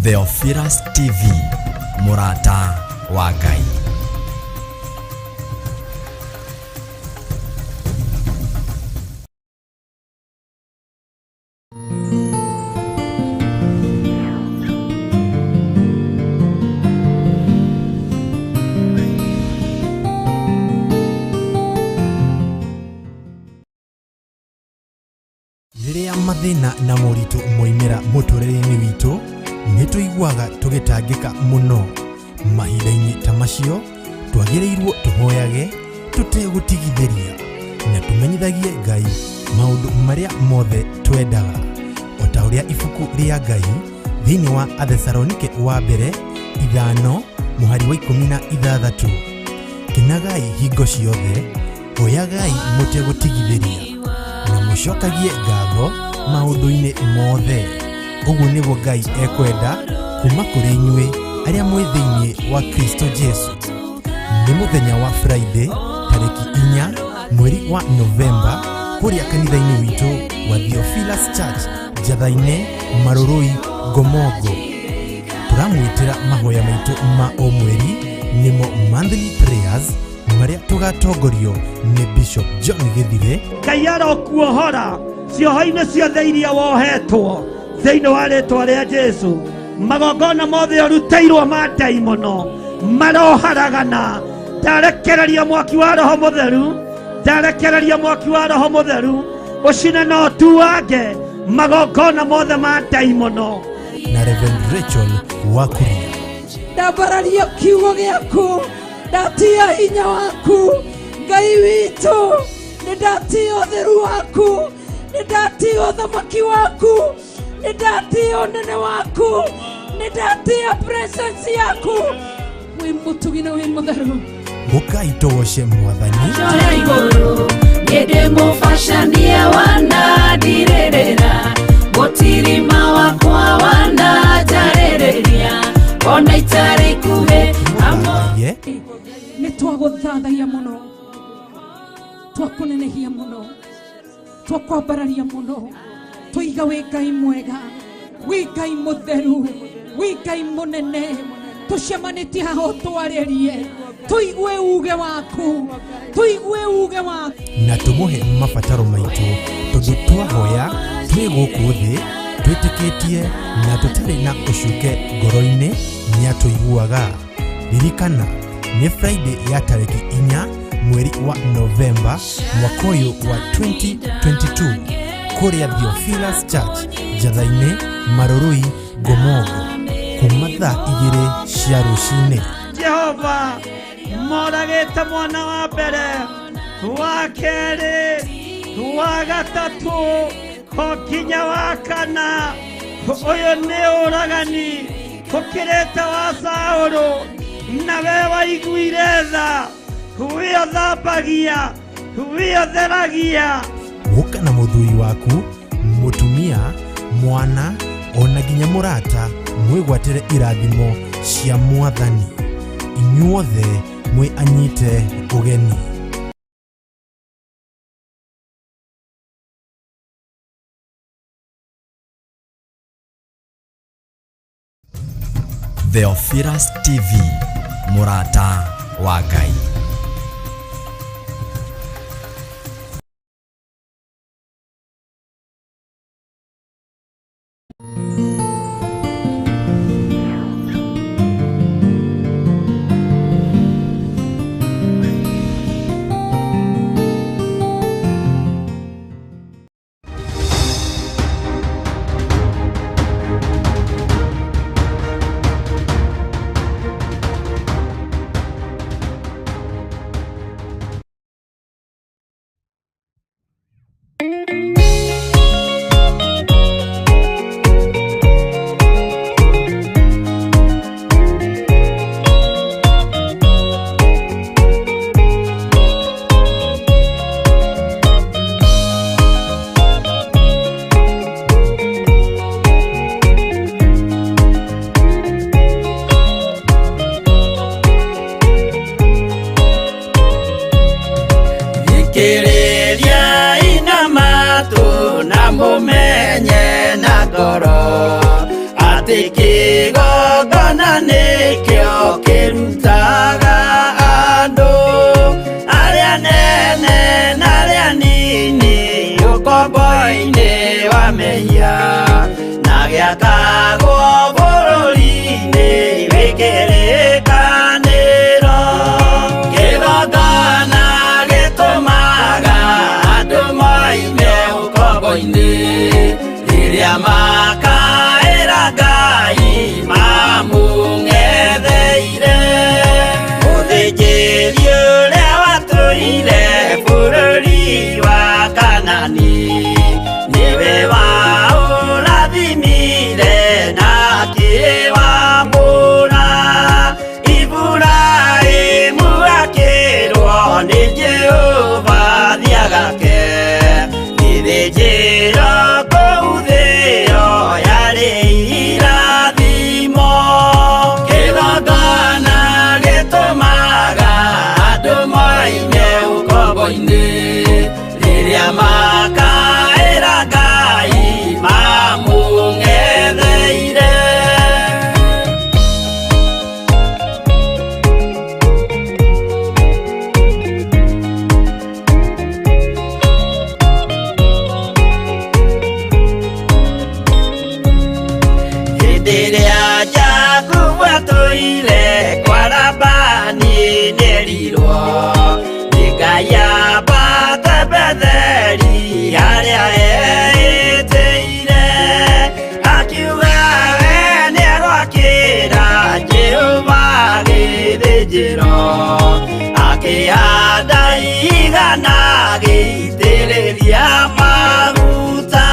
Theophilus TV, Murata wa Ngai. Riria mathina na moritu moimira muturire-ini witu nituiguaga tugitangika muno. Mahinda-ini ta macio twagirirwo tuhoyage tutegutigithiria na tumenyithagie Ngai maundu maria mothe twendaga, o ta uria ibuku ria Ngai thiini wa Athesalonike wa mbere 5 muhari wa 16 kinagai hingo ciothe, hoyagai mutegutigithiria na mucokagie ngatho maundu-ini mothe. Uguo niguo Ngai ekwenda kuma kuri inyuĩ aria mwĩ thĩinĩ wa Kristo Jesu. Nĩ muthenya wa Friday tariki 4 mweri wa Novemba kuria kanitha-ini witu wa Theophilus Church Njatha-inĩ Marũrũi Ngomongo. Turamwitira mahoya maitu ma o mweri nimo monthly prayers maria tugatongorio ni Bishop John Githire. Ngai arokuohora cioho-inĩ ciothe iria wohetwo thĩinĩ wa rĩtwa rĩa Jesu. Magongona mothe ũrutĩirwo ma ndaimono maroharagana. Ndarekereria mwaki wa Roho Mũtheru, ndarekereria mwaki wa Roho Mũtheru ũcine na ũtuange magongona mothe ma ndaimono. Na Reverend Rachel Wakuria. Ndambararia kiugo gĩaku, ndatia hinya waku Ngai witũ, nĩndatia ũtheru waku, nĩndatia ũthamaki waku, nĩndatia ũnene waku, nĩndatia presence yaku. Wĩ mũtugi na wĩ mũtheru. Mũkai tũgoce Mwathani. Njoya igũrũ nĩndĩmũbacania wanandirĩrĩra, mũtirima wakwa wananjarĩrĩria, ona itarĩ ikuhĩ Mũthathaiye. Nĩtwagũthathaiya mũno, twakũnenehia mũno, twakwambararia mũno, tũiga wĩ Ngai mwega, wĩ Ngai mũtheru, wĩ Ngai mũnene. Tucemanĩtie haha ũtwarĩrie, tũigue uge waku, tũigue uge waku na tũmũhe mabataro maitũ, tondũ twahoya twĩ gũkũ thĩ twĩtĩkĩtie na tũtarĩ na ũcuke ngoro-inĩ nĩatũiguaga. Ririkana nĩ Friday ya tariki 4 mweri wa Novemba mwaka ũyũ wa 2022 kuria Theophilus Church Njatha-inĩ Marũrũi Ngomongo kuma thaa 2 cia rũcinĩ. Jehova moragĩte mwana wa mbere, wa kerĩ, wa gatatũ, nginya wa kana. Ũyũ nĩ ũragani ũkĩrĩte wa Saũlũ, nawe waiguire tha, wĩothambagia, wĩotheragia. Gũka na mũthuri waku, mũtumia, mwana, ona nginya mũrata mwĩgwatĩre irathimo cia Mwathani. Inyuothe mwĩ anyite ũgeni. Theophilus TV, Murata wa Ngai. mumenye na ngoro ati kĩgongona nĩkĩo kĩrutaga andũ arĩa nene na arĩa nini ũkombo-inĩ wa mehia na gĩakagwo bũrũri-inĩ wĩkĩrĩkanĩro. Kĩgongona gĩtũmaga andũ moime ũkombo-inĩ rĩrĩa makaĩra Ngai mamũng'etheire. Mũthĩnjĩri ũrĩa watũire bũrũri wa Kanani nĩwe waũrathimire na akĩwamũra. Iburahĩmu akĩrwo nĩ Jehova thiagake gĩthĩnjĩro kũu thĩ ĩyo yarĩ irathimo. Kĩgongona gĩtũmaga andũ moime ũkombo-inĩ rĩrĩa makaĩra Ngai mamũng'etheire. Hĩndĩ ĩrĩa Jakubu atũire kwa Labani nĩerirwo nĩ Ngai ambate Betheli harĩa eĩtĩire, akiuga we nĩegwakĩra Jehova gĩthĩnjĩro, akĩhanda ihiga na agĩitĩrĩria maguta.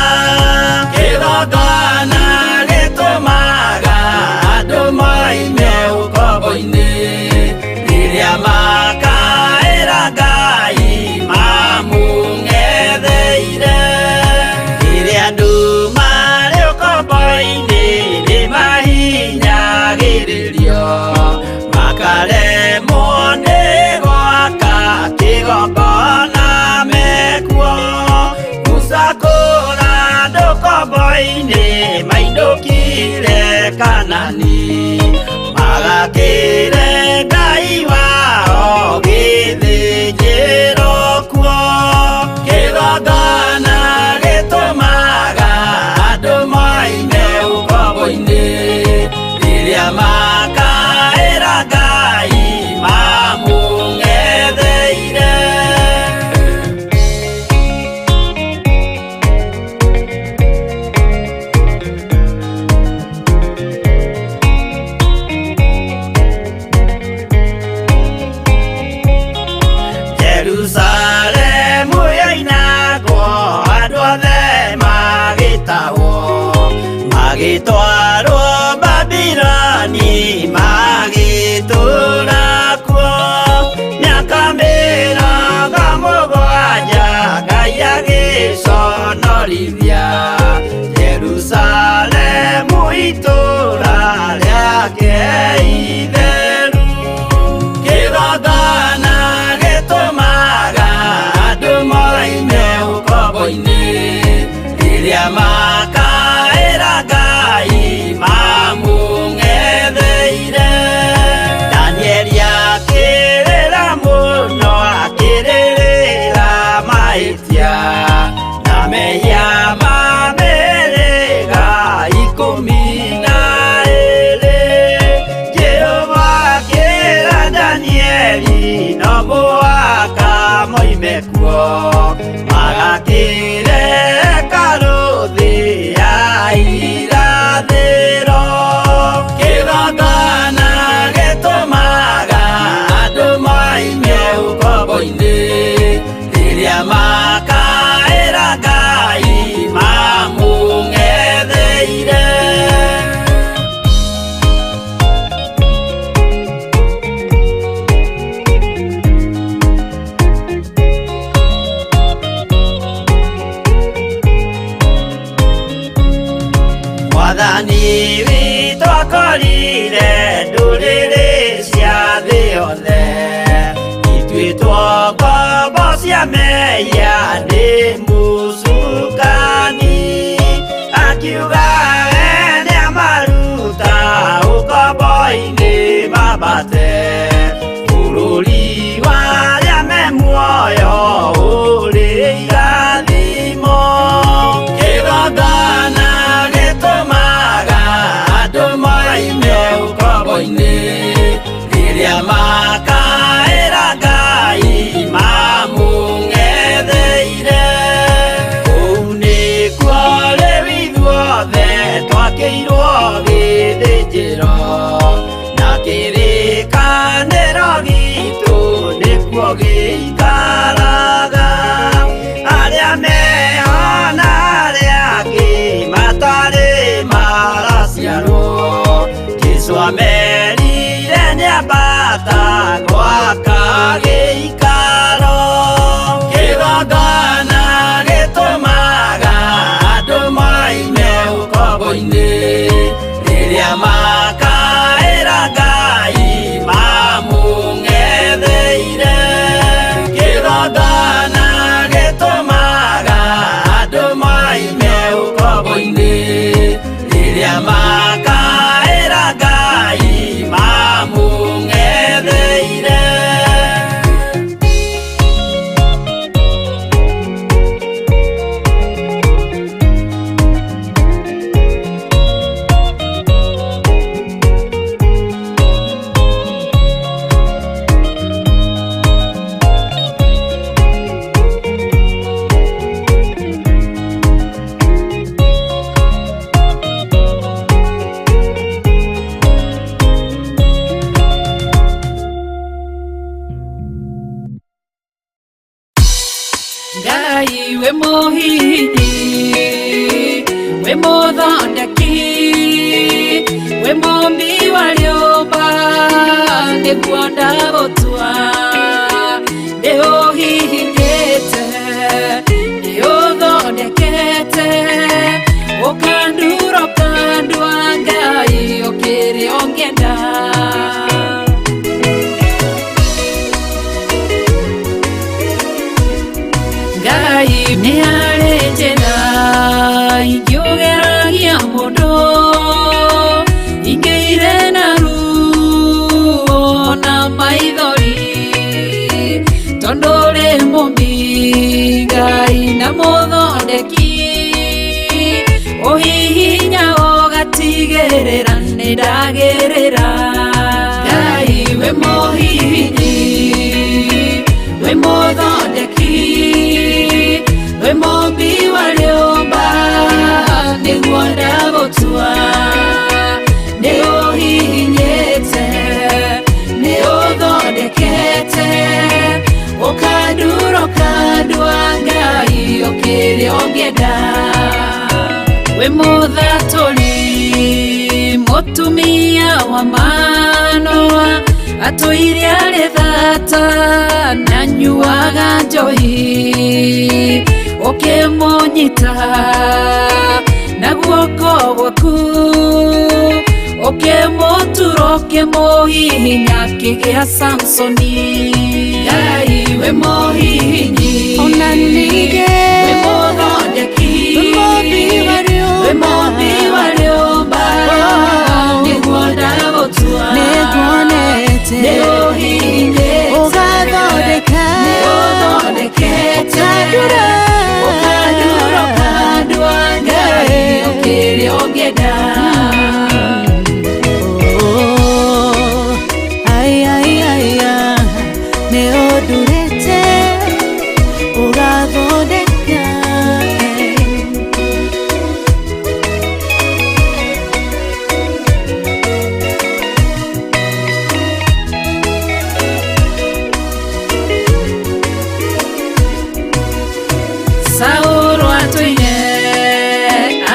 Kĩgongona gĩtũmaga andũ moime ũkombo-inĩ rĩrĩa makaĩra Ngai mamũng'etheire. Rĩrĩa andũ marĩ ũkombo-inĩ nĩmahinyagĩrĩrio makaremwo nĩ gwaka kĩgongona mekuo. Musa kũra andũ ũkombo-inĩ mainũkire Kanani magakĩre Ngai wao gĩthĩnjĩro kuo. Kĩgongona gĩtũmaga andũ moime ũkombo-inĩ rĩrĩa makaĩra Ngai mamũng'etheire. Jerusalemu yainagwo andũ othe magĩtahwo magĩtwarwo Babironi magĩtũũra kuo mĩaka mĩrongo mũgwanja Ngai agĩconorithia Jerusalemu itũũra rĩake itheru. Kĩgongona gĩtũmaga andũ moime ũkombo-inĩ rĩrĩa makaĩra Ngai mamũng'etheire. Danieli akĩrĩra mũno akĩrĩrĩra mahĩtia na mehia ma mĩhĩrĩga 12. Jehova akĩra Danieli no mũhaka moime kuo magakĩre hekarũ thĩ ya irathĩro. Kĩgongona gĩtũmaga andũ moime ũkombo-inĩ rĩrĩa makaĩra Ngai mamũng'etheire. Mwathani witũ akorire ndũrĩrĩ cia thĩ yothe ituĩtwo ngombo cia mehia nĩ mũcukani, akiuga we nĩamaruta Yesu amerire nĩambata gwaka gĩikaro kĩgongona gĩtũmaga andũ maime ũkombo-inĩ rĩrĩa makaĩra Ngai mamũng'etheire kĩgongona gĩtũmaga andũ maime ũkombo-inĩ rĩrĩa makaĩra Ngai mamũng'etheire. Ngai we mũhihi, we mũthondeki, we mũmbi wa rĩũmba, nĩguo ndagũtua ndĩũhihinyĩte, ndĩũthondekete, ũkandura ũkandua Ngai ũkĩrĩ ũngĩenda. Ngai nĩ arĩ njĩra ingĩũgeragia mũndũ, ingĩire na ruo na maithori, tondũ rĩ mũmbi Ngai na mũthondeki, ũhihinya ũgatigĩrĩra nĩ ndagĩrĩra. Ngai we mũhihinyi, we mũthondeki, we mũmbi wa rĩũmba, nĩguo ndagũtua nĩũhihinyĩte, nĩũthondekete, ũkandura ũkandua Ngai ũkĩrĩ ũngĩenda. We mũthatũri, mũtumia wa Manoa, atũire arĩ thata na nyuaga njohi, ũkĩmũnyita na guoko gwaku, ũkĩmũtura ũkĩmũhihinya akĩgĩa Samsoni. Ngai we mũhihinyi, ona ningĩ we mũthondeki, we mũmbi wa rĩũmba, nĩguo ndagũtua nĩũhihinyĩte, nĩũthondekete, ũkandura ũkandua Ngai ũkĩrĩ ũngĩenda. Nĩũndurĩte ũgathondeka. Saũlũ atũire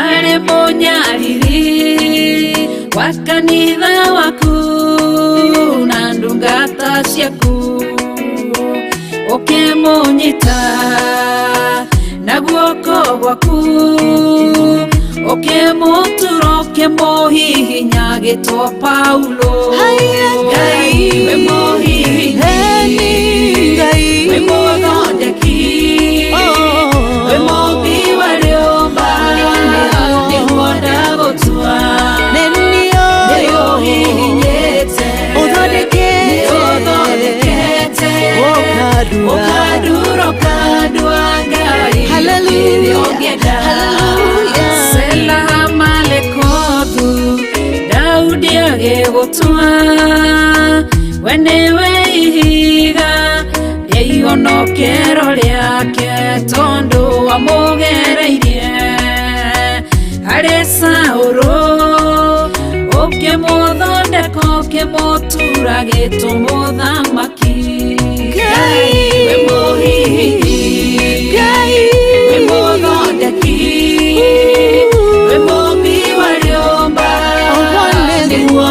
arĩ mũnyariri wa kanitha waku na ndungata ciaku, ũkĩmũnyita na guoko gwaku, ũkĩmũtura ũkĩmũhihinya agĩtwo Paulo. Ngai we mũhihinyi, we mũthondeki, we mũmbi wa rĩũmba, nĩguo ndagũtua nĩũhihinyĩte, nĩũthondekete, ũkandura ũkandua Ngai ũkĩrĩ ũngĩenda. Sela Malekothu, Daudi agĩgũtua, we nĩwe ihiga rĩa ihonokero rĩake, tondũ wamũgereirie harĩ Saũlũ, ũkĩmũthondeka ũkĩmũtura agĩtwo mũthamaki. Ngai we mũhihinyi, we mũthondeki, we mũmbi wa rĩũmba, nĩguo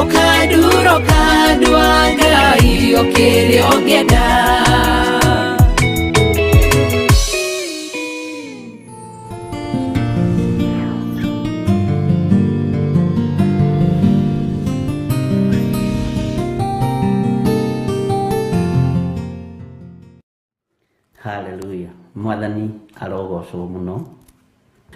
ukanduro kandwa Ngai ukiri ongenda. Haleluya. Mwathani arogocwo muno.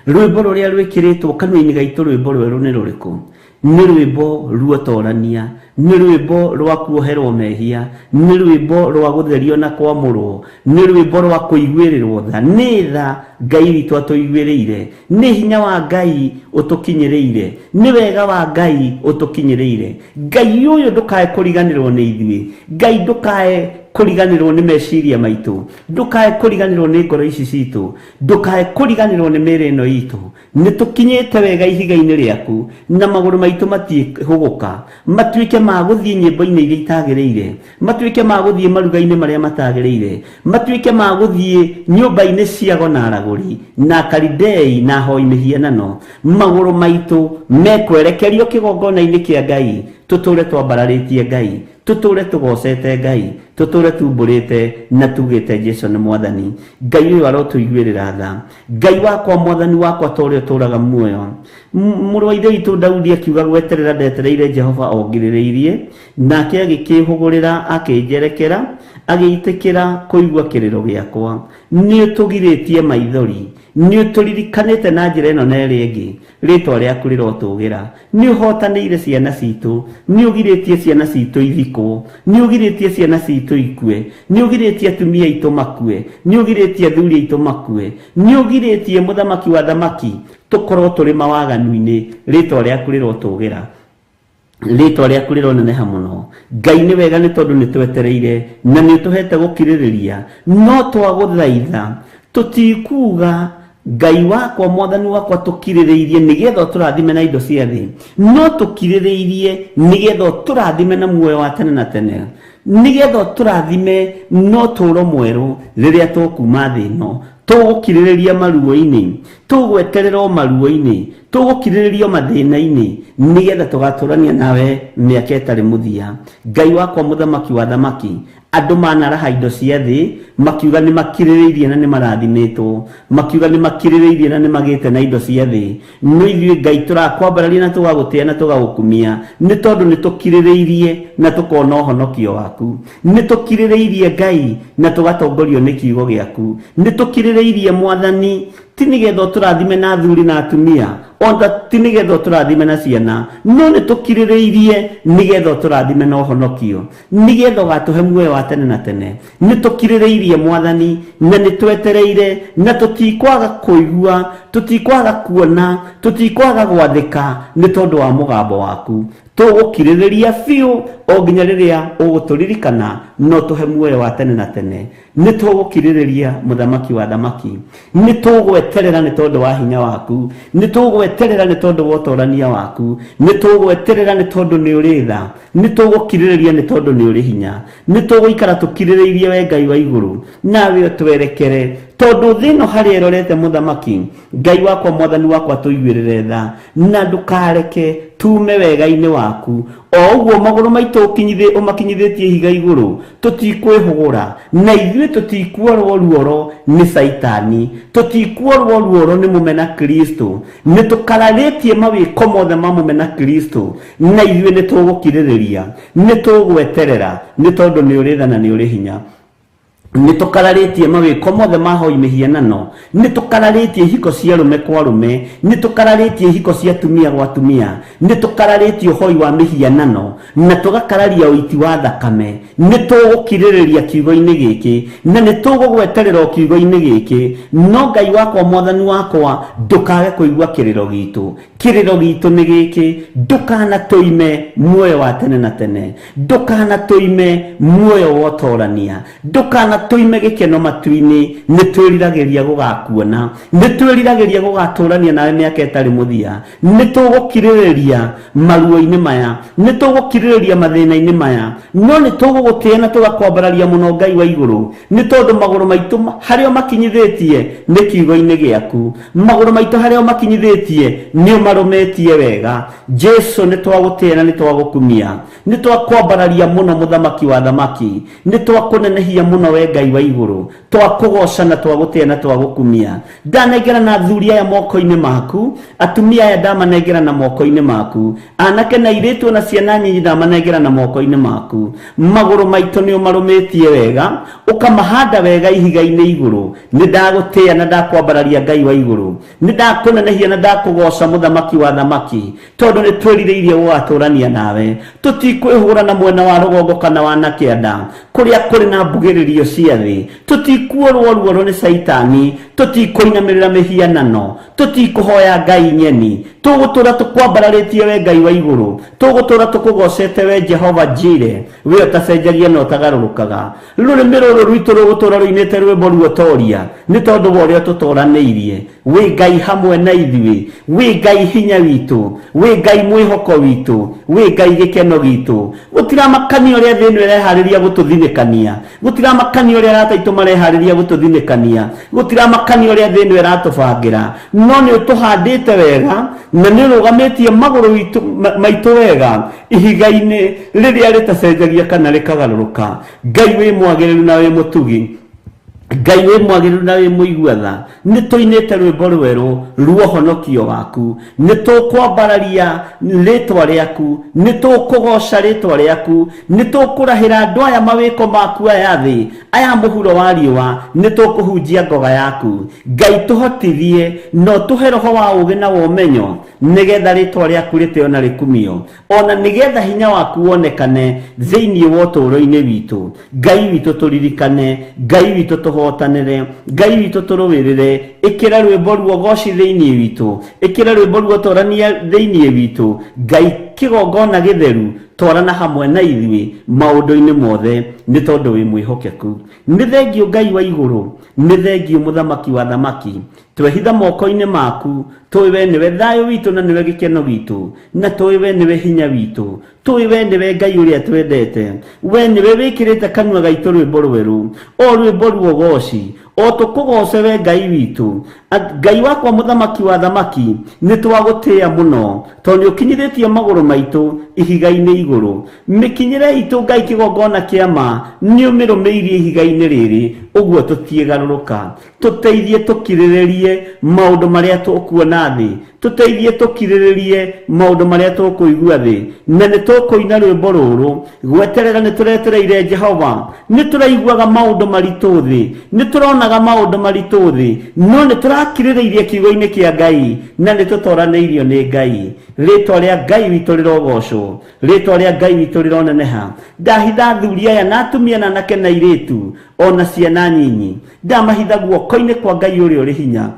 Rwimbo ruria rwikiritwo kanua-ini gaitu, rwimbo rweru ni ruriku? Ni rwimbo ruotorania, ni rwimbo rwa kuoherwo mehia, ni rwimbo rwa gutherio na kwamurwo, ni rwimbo rwa kuiguirirwo tha. Ni tha Ngai witu atuiguiriire, ni hinya wa Ngai utukinyiriire, ni wega wa Ngai utukinyiriire. Ngai uyu ndukae kuriganirwo ni ithui, Ngai ndukae kuriganirwo ni meciria maitu, ndukae kuriganirwo ni ngoro ici citu, ndukae kuriganirwo ni mĩĩrĩ ĩno itu. Nitukinyite wega ihiga-ini riaku na maguru maitu matihuguka, matuike ma guthie nyimbo-ini iria itagiriire, matuike ma guthie maruga-ini maria matagiriire, matuike ma guthie nyumba-ini cia gona araguri na karidei na hoi mihianano. Maguru maitu mekwerekerio kigongona-ini kia Ngai, tuture twambararĩtie Ngai, tuture tugocete Ngai, tuture tumburite na tugite Jesu ni Mwathani. Ngai uyu arotuiguirira tha. Ngai wakwa Mwathani wakwa tore turaga muoyo. Mũrũ wa ithe witũ Daudi akiuga gweterera ndetereire Jehova ongirĩrĩirie, nake agĩkĩhũgũrĩra akĩnjerekera, agĩitĩkĩra kũigua kĩrĩro gĩakwa. Nĩ ũtũgirĩtie maithori, nĩ ũtũririkanĩte na njĩra ĩno na ĩrĩa ĩngĩ, rĩtwa rĩaku rĩrotũgĩra. Nĩ ũhotanĩire ciana citũ, nĩ ũgirĩtie ciana citũ ithikwo, nĩ ũgirĩtie ciana citũ ikue, nĩ ũgirĩtie atumia aitũ makue, nĩ ũgirĩtie athuri aitũ makue, nĩ ũgirĩtie mũthamaki wa thamaki tukorwo tũrĩ mawaganu-inĩ, rĩtwa rĩaku rĩrotũgĩra, rĩtwa rĩaku rĩroneneha mũno. Ngai nĩ wega nĩ tondũ nĩ twetereire na nĩ ũtũhete gũkirĩrĩria, no twagũthaitha tũtikuga Ngai wakwa Mwathani wakwa tukirĩrĩirie nĩgetha ũtũrathime na indo cia thĩ, no tukirĩrĩirie nĩgetha ũtũrathime na muoyo wa tene na tene, nĩgetha ũtũrathime no tũũro mwerũ rĩrĩa tũkuma thĩ ĩno. Tũgũkirĩrĩria maruo-inĩ, tũgweterera maruo-inĩ, tũgũkirĩrĩrio mathĩna-inĩ, nĩgetha tũgatũrania nawe mĩaka ĩtarĩ mũthia. Ngai wakwa mũthamaki wa thamaki, andũ manaraha indo cia thĩ makiuga nĩ makirĩrĩirie na nĩ marathimĩtwo, makiuga nĩ makirĩrĩirie na nĩ magĩte na indo cia thĩ. No ithuĩ Ngai tũrakwambararia na tũgagũtĩa na tũgagũkumia, nĩ tondũ nĩ tũkirĩrĩirie na tũkona ũhonokio waku, nĩ tũkirĩrĩirie Ngai na tũgatongorio nĩ kiugo gĩaku, nĩ tũkirĩrĩirie Mwathani, ti nĩgetha ũtũrathime na athuri na atumia, onda ti nĩgetha ũtũrathime na ciana, no nĩ tũkirĩrĩirie nĩgetha ũtũrathime na ũhonokio, nĩgetha ũgatũhe muoyo wa tene na tene. Nĩ tũkirĩrĩirie Mwathani na nĩ twetereire na tũtikwaga kũigua, tũtikwaga kuona, tũtikwaga gwathĩka nĩ tondũ wa mũgambo waku. Tũgũkirĩrĩria biũ o nginya rĩrĩa ũgũtũririkana no tũhe muoyo wa tene na tene. Nĩ tũgũkirĩrĩria mũthamaki wa thamaki, nĩ tũgweterera nĩ tondũ wa hinya waku, nĩ tũgweterera nĩ tondũ wa ũtorania waku, nĩ tũgweterera nĩ tondũ nĩ ũrĩ tha, nĩ tũgũkirĩrĩria nĩ tondũ nĩ ũrĩ hinya, nĩ tũgũikara tũkirĩrĩirie we Ngai wa igũrũ, nawe ũtwerekere tondũ thĩ ĩno harĩa ĩrorete mũthamaki. Ngai wakwa Mwathani wakwa tũiguĩrĩre tha na ndũkareke tume wega-inĩ waku. O ũguo magũrũ maitũ ũmakinyithĩtie ihiga igũrũ, tũtikwĩhũgũra na ithuĩ tũtikuorwo ruoro nĩ Saitani, tũtikuorwo ruoro nĩ mũmena Kristo, nĩ tũkararĩtie mawĩko mothe ma mũmena Kristo, na ithuĩ nĩ tũgũkirĩrĩria, nĩ tũgweterera nĩ tondũ nĩ ũrĩ tha na nĩ ũrĩ hinya. Nĩ tũkararĩtie mawĩko mothe ma hoi mĩhianano, nĩ tũkararĩtie ihiko cia rũme kwa rũme, nĩ tũkararĩtie ihiko cia atumia gwa atumia, nĩ tũkararĩtie ũhoi wa mĩhianano na tũgakararia ũiti wa thakame. Nĩ tũgũkirĩrĩria kiugo-inĩ gĩkĩ na nĩ tũgũgweterera kiugo-inĩ gĩkĩ, no Ngai wakwa Mwathani wakwa ndũkage kũigua kĩrĩro gitũ. Kĩrĩro gitũ nĩ gĩkĩ, ndũkanatũime muoyo wa tene na tene, ndũkanatũime muoyo wa ũtorania, ndũkanatũime tuime gikeno matu-ini ni twiriragiria gugakuona ni twiriragiria gugaturania nawe miaka itari muthia ni tugukiririria maruo-ini maya ni tugukiririria mathina-ini maya no ni tugugutia na tugakwambararia muno Ngai wa iguru ni tondu maguru maitu hario makinyithitie ni kiugo-ini giaku maguru maitu hario makinyithitie ni umarumetie wega Jesu ni twagutia na ni twagukumia ni twakwambararia muno muthamaki wa thamaki ni twakunenehia muno we Ngai wa iguru twakugoca na twagutia na twagukumia ndanengera na thuri aya moko-ini maku atumia aya ndamanengera na moko-ini maku anake na iritu na ciana nyinyi ndamanengera na moko-ini maku maguru maitu ni umarumetie wega ukamahanda wega ihiga-ini iguru ni ndagutia na ndakwambararia Ngai wa iguru ni ndakunenehia na ndakugoca muthamaki wa thamaki tondu ni twiririirie gugaturania nawe tutikwihura na mwena wa rugongo kana wa nakianda kuria kuri na mbugiririo cia thi tutikuorwo ruoro ni saitani tutikuinamirira mihianano tutikuhoya Ngai nyeni tugutura tukwambararitie we Ngai wa iguru tugutura tukugocete we Jehova Jire we utacenjagia no tagarurukaga rurimi ruru rwitu rugutura ruinite rwimbo ruotoria ni tondu wa uria tutoraniirie we Ngai hamwe na ithui we Ngai hinya witu we Ngai mwihoko witu we Ngai gikeno gitu gutira makani uria thinu irehariria gututhinikania gutira makani uria rataitu marehariria gututhinikania gutira makani uria thinu iratubangira no ni utuhandite wega na ni rugametie maguru maitu wega ihiga-ini riria ritacenjagia kana rikagaruruka Ngai wi mwagiriru na wi mutugi Ngai wi mwagiriru na wi muiguatha ni tuinite rwimbo rweru ruohonokio waku ni tukwambararia ritwa riaku ni tukugoca ritwa riaku ni tukurahira andu aya mawiko maku aya thi aya muhuro wa riua ni tukuhunjia ngoga yaku Ngai tuhotithie no tuhe roho wa ugi na womenyo nigetha ritwa riaku ritio na rikumio ona nigetha hinya waku wonekane thiini wa uturo-ini witu Ngai witu turirikane Ngai witu tuhotanire Ngai witu turuwirire ikira rwimbo ruogoci thiini witu ikira rwimbo ruotorania thiini witu Ngai kigongona githeru twarana hamwe na ithui maundu-ini mothe ni tondu wi mwihokeku ni thengio Ngai wa iguru ni thengio muthamaki wa thamaki twehitha moko-ini maku twiwe niwe thayo witu na niwe gikeno gitu na twiwe niwe hinya witu twiwe niwe Ngai uria twendete we niwe wikirite kanua gaitu rwimbo rweru o rwimbo ruogoci o tukugoce we Ngai witu Ngai wakwa muthamaki wa thamaki ni twagutia muno tondu ukinyithitie maguru maitu ihiga-ini iguru mikinyire itu Ngai kigongona kiama ni umirumiirie ihiga-ini riri uguo tutiegaruruka tuteithie tukiriririe maundu maria tukuona thi tuteithie tukiriririe maundu maria tukuigua thi na ni tukuina rwimbo ruru gweterera ni turetereire Jehova ni turaiguaga maundu maritu thi ni turonaga maundu maritu thi no ni turakiririirie kiugo-ini kia Ngai na ni tutoraneirio ni Ngai ritwa ria Ngai witu rirogocwo ritwa ria Ngai witu rironeneha ndahitha thuri aya na atumia na anake na iritu ona ciana nyinyi ndamahitha guoko-ini kwa Ngai uria uri hinya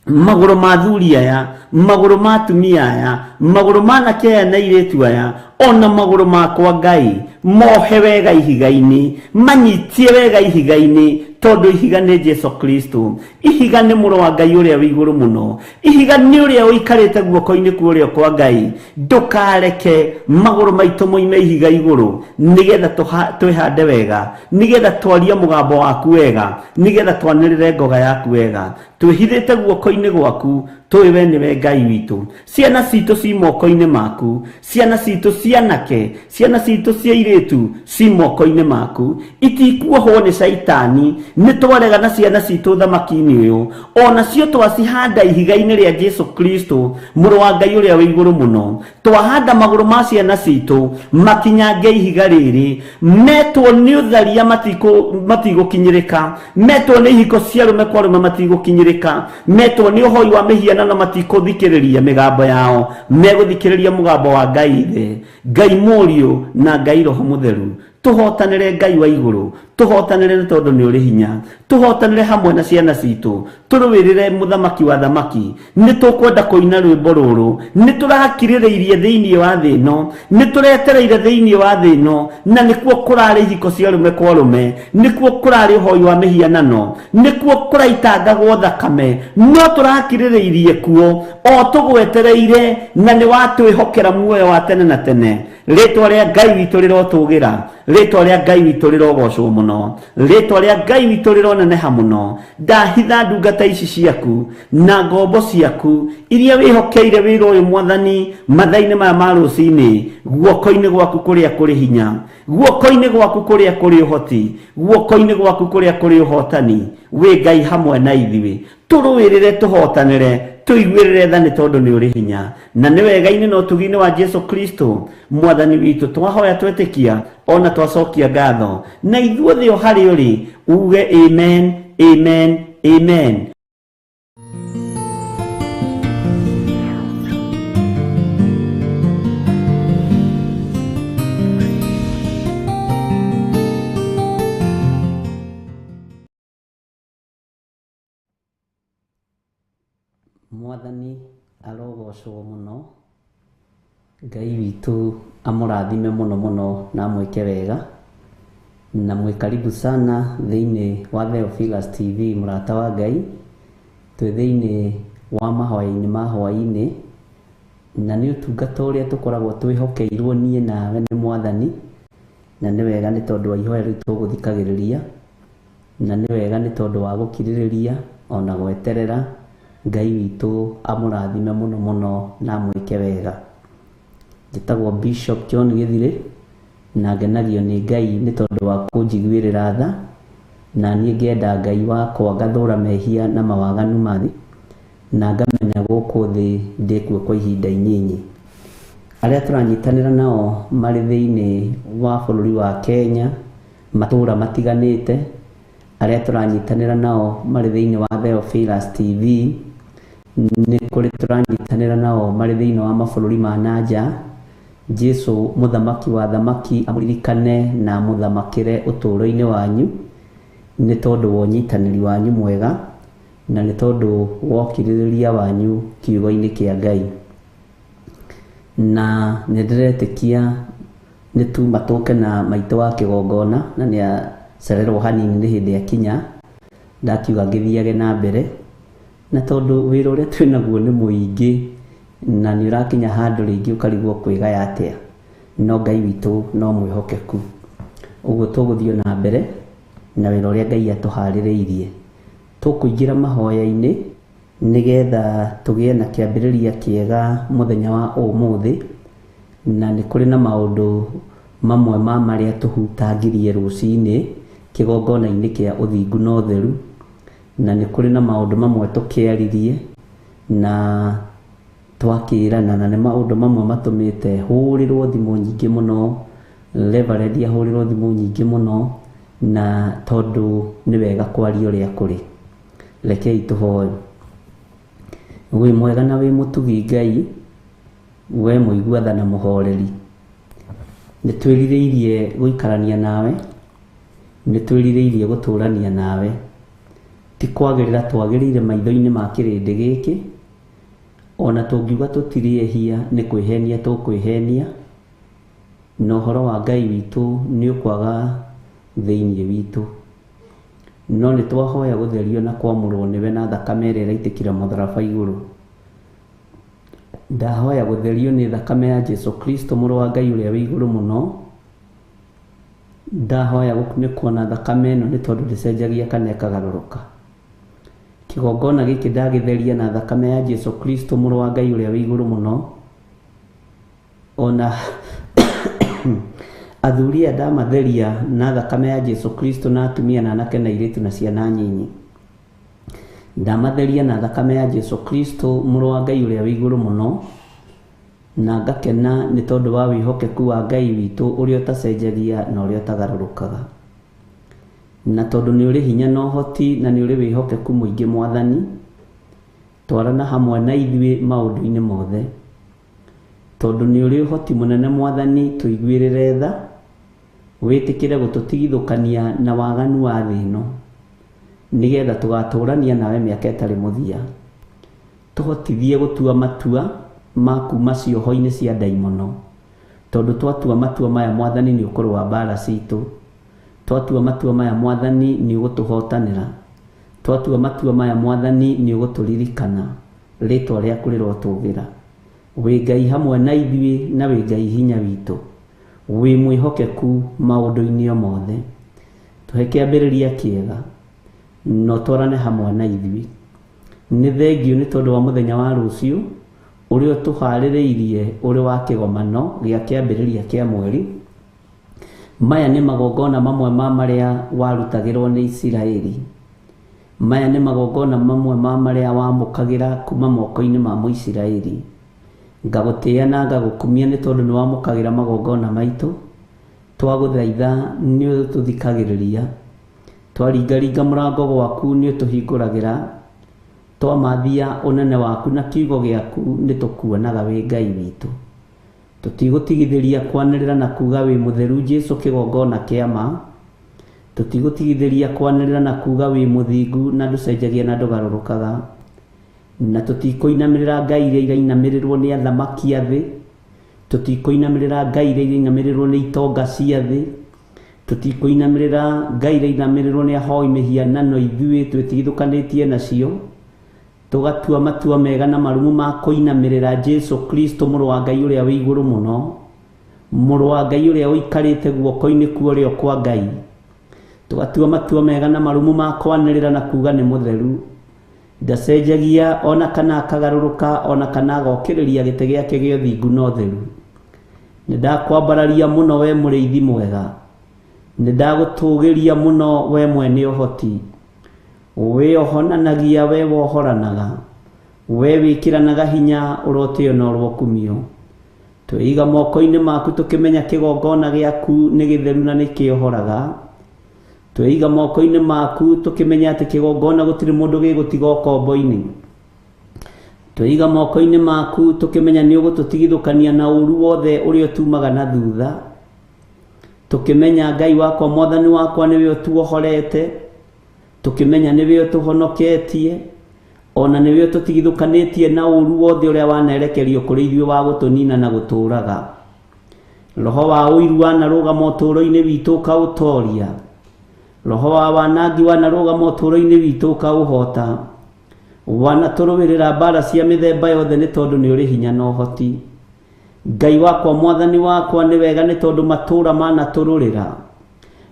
maguru ma thuri aya maguru ma atumia aya maguru ma anake aya na iritu aya ona maguru makwa Ngai mohe wega ihiga-ini manyitie wega ihiga-ini tondu ihiga ni Jesu Kristo ihiga ni muro wa Ngai uria wi iguru muno ihiga ni uria uikarite guoko-ini kuria kwa Ngai ndukareke maguru maitu moime ihiga iguru nigetha twihande wega nigetha twaria mugambo waku wega nigetha twanirire ngoga yaku wega twihithite guoko-ini gwaku twiwe niwe Ngai witu ciana citu ci moko-ini maku ciana citu cianake ciana citu cia iritu ci moko-ini maku itikuohwo ni saitani ni twarega na ciana citu thamaki-ini uyu ona cio twacihanda ihiga-ini ria Jesu Kristo muru wa Ngai uria wi iguru muno twahanda maguru ma ciana citu makinyange ihiga riri metwo ni utharia matigukinyirika metwo ni ihiko cia rume kwa rume matigukinyirika metwo ni uhoi wa mihianano matikuthikiriria migambo yao meguthikiriria mugambo wa Ngai thi Ngai murio na Ngai roho mutheru tuhotanire Ngai wa iguru tuhotanire ni tondu ni uri hinya, tuhotanire hamwe na ciana citu, turwirire muthamaki wa thamaki. Ni tukwenda kuina rwimbo ruru, ni turakiririirie thiini wa thi ino, ni turetereire thiini wa thi ino, na nikuo kurari hiko cia rume kwa rume, nikuo kurari uhoi wa mihianano, nikuo kuraitangagwo thakame, no turakiririirie kuo o tugwetereire, na ni watwihokera muoyo wa tene na tene. Ritwa ria Ngai witu rirotugira, ritwa ria Ngai witu rirogocwo muno, ritwa ria Ngai witu rironeneha muno. Ndahitha ndungata ici ciaku na ngombo ciaku iria wihokeire wira uyu Mwathani mathaini maya ma rucini, guoko-ini gwaku kuria kuri hinya, guoko-ini gwaku kuria kuri uhoti, guoko-ini gwaku kuria kuri uhotani. We Ngai hamwe na ithuĩ turwirire tuhotanire, tuiguirire tha ni tondu ni uri hinya, na ni wega-ini no tugi-ini wa Jesu Kristo Mwathani witu. Twahoya twetikia ona twacokia ngatho, na ithuothe o hari uri uge amen, amen, amen. Mwathani arogocwo muno, Ngai witu amurathime muno muno na amwike wega, na mwikaribu sana thiini wa Theophilus TV murata wa Ngai. Twi thiini wa mahoya-ini ma hwaini, na ni utungata uria tukoragwo twihokeirwo nie nawe ni Mwathani, na ni wega ni tondu wa ihoya riu tuguthikagiriria, na ni wega ni tondu wa gukiririria ona gweterera. Ngai witu amurathime muno muno na amwike wega. Njĩtagwo Bishop John Githire, na ngenagio ni Ngai ni tondu wa kunjiguirira tha, na niĩ ngenda Ngai wakwa ngathũra mehia na mawaganu mathi, na ngamenya gũkũ thĩ ndĩkuo kwa ihinda inyinyi. Arĩa tũranyitanĩra nao marĩ thĩinĩ wa bũrũri wa Kenya, matũũra matiganĩte, arĩa tũranyitanĩra nao marĩ thĩinĩ wa Theophilus TV, nĩ kũrĩ tũranyitanĩra nao marĩ thĩinĩ wa mabũrũri ma nanja. Jesu muthamaki wa thamaki amuririkane na amuthamakĩre ũtũũro-inĩ wanyu, nĩ tondũ wa ũnyitanĩri wanyu mwega, na nĩ tondũ wa ũkirĩrĩria wanyu kiugo-inĩ kĩa Ngai. Na nĩ ndĩretĩkia nĩ tuma tũke na maitũ wa kĩgongona, na nĩ acererwo hanini nĩ hĩndĩ akinya, ndakiuga ngĩthiage na mbere, na tondu wĩra ũrĩa twĩnaguo nĩ mũingĩ, na nĩ ũrakinya handũ rĩngĩ ũkarigwo kwĩgaya atĩa, no Ngai witũ no mwĩhokeku. Ũguo tũgũthiĩ na mbere na wĩra ũrĩa Ngai atũharĩrĩirie. Tũkũingĩra mahoya-inĩ nĩgetha tũgĩe na kĩambĩrĩria kĩega mũthenya wa ũmũthĩ, na nĩ kũrĩ na maũndũ mamwe ma marĩa tũhutangirie rũcinĩ kĩgongona-inĩ kĩa ũthingu na ũtheru, na nĩ kũrĩ na maũndũ mamwe tũkĩaririe na twakĩrana, na nĩ maũndũ mamwe matũmĩte hũrĩrwo thimũ nyingĩ mũno, Reverend ahũrĩrwo thimũ nyingĩ mũno, na tondũ nĩ wega kwaria ũrĩa kũrĩ. Rekei tũhoe. Wĩ mwega na wĩ mũtugi Ngai, we mũigua tha na mũhoreri, nĩ twĩrirĩirie gũikarania nawe, nĩ twĩrirĩirie gũtũrania nawe, ti kwagĩrĩra twagĩrĩire maitho-inĩ ma kĩrĩndĩ gĩkĩ, ona tũngiuga tũtirĩehia nĩ kwĩhenia tũkwĩhenia, na ũhoro wa Ngai witũ nĩ ũkwaga thĩinĩ witũ, no nĩ twahoya gũtherio na kwamũrwo nĩwe na thakame ĩrĩa ĩraitĩkira mũtharaba igũrũ. Ndahoya gũtherio nĩ thakame ya Jesu Kristo mũrũ wa Ngai ũrĩa wĩ igũrũ mũno. Ndahoya gũkunĩkwo na thakame ĩno nĩ tondũ ndĩcenjagia kana ĩkagarũrũka. Kĩgongona gĩkĩ ndagĩtheria na thakame ya Jesu Kristo mũrũ wa Ngai ũrĩa wĩ igũrũ mũno, ona athuri aya ndamatheria na thakame ya Jesu Kristo, na atumia na anake na airĩtu na ciana nyinyi ndamatheria na thakame ya Jesu Kristo mũrũ wa Ngai ũrĩa wĩ igũrũ mũno, na ngakena nĩ tondũ wa wĩhokeku wa Ngai witũ ũrĩa ũtacenjagia na ũrĩa ũtagarũrũkaga, na tondũ nĩ ũrĩ hinya na ũhoti na nĩ ũrĩ wĩhokeku mũingĩ Mwathani, twarana hamwe na ithuĩ maũndũ-inĩ mothe, tondũ nĩ ũrĩ ũhoti mũnene Mwathani, tũiguĩrĩre tha witikire gututigithukania na waganu wa thĩ ĩno nigetha tugatũrania nawe mĩaka ĩtarĩ mũthia, tuhotithie gutua matua ma kuma cioho-inĩ cia ndaimono, tondu twatua matua maya Mwathani ni ũkũrũa mbara citũ, twatua matua maya Mwathani ni ũgũtũhotanĩra, twatua matua maya Mwathani ni ũgũtũririkana rĩtwa rĩaku rĩrotũgĩra. Wĩ Ngai hamwe na ithuĩ na wĩ Ngai hinya witũ, wĩ mwĩhokeku maũndũ-inĩ o mothe. Tũhe kĩambĩrĩria kĩega na ũtwarane hamwe na ithuĩ. Nĩ thengio nĩ tondũ wa mũthenya wa rũciũ ũrĩa tũharĩrĩirie ũrĩ wa kĩgomano gĩa kĩambĩrĩria kĩa mweri. Maya nĩ magongona mamwe ma marĩa warutagĩrwo nĩ Isiraeli. Maya nĩ magongona mamwe ma marĩa wamũkagĩra kuma moko-inĩ ma Mũisiraeli. Ngagũtĩĩa na ngagũkumia nĩ tondũ nĩ wamũkagĩra magongona maitũ. Twagũthaitha nĩ ũtũthikagĩrĩria, twaringaringa mũrango gwaku nĩ ũtũhingũragĩra, twamathia ũnene waku na kiugo gĩaku nĩ tũkuonaga wĩ Ngai witũ. Tũtigũtigithĩria kwanĩrĩra na kuga wĩ mũtheru Jesũ kĩgongona kĩa ma, tũtigũtigithĩria kwanĩrĩra na kuga wĩ mũthingu na ndũcenjagia na ndũgarũrũkaga, na tũtikũinamĩrĩra ngai iria irainamĩrĩrwo nĩ athamaki a thĩ, tũtikũinamĩrĩra ngai iria irainamĩrĩrwo nĩ itonga cia thĩ, tũtikũinamĩrĩra ngai iria irainamĩrĩrwo nĩ ahoi mĩhianano ithuĩ twĩtigithũkanĩtie nacio. Tugatua matua mega na marumu ma kũinamĩrĩra Jesũ Kristo mũrũ wa Ngai ũrĩa wĩ igũrũ mũno, mũrũ wa Ngai ũrĩa ũikarĩte guoko-inĩ kwa ũrĩo kwa Ngai. Tugatua matua mega na marumu ma kwanĩrĩra na kuga nĩ mũtheru, ndacenjagia ona kana akagarũrũka ona kana agokĩrĩria gĩtĩ gĩake gĩa ũthingu na ũtheru. Nĩ ndakwambararia mũno we mũrĩithi mwega, nĩ ndagũtũgĩria mũno we mwene ũhoti. Wĩohonanagia we wohoranaga, we wĩkĩranaga hinya ũrotĩo na ũrokumio. Twĩiga moko-inĩ maku tũkĩmenya kĩgongona gĩaku nĩ gĩtheru na nĩ kĩohoraga. Twĩiga moko-inĩ maku tũkĩmenya atĩ kĩgongona gũtirĩ mũndũ gĩgũtiga ũkombo-inĩ. Twĩiga moko-inĩ maku tũkĩmenya nĩ ũgũtũtigithũkania na ũru wothe ũrĩa ũtumaga na thutha. Tũkĩmenya Ngai wakwa Mwathani wakwa nĩwe ũtuohorete, tũkĩmenya nĩwe ũtũhonoketie, ona nĩwe ũtũtigithũkanĩtie na ũru wothe ũrĩa wanerekerio kũrĩ ithuĩ wa gũtũnina na gũtũũraga. Roho wa ũiru wanarũgama ũtũũro-inĩ witũ ũkaũtoria, roho wa wanangi wanarũgama ũtũũro-inĩ witũ ũkaũhota. Wanatũrũĩrĩra mbara cia mĩthemba yothe nĩ tondũ nĩ ũrĩ hinya na ũhoti. Ngai wakwa Mwathani wakwa nĩ wega nĩ tondũ matũũra manatũrũrĩra,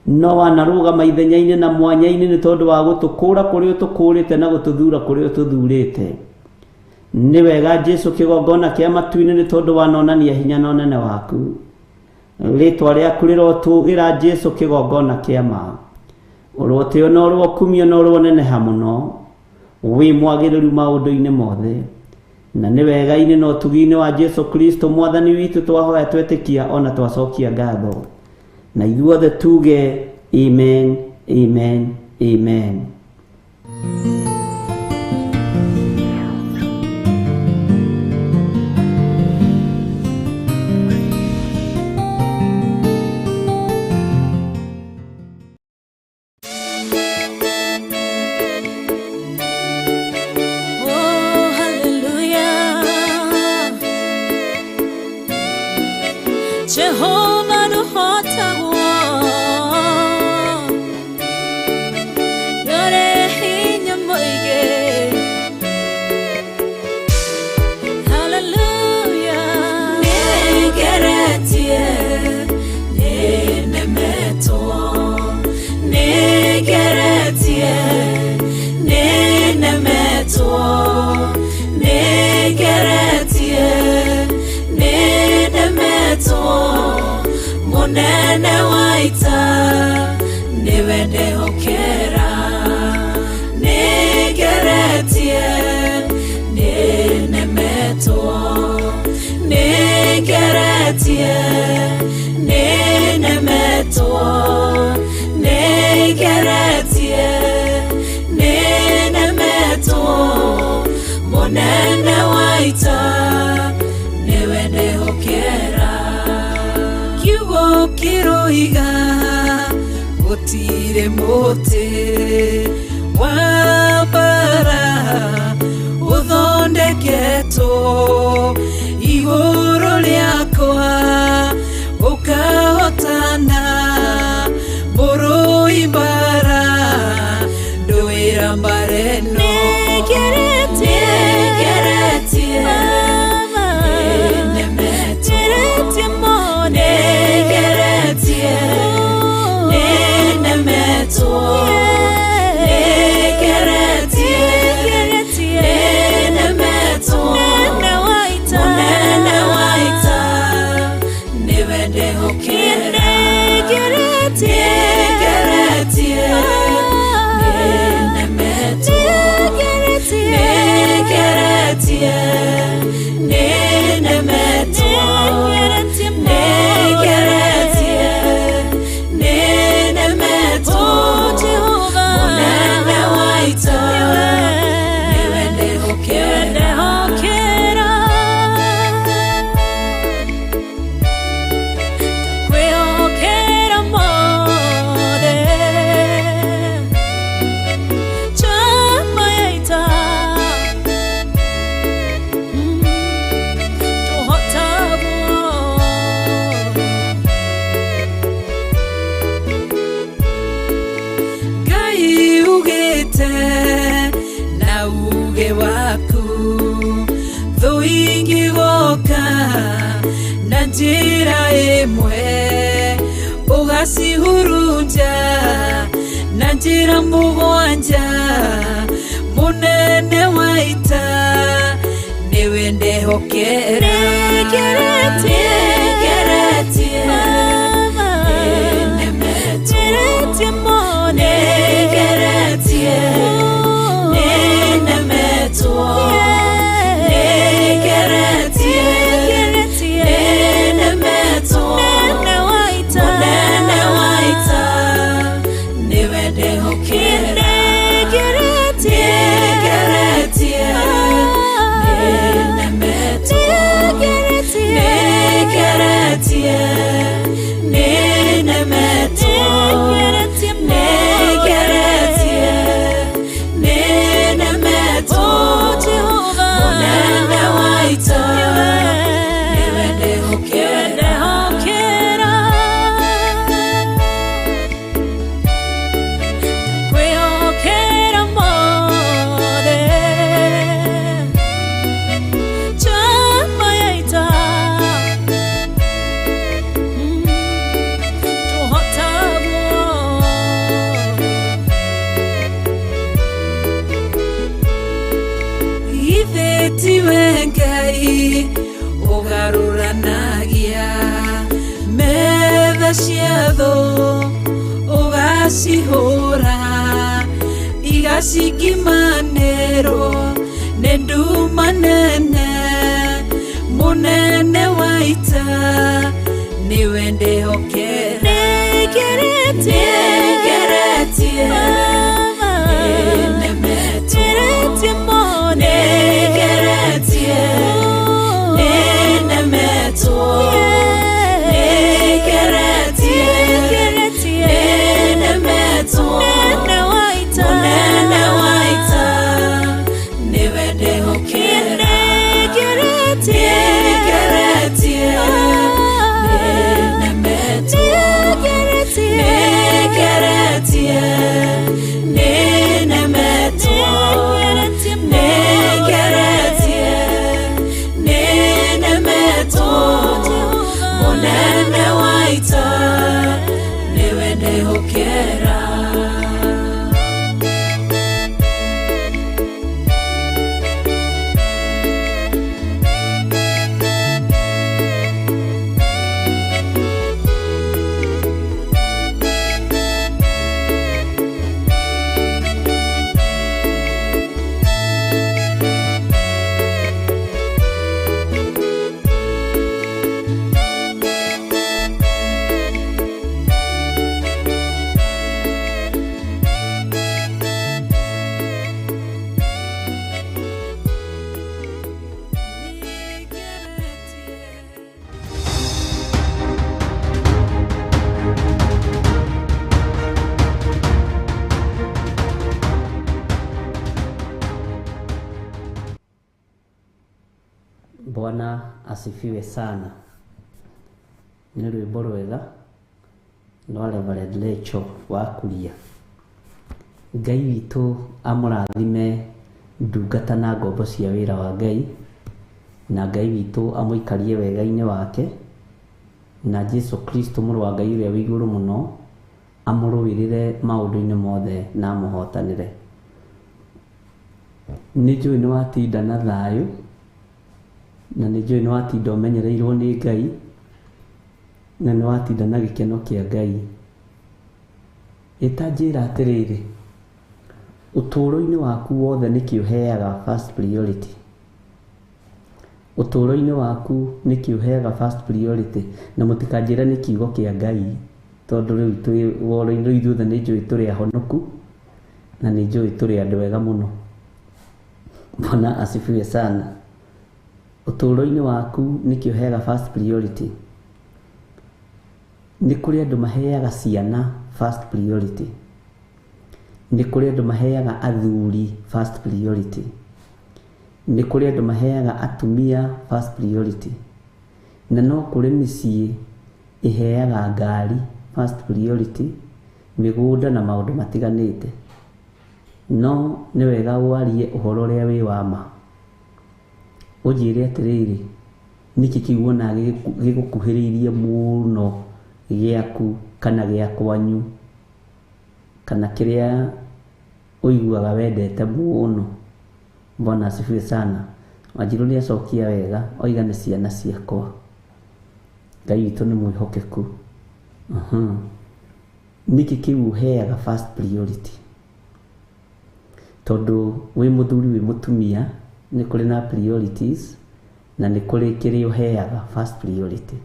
no wanarũgama ithenya-inĩ na mwanya-inĩ nĩ tondũ wa gũtũkũũra kũrĩa ũtũkũũrĩte na gũtũthuura kũrĩa ũtũthuurĩte. Nĩ wega Jesũ kĩgongona kĩa matu-inĩ nĩ tondũ wanonania hinya na ũnene waku. Rĩtwa rĩaku rĩrotũũgĩra Jesũ kĩgongona kĩa ma, ũrotĩo na ũrokumio na ũroneneha mũno, wĩ mwagĩrĩru maũndũ-inĩ mothe. Na nĩ wega-inĩ na ũtugi-inĩ wa Jesũ Kristo Mwathani witũ twahoya twetĩkia ona twacokia ngatho. Na ithuothe tuge amen, amen, amen. Jehovah no hota yore hinya moige. Hallelujah. Negeretie nenemeto, negeretie nenemeto, negeretie nenemeto. Monene waita niwe ndehokera, negeretie nenemetwo, negeretie nenemetwo, negeretie nenemetwo. Monene waita niwe ndehokera, kiugo kiroiga gutire muti wa bara uthondeketwo iguru riakwa ukahotana buru ibara nduira mbareno njira imwe ugacihurunja na njira mugwanja munene waita niwe ndehokera ugacihura igacikimanero nendu manene munene waita niwe ndehokera Get Bwana asifiwe sana. Nĩ rwĩmbo rwega no Reverend Lecho wa Kuria. Ngai witũ amũrathime ndungata na ngombo cia wĩra wa Ngai, na Ngai witũ amũikarie wega-inĩ wake, na Jesu Kristo mũrũ wa Ngai ũrĩa wĩ igũrũ mũno amũrũĩrĩre maũndũ-inĩ mothe na amũhotanĩre. Nĩ njũĩ nĩ watinda na thayũ, na nĩ njũĩ nĩ watinda ũmenyereirwo nĩ Ngai, na nĩ watinda na gĩkeno kĩa Ngai. Ĩtanjĩra atĩrĩrĩ, ũtũũro-inĩ waku wothe nĩkĩ ũheaga first priority? Ũtũũro-inĩ waku nĩkĩ ũheaga first priority? Na mũtikanjĩre nĩ kiugo kĩa Ngai, tondũ rĩu twĩ woro-inĩ ithuothe nĩ njũĩ tũrĩ ahonoku, na nĩ njũĩ tũrĩ andũ ega mũno. Bwana asifiwe sana. Ũtũũro-inĩ waku nĩkĩ ũheaga first priority? Nĩ kũrĩ andũ maheaga ciana first priority. Nĩ kũrĩ andũ maheaga athuri first priority. Nĩ kũrĩ andũ maheaga atumia first priority. Na no kũrĩ mĩciĩ ĩheaga ngari first priority, mĩgũnda na maũndũ matiganĩte. No nĩ wega warie ũhoro ũrĩa wĩ wa ma. Ũnjĩre atĩrĩrĩ, nĩkĩ kĩu wona gĩgũkuhĩrĩirie mũno gĩaku kana gĩa kwanyu, kana kĩrĩa ũiguaga wendete mũno? Bwana asifiwe sana. Wanjirũ nĩ acokia wega, oiga nĩ ciana ciakwa. Ngai witũ nĩ mwĩhokeku. Nĩkĩ kĩu ũheaga first priority? Tondũ wĩ mũthuri wĩ mũtumia nĩ kũrĩ na priorities, na nĩ kũrĩ kĩrĩa ũheaga first priority.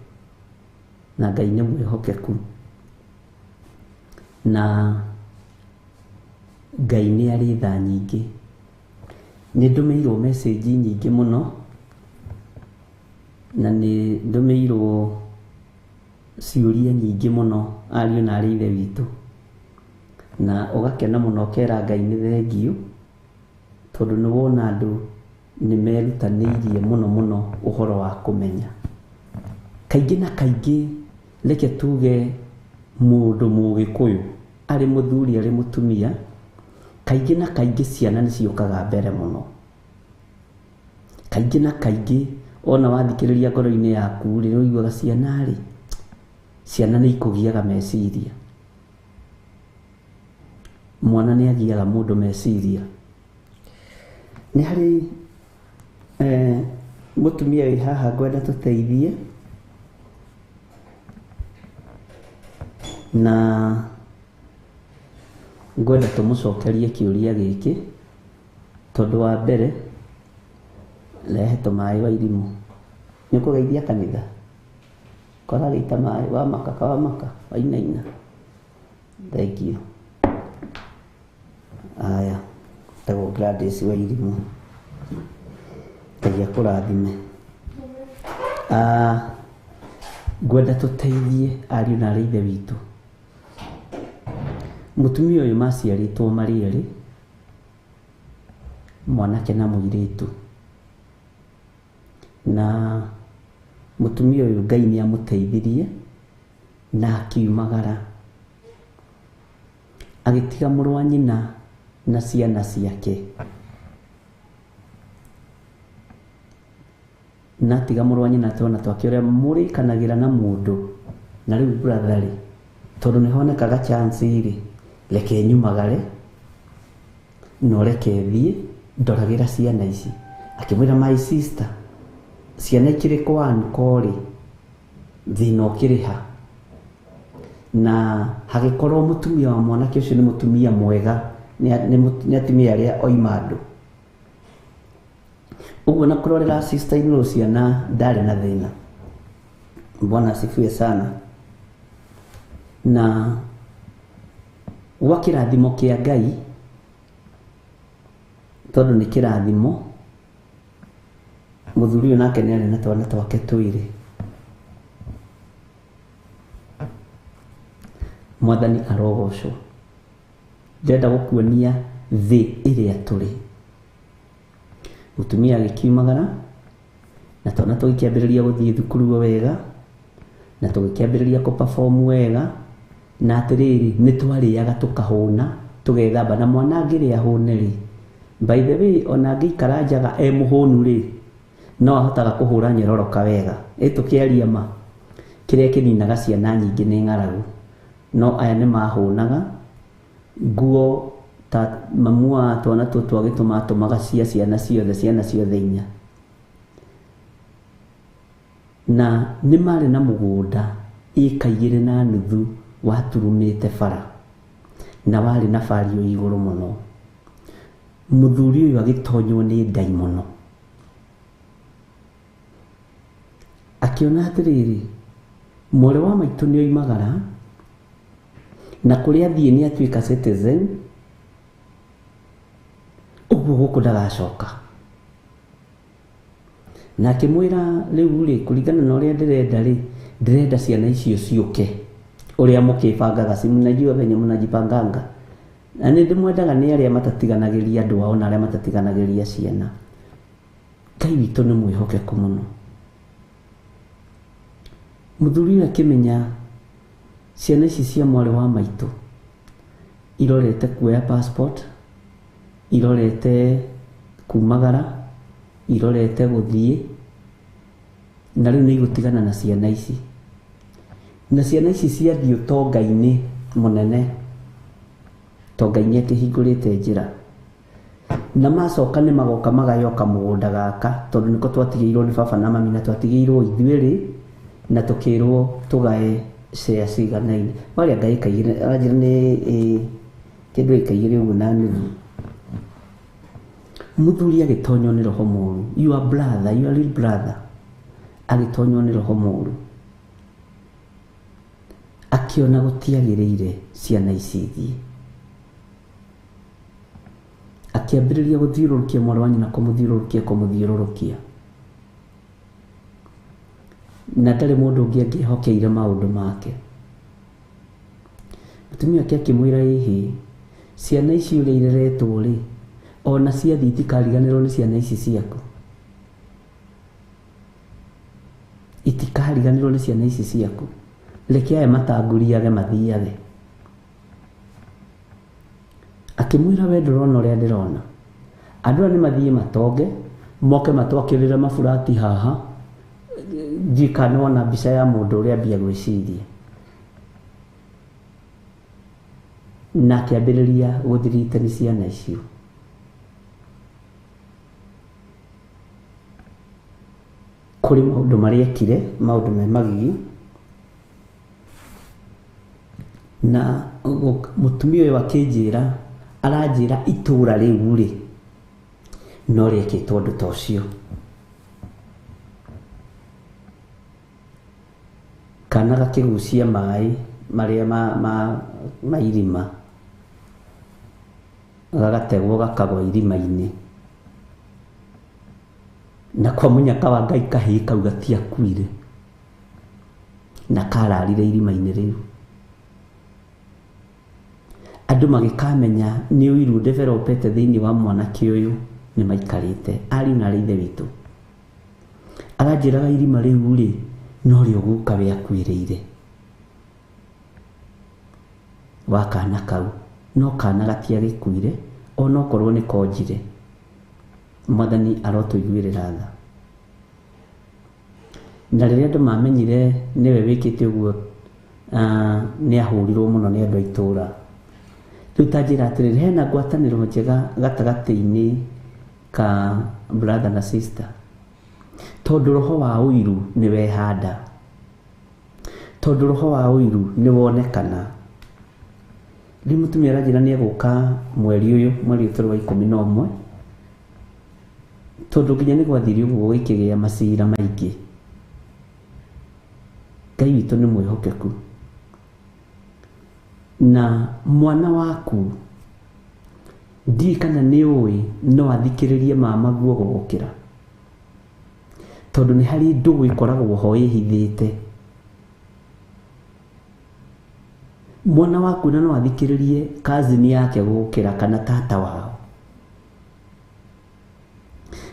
Na Ngai nĩ mwĩhokeku, na Ngai nĩ arĩ tha nyingĩ. Nĩ ndũmĩirwo message nyingĩ mũno, na nĩ ndũmĩirwo ciũria nyingĩ mũno ariũ na arĩ ithe witũ, na ũgakena mũno ũkera Ngai nĩ thengiũ, tondũ nĩ wona andũ nĩ merutanĩirie mũno mũno ũhoro wa kũmenya. Kaingĩ na kaingĩ reke tuge mũndũ Mũgĩkũyũ arĩ mũthuri arĩ mũtumia, kaingĩ na kaingĩ ciana nĩ ciũkaga mbere mũno. Kaingĩ na kaingĩ ona wathikĩrĩria ngoro-inĩ yaku rĩ, ũiguaga ciana nĩ ikũgiaga meciria. Mwana nĩ agiaga mũndũ meciria. Nĩ harĩ mũtumia wĩ haha ngwenda tũteithie, na ngwenda tũmũcokerie kĩũria gĩkĩ, tondũ wa mbere rehe tũmaĩ wa irimũ. Nĩ ũkũgeithia kanitha? Kora gĩita maĩ wamaka wainaina. Thank you. Aya, tagwo Gladys wa irimũ. Ngai akũrathime. Ngwenda tũteithie ariũ na arĩ ithe witũ. Mũtumia ũyũ maciarĩtwo marĩ erĩ, mwanake na mũirĩtu, na mũtumia ũyũ Ngai nĩ amũteithirie na akiumagara, agĩtiga mũrũ wa nyina na ciana ciake. Na tiga mũrũ wa nyina twana twake ũrĩa mũrĩkanagĩra na mũndũ. Na rĩu brother rĩ, tondũ nĩ honekaga chance rĩ, reke nyumagare no reke thiĩ ndoragĩra ciana ici. Akĩmwĩra my sister, ciana ikĩrĩ kwa anko rĩ, thĩna ũkĩrĩ ha? Na hagĩkorwo mũtumia wa mwanake ũcio nĩ mũtumia mwega, nĩ atumia arĩa oima andũ. Ũguo na kũrorera sister in-law ciana ndarĩ na thĩna. Bwana asifiwe sana. Na gwa kĩrathimo kĩa Ngai, tondũ nĩ kĩrathimo, mũthuri ũyũ nake nĩ arĩ na twana twake twĩrĩ. Mwathani arogocwo. Ndĩrenda gũkuonia thĩ ĩrĩa tũrĩ. Mũtumia agĩkiumagara na twana tũgĩkĩambĩrĩria gũthiĩ thukuru wega na tũgĩkĩambĩrĩria kũ-perform wega, na atĩrĩrĩ nĩ twarĩaga tũkahũna tũgethamba, na mwana angĩrĩa hũne rĩ, by the way ona angĩikara njaga mũhũnu rĩ, no ahotaga kũhũra nyororoka wega. Tũkĩaria ma kĩrĩa kĩninaga ciana nyingĩ nĩ ng'aragu, no aya nĩ mahũnaga nguo ta mamu wa twana tũtũ agĩtũmatũmaga cia ciana ciothe inya, na nĩ marĩ na mũgũnda ĩka 2.5 waturumĩte bara na warĩ na bario igũrũ mũno. Mũthuri ũyũ agĩtonywo nĩ ndai mũno, akĩona atĩrĩrĩ mwarĩ wa maitũ nĩ oimagara na kũrĩa athiĩ nĩ atuĩka citizen, ũguo gũkũ ndagacoka. Na akĩmwĩra rĩu rĩ, kũringana na ũrĩa ndĩrenda rĩ, ndĩrenda ciana icio ciũke ũrĩa mũkĩbangaga, si mnajua venye mnajipanganga, na nĩ ndĩmwendaga nĩ arĩa matatiganagĩria andũ ao na arĩa matatiganagĩria ciana. Ngai witũ nĩ mwĩhokeku mũno. Mũthuri ũyũ akĩmenya ciana ici cia mwarĩ wa maitũ irorete kuoya passport, irorete kumagara, irorete gũthiĩ, na rĩu nĩ igũtigana na ciana ici, na ciana ici ciathiĩ ũtonga-inĩ mũnene, tonga-inĩ akĩhingũrĩte njĩra, na macoka nĩ magoka magayoka mũgũnda gaka, tondũ nĩko twatigĩirwo nĩ baba na mami, na twatigĩirwo ithuĩrĩ na tũkĩrwo tũgae share ciganaine. Warĩa Ngai kaigĩre anjĩra nĩ kĩndũ ĩkaigĩre ũguo na nuthu. Mũthuri agĩtonywo nĩ roho mũru, your brother, your little brother agĩtonywo nĩ roho mũru, akĩona gũtiagĩrĩire ciana ici ithiĩ, akĩambĩrĩria gũthiũrũrũkia mwarĩ wa nyina, kũmũthiũrũrũkia, na ndarĩ mũndũ ũngĩ angĩhokeire maũndũ make. Mũtumia wake akĩmwĩra ĩhĩ ciana ici ũrĩa ireretwo rĩ, ona ciathiĩ itikariganĩrwo nĩ ciana ici ciaku, itikariganĩrwo nĩ ciana ici ciaku, reke aya matangũriage mathiage. Akĩmwĩra we ndũrona ũrĩa ndĩrona, andũ aya nĩ mathiĩ matonge, moke matwakĩrĩre maburati haha, ndikanona mbica ya mũndũ ũrĩa ambia gwĩciria. Na akĩambĩrĩria gũthiritani ciana icio. Kũrĩ maũndũ marĩa ekire, maũndũ me magigi, na mũtumia ũyũ akĩnjĩra, aranjĩra itũũra rĩu rĩ no rĩekĩtwo ũndũ ta ũcio. Kana gakĩgucia maĩ marĩa ma irima, gagategwo gakagwa irima-inĩ, na kwa mũnyaka wa Ngai kahĩĩ kau gatiakuire na kararire irima-inĩ rĩu. Andũ magĩkamenya nĩ ũiru developete thĩinĩ wa mwanake ũyũ nĩ maikarĩte, ariũ na ithe witũ. Aranjĩraga irima rĩu rĩ no rĩo guka we akuĩrĩire wa kana kau, no kana gatiagĩkuire ona okorwo nĩ konjire. Mwathani arotũiguĩrĩra tha. Na rĩrĩa andũ mamenyire nĩwe wĩkĩte ũguo, nĩ ahũrirwo mũno nĩ andũ a itũũra. Rĩu tanjĩra atĩrĩrĩ, hena ngwatanĩro njega gatagatĩ-inĩ ka brother na sister, tondũ roho wa ũiru nĩ wehanda, tondũ roho wa ũiru nĩ wonekana. Rĩu mũtumia aranjĩra nĩ egũka mweri ũyũ wa 11, tondũ nginya nĩ gwathire ũguo gũikĩgĩa macira maingĩ. Ngai witũ nĩ mwĩhokeku, na mwana waku ndiĩ kana nĩ ũĩ no athikĩrĩrie mamaguo gũgũkĩra, tondũ nĩ harĩ ndũgũ ĩkoragwo ho ĩhithĩte. Mwana waku na no athikĩrĩrie cousin yake gũgũkĩra kana tata wao.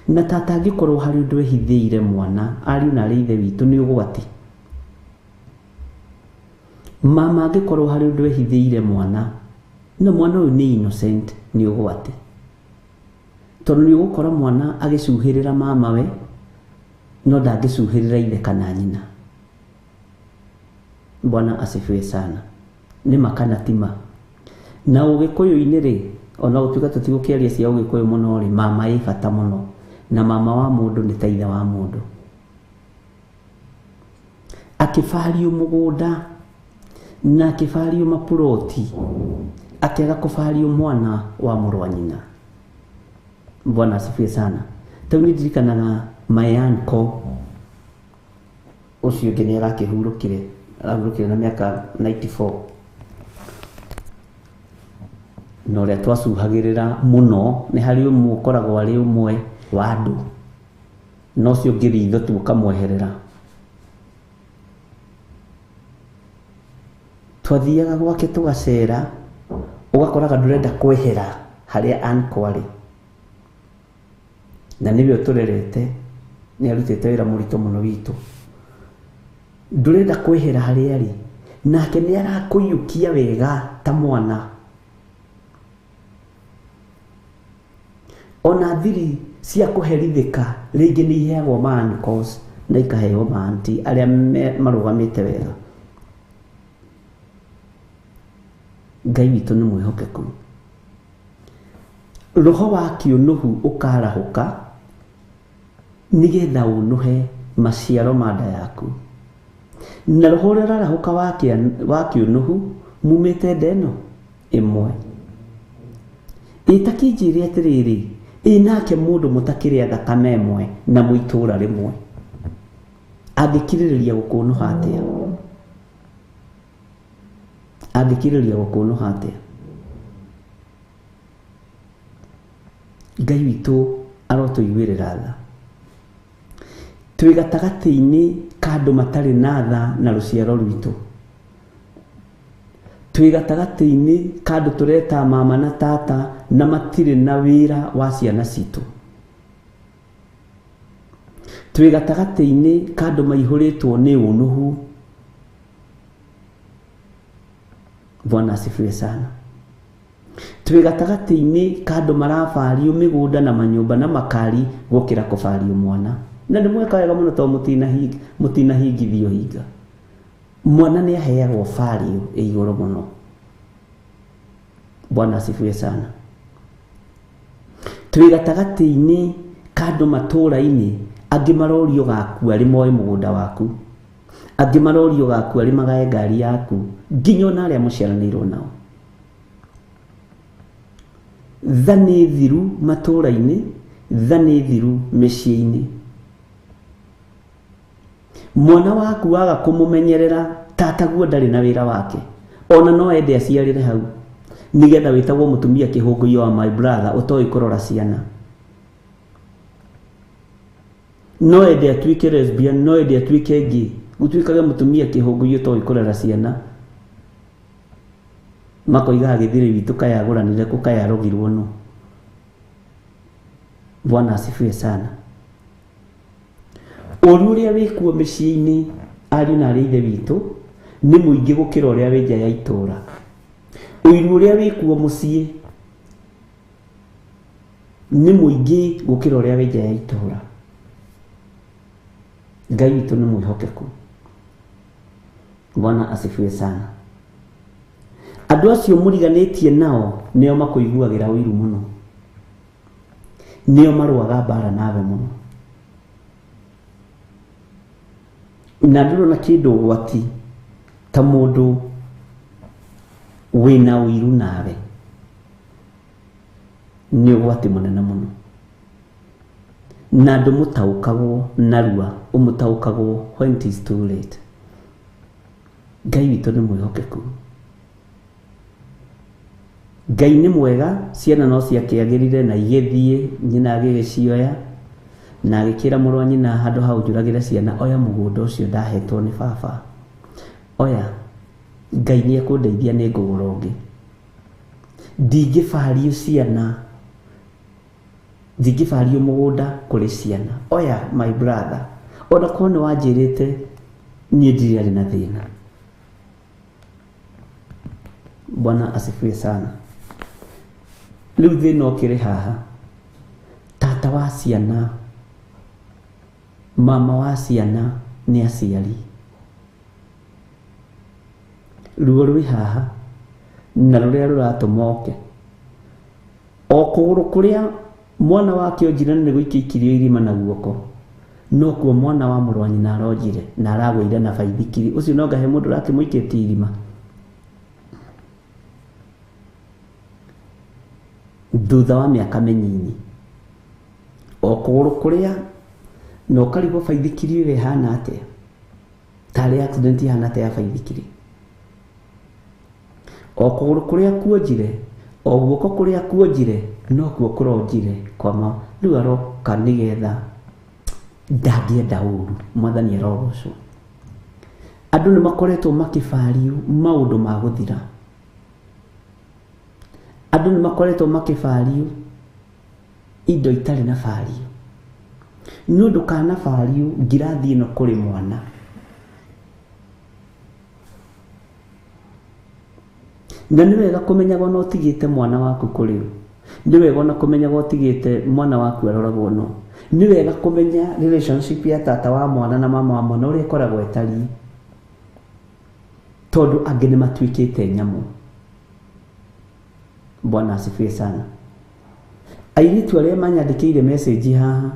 na tata angĩkorwo harĩ ũndũ ehithĩire mwana ariũ na arĩ ithe witũ nĩ ũgwati. Mama angĩkorwo harĩ ũndũ ehithĩire mwana na mwana ũyũ nĩ innocent nĩ ũgwati, tondũ nĩ ũgũkora mwana agĩcuhĩrĩra mama we no ndangĩcuhĩrĩra ithe kana nyina. Bwana asifiwe sana. Nĩ makana tima. Na ũgĩkũyũ-inĩ rĩ, ona gũtuĩka tũtigũkĩaria cia ũgĩkũyũ mũno rĩ, mama ĩ bata mũno, na mama wa mũndũ nĩ ta ithe wa mũndũ. Akĩbario mũgũnda na akĩbario mapuroti, akĩaga kũbario mwana wa mũrũ wa nyina. Bwana asifiwe sana. Tau nĩ ndirikanaga my uncle ũcio ũngĩ nĩ arakĩhurũkire na mĩaka 94, na ũrĩa twacuhagĩrĩra mũno nĩ harĩ ũmwe ũkoragwo arĩ ũmwe wa andũ, no ũcio ũngĩ ritho tu ũkamweherera. Twathiaga gwake tũgacera, ũgakoraga ndũrenda kwehera harĩa uncle arĩ, na nĩwe ũtũrerete, nĩ arutĩte wĩra mũritũ mũno witũ. Ndũrenda kwehera harĩa arĩ, nake nĩ arakũiyũkia wega ta mwana. Ona thiri cia kũherithĩka rĩngĩ nĩ iheagwo ma uncles na ikaheo ma auntie arĩa marũgamĩte wega. Ngai witũ nĩ mwĩhokeku. Roho wa kĩũnũhu ũkarahũka nĩgetha ũnũhe maciaro ma nda yaku. Na roho ũrĩa ũrarahũka wa kĩũnũhu mumĩte nda ĩno ĩmwe. Ĩtakĩnjĩre atĩrĩrĩ, nake mũndũ mũtakĩrĩ thakame ĩmwe na mũitũra rĩmwe angĩkirĩrĩria gũkũnũha atĩa? Angĩkirĩrĩria gũkũnũha atĩa? Ngai witũ arotũiguĩrĩra tha. Twĩ gatagatĩ-inĩ ka andũ matarĩ na tha na rũciaro rwitũ. Twĩ gatagatĩ-inĩ ka andũ tũreta mama na tata na matirĩ na wĩra wa ciana citũ. Twĩ gatagatĩ-inĩ ka andũ maihũrĩtwo nĩ ũnũhu. Bwana asifiwe sana. Twĩ gatagatĩ-inĩ ka andũ marabario mĩgũnda na manyũmba na makari gũkĩra kũbario mwana. Na nĩ mweka wega mũno tondũ mũtinahingithio hinga. Mwana nĩ aheagwo bario igũrũ mũno. Bwana asifiwe sana. Twĩ gatagatĩ-inĩ ka andũ matũũra-inĩ angĩ marorio gakua arĩ moe mũgũnda waku, angĩ marorio gakua arĩ magae ngari yaku, nginya ona arĩa mũciaranĩirwo nao. Tha nĩ thiru matũũra-inĩ, tha nĩ thiru mĩciĩ-inĩ. Mwana waku waga kũmũmenyerera, tataguo ndarĩ na wĩra wake, ona no ende aciarĩre hau nĩgetha wĩtagwo mũtumia kĩhũngũ-iyo wa my brother ũtoĩ kũrora ciana. No ende atuĩke lesbian, no ende atuĩke gay, gũtuĩkage mũtumia kĩhũngũ-iyo ũtoĩ kũrora ciana. Makoiga gĩthĩrĩ witũ kayagũranire kũ kayarogirwo no. Bwana asifiwe sana. Ũru ũrĩa wĩkuo mĩciĩ-inĩ ariũ na arĩ ithe witũ nĩ mũingĩ gũkĩra ũrĩa wĩ nja ya itũũra. Ũiru ũrĩa wĩkuo mũciĩ nĩ mũingĩ gũkĩra ũrĩa wĩ nja ya itũũra. Ngai witũ nĩ mwĩhokeku. Bwana asifiwe sana. Andũ acio mũriganĩtie nao nĩo makũiguagĩra ũiru mũno, nĩo marũaga mbara nawe mũno. Na ndĩrona kĩndũ ũgwati ta mũndũ wĩna ũiru nawe nĩ ũgwati mũnene mũno, na ndũmũtaũkagwo narua, ũmũtaũkagwo when it is too late. Ngai witũ nĩ mwĩhokeku. Ngai nĩ mwega. Ciana no ciakĩagĩrire na igĩthiĩ, nyina agĩgĩcioya na agĩkĩra mũrũ wa nyina handũ hau njũragĩre ciana, oya mũgũnda ũcio ndahetwo nĩ baba, oya, Ngai nĩ ekũndeithia nĩ ngũgũra ũngĩ. Ndingĩbario ciana ndingĩbario mũgũnda kũrĩ ciana. Oya my brother, ona korwo nĩ wanjĩrĩte niĩ ndirarĩ na thĩna. Bwana asifiwe sana. Rĩu thĩna ũkĩrĩ haha, tata wa ciana, mama wa ciana nĩ aciari. Ruo rwĩ haha na rũrĩa rũratũma oke. O kũgũrũ kũrĩa mwana wake onjire nĩ gũikia ikirio irima na guoko, no kuo mwana wa mũrũ wa nyina aronjire na aragũire na baithikiri. Ũcio no ngahe mũndũ ũrakĩmũikĩtie irima? Thutha wa mĩaka mĩnyinyi, o kũgũrũ kũrĩa na ũkarigwo baithikiri ĩyo ĩhana atĩa, tarĩ accident ihana atĩa ya baithikiri. O kũgũrũ kũrĩa kuonjire, o guoko kũrĩa kuonjire, no kuo kũronjire kwama. Rĩu aroka nĩgetha ndangĩenda ũru. Mwathani arogocwo. Andũ nĩ makoretwo makĩbario maũndũ ma gũthira. Andũ nĩ makoretwo makĩbario indo itarĩ na bario. Nĩ ũndũ kana bario ngirathi ĩno kũrĩ mwana. Na nĩ wega kũmenyaga ona ũtigĩte mwana waku kũrĩ ũ. Nĩ wega ona kũmenyaga ũtigĩte mwana waku aroragwo no. Nĩ wega kũmenya relationship ya tata wa mwana na mama wa mwana ũrĩa ĩkoragwo ĩtariĩ. Tondũ angĩ nĩ matuĩkĩte nyamũ. Bwana asifiwe sana. Airĩtu arĩa manyandĩkĩire message haha,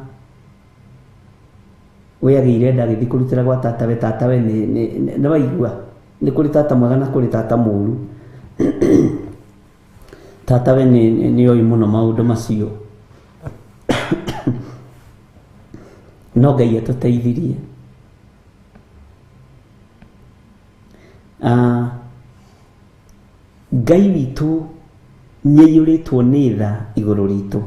we agĩire ndagĩthi kũrutĩra gwa tata we, tata we nĩ waigua nĩ kũrĩ tata mwega na kũrĩ tata mũũru. Tata we nĩ oĩ mũno maũndũ macio. No Ngai atũteithirie. Ngai witũ nĩ aiyũrĩtwo nĩ tha igũrũ ritũ.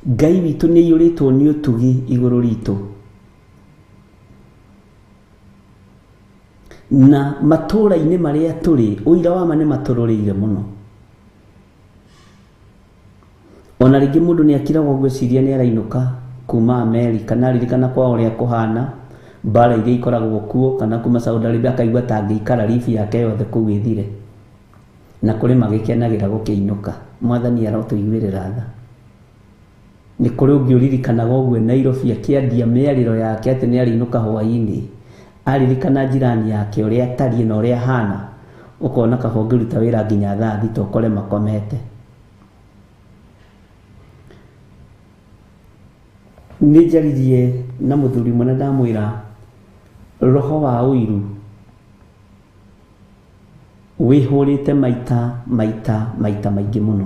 Ngai witũ nĩ aiyũrĩtwo nĩ ũtugi igũrũ ritũ. Na matũũra-inĩ marĩa tũrĩ, ũira wa ma nĩ matũrũrĩire mũno. Ona rĩngĩ mũndũ nĩ akiragwo gwĩciria nĩ arainũka kuma Amerika, na aririkana kwao ũrĩa kũhana, mbara iria ikoragwo kuo, kana kuma Saudi Arabia akaigua ta angĩikara life yake yothe kũu ĩthire. Na kũrĩ magĩkenagĩra gũkĩinũka. Mwathani arotũiguĩrĩra tha. Nĩ kũrĩ ũngĩ ũririkanaga ũguo Nairobi akĩandia mĩarĩro yake atĩ nĩ arĩinũka hwaĩ-inĩ, aririkana jirani yake ũrĩa atariĩ na ũrĩa hana, ũkona kaba ũngĩruta wĩra nginya thaa thita ũkore makomete. Nĩ njaririe na mũthuri mũna ndamwĩra roho wa ũiru wĩhũrĩte maita maingĩ mũno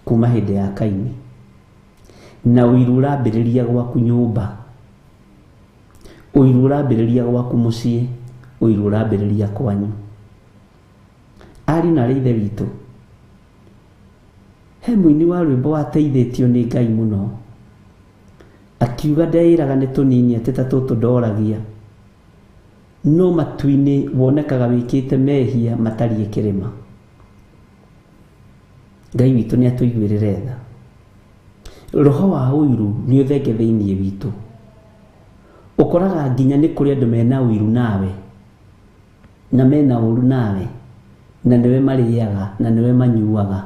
kuma hĩndĩ ya Kaini, na ũiru ũrambĩrĩria gwaku nyũmba, ũiru ũrambĩrĩria gwaku mũciĩ, ũiru ũrambĩrĩria kwanyu. Ari na ithe witũ, he mũini wa rwĩmbo wateithĩtio nĩ Ngai mũno, akiuga ndeĩraga nĩ tũnini atĩ ta tũtũ ndoragia, no matu-inĩ wonekaga wĩkĩte mehia matariĩ kĩrĩma. Ngai witũ nĩ atũiguĩrĩre tha. Roho wa ũiru nĩ ũthenge thĩinĩ witũ. Ũkoraga nginya nĩ kũrĩ andũ mena ũiru nawe, na mena ũru nawe, na nĩwe marĩaga na nĩwe manyuaga,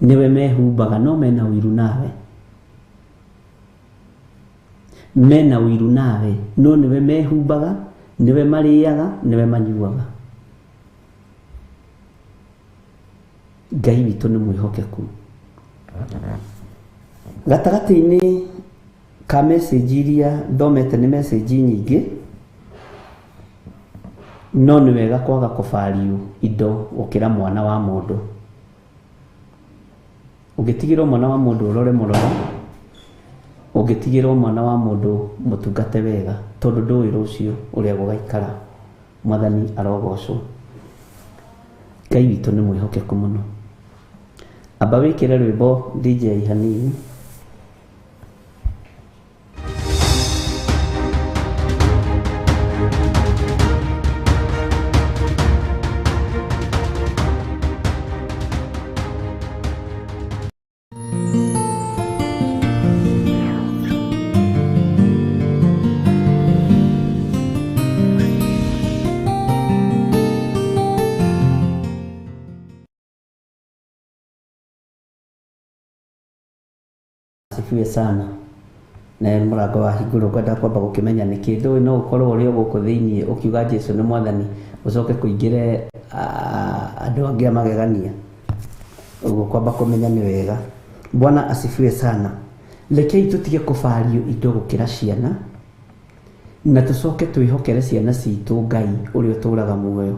nĩwe mehumbaga, no mena ũiru nawe. Mena ũiru nawe, no nĩwe mehumbaga, nĩwe marĩaga, nĩwe manyuaga. Ngai witũ nĩ mwĩhokeku. Gatagatĩ-inĩ ka message iria thomete nĩ message nyingĩ, no nĩ wega kwaga kũbario indo gũkĩra mwana wa mũndũ. Ũngĩtigĩrwo mwana wa mũndũ ũrore mũroro, ũngĩtigĩrwo mwana wa mũndũ mũtungate wega, tondũ ndũĩ rũciũ ũrĩa gũgaikara. Mwathani arogocwo. Ngai witũ nĩ mwĩhokeku mũno. Amba wĩkĩre rwĩmbo DJ hanini. asifiwe sana. Na mũrango wa hingũrwo kwenda kwamba gũkĩmenya nĩ kĩndũ no ũkorwo ũrĩ gũkũ thĩinĩ ũkiuga Jesũ nĩ mwathani ũcoke kũingĩre andũ angĩ magegania. Ũguo kwamba kũmenya nĩ wega. Bwana asifiwe sana. Rekei tutige kũbario indo gũkĩra ciana na tucoke twĩhokere ciana citũ Ngai ũrĩa ũtũũraga muoyo.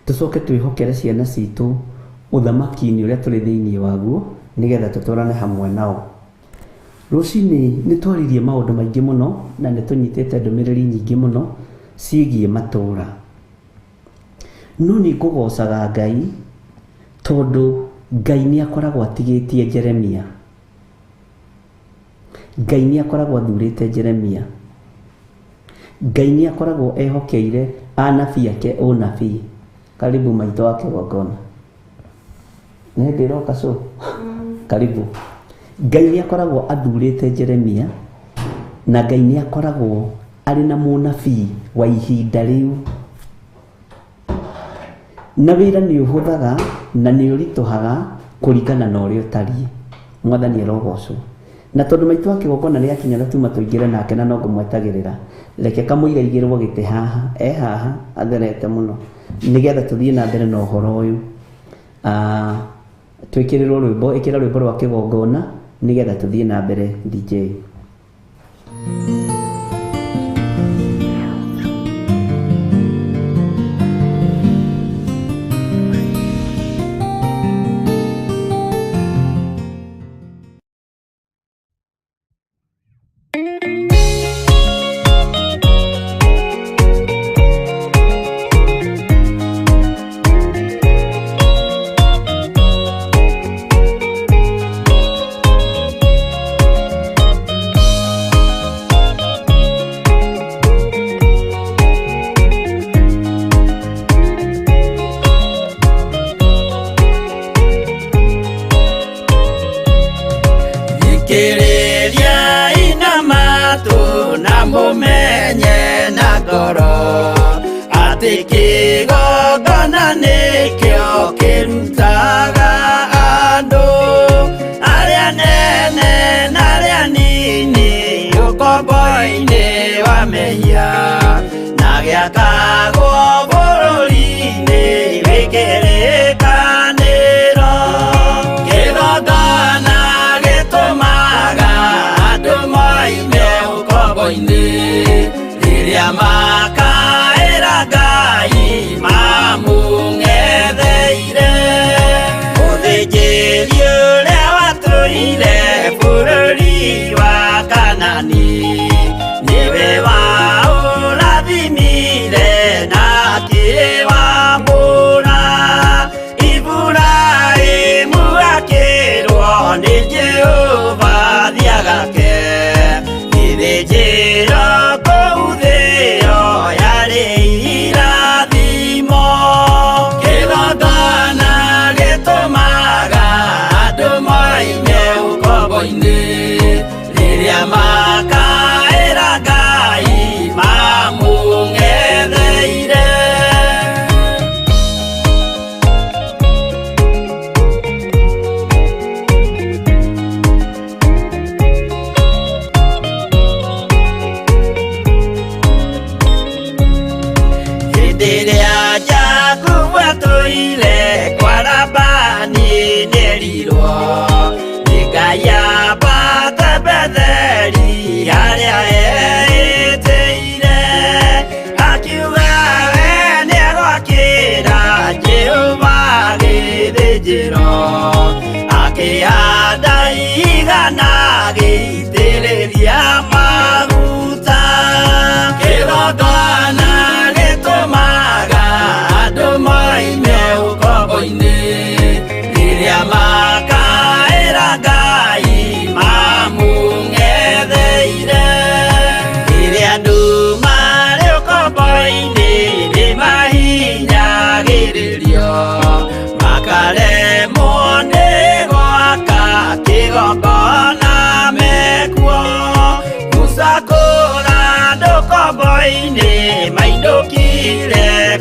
Tucoke twĩhokere ciana citũ ũthamaki-inĩ ũrĩa tũrĩ thĩinĩ waguo nĩgetha tũtũrane hamwe nao. Rũcinĩ nĩ twaririe maũndũ maingĩ mũno na nĩ tũnyitĩte ndũmĩrĩri nyingĩ mũno ciĩgiĩ matũũra. No nĩ ngũgocaga Ngai tondũ Ngai nĩ akoragwo atigĩtie Jeremia. Ngai nĩ akoragwo athurĩte Jeremia. Ngai nĩ akoragwo ehokeire anabii ake ũnabii. Karibu maitũ wa kĩgongona. Nĩ ndĩroka so. Karibu. Ngai nĩ akoragwo athurĩte Jeremia na Ngai nĩ akoragwo arĩ na mũnabii wa ihinda rĩu. Na wĩra nĩ ũhũthaga na nĩ ũritũhaga kũringana na ũrĩa ũtariĩ. Mwathani arogocwo. Na tondũ maitũ wa kĩgongona nĩ akinya na tuma tũingĩre nake na no ngũmwetagĩrĩra. Reke kamũira igĩrwo gĩtĩ haha, haha atherete mũno nĩgetha tũthiĩ na mbere na ũhoro ũyũ. Twĩkĩrĩrwo rwĩmbo, ĩkĩra rwĩmbo rwa kĩgongona nĩgetha tũthiĩ na mbere DJ.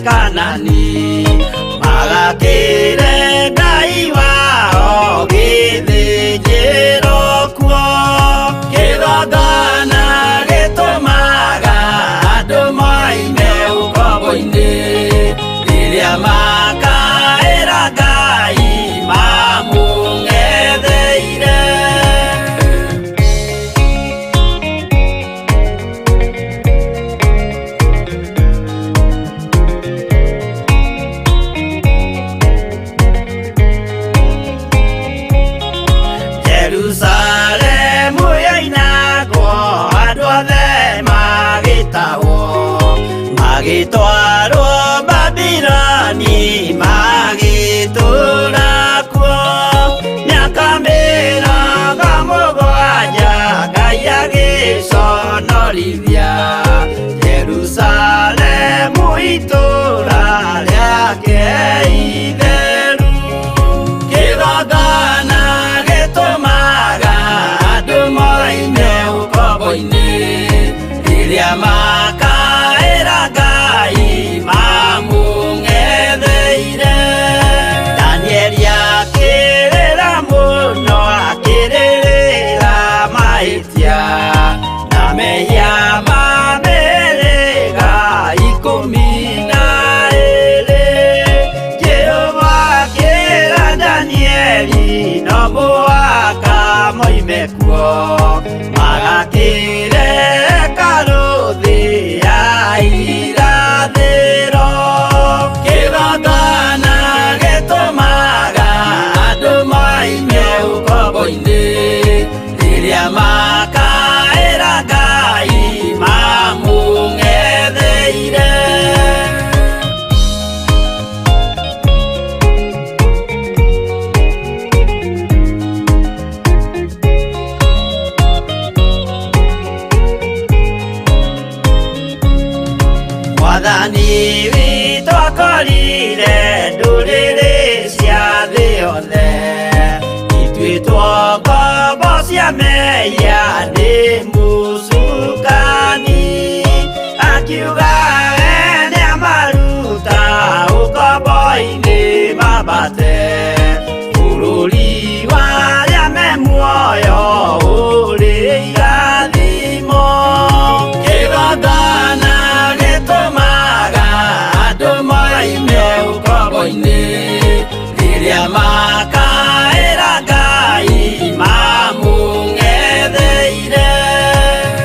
Kanani magakĩre Ngai wao gĩthĩnjĩro kuo. magĩtwarwo Babironi magĩtũũra kuo mĩaka mĩrongo mũgwanja Ngai agĩconorithia Jerusalemu itũũra rĩake itheru kĩgongona gĩtũmaga andũ moime ũkombo-inĩ rĩrĩa makaĩra Ngai mamũng'etheire Danieli akĩrĩra mũno akĩrĩrĩra mahĩtia na mehia ma mĩhĩrĩga 12 Jehova akĩra Danieli no mũhaka moime kuo magakĩre karũthĩ ya irathĩro kĩgongona gĩtũmaga andũ moime ũkombo-inĩ rĩrĩa makaĩra Ngai mamũng'etheire Mwathani witũ akorire ndũrĩrĩ cia thĩ yothe ituĩtwo ngombo cia mehia nĩ mũcukani akiuga we nĩamaruta ũkombo-inĩ mambate bũrũri warĩa me muoyo ũrĩ irathimo kĩgongona gĩtũmaga andũ moime ũkombo-inĩ rĩrĩa makaĩra Ngai mamũng'etheire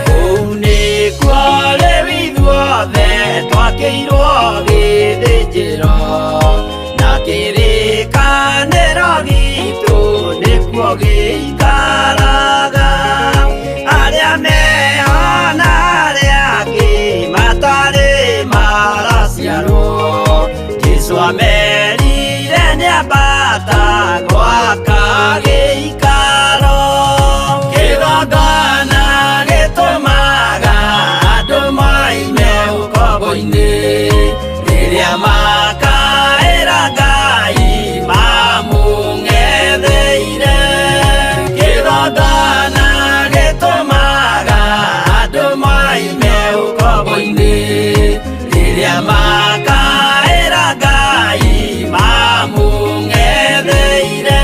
kũu nĩkuo rĩu ithuothe twakĩirwo gĩthĩnjĩro na kĩrĩkanĩro gitũ nĩkuo gĩikaraga arĩa mehona arĩa angĩ matarĩ maraciarwo Jesũ amerire nĩambata gwaka gĩikaro kĩgongona gĩtũmaga andũ moime ũkombo-inĩ rĩrĩa makaĩra Ngai mamũng'etheire kĩgongona gĩtũmaga andũ moime ũkombo-inĩ rĩrĩa makaĩra Ngai mamũng'etheire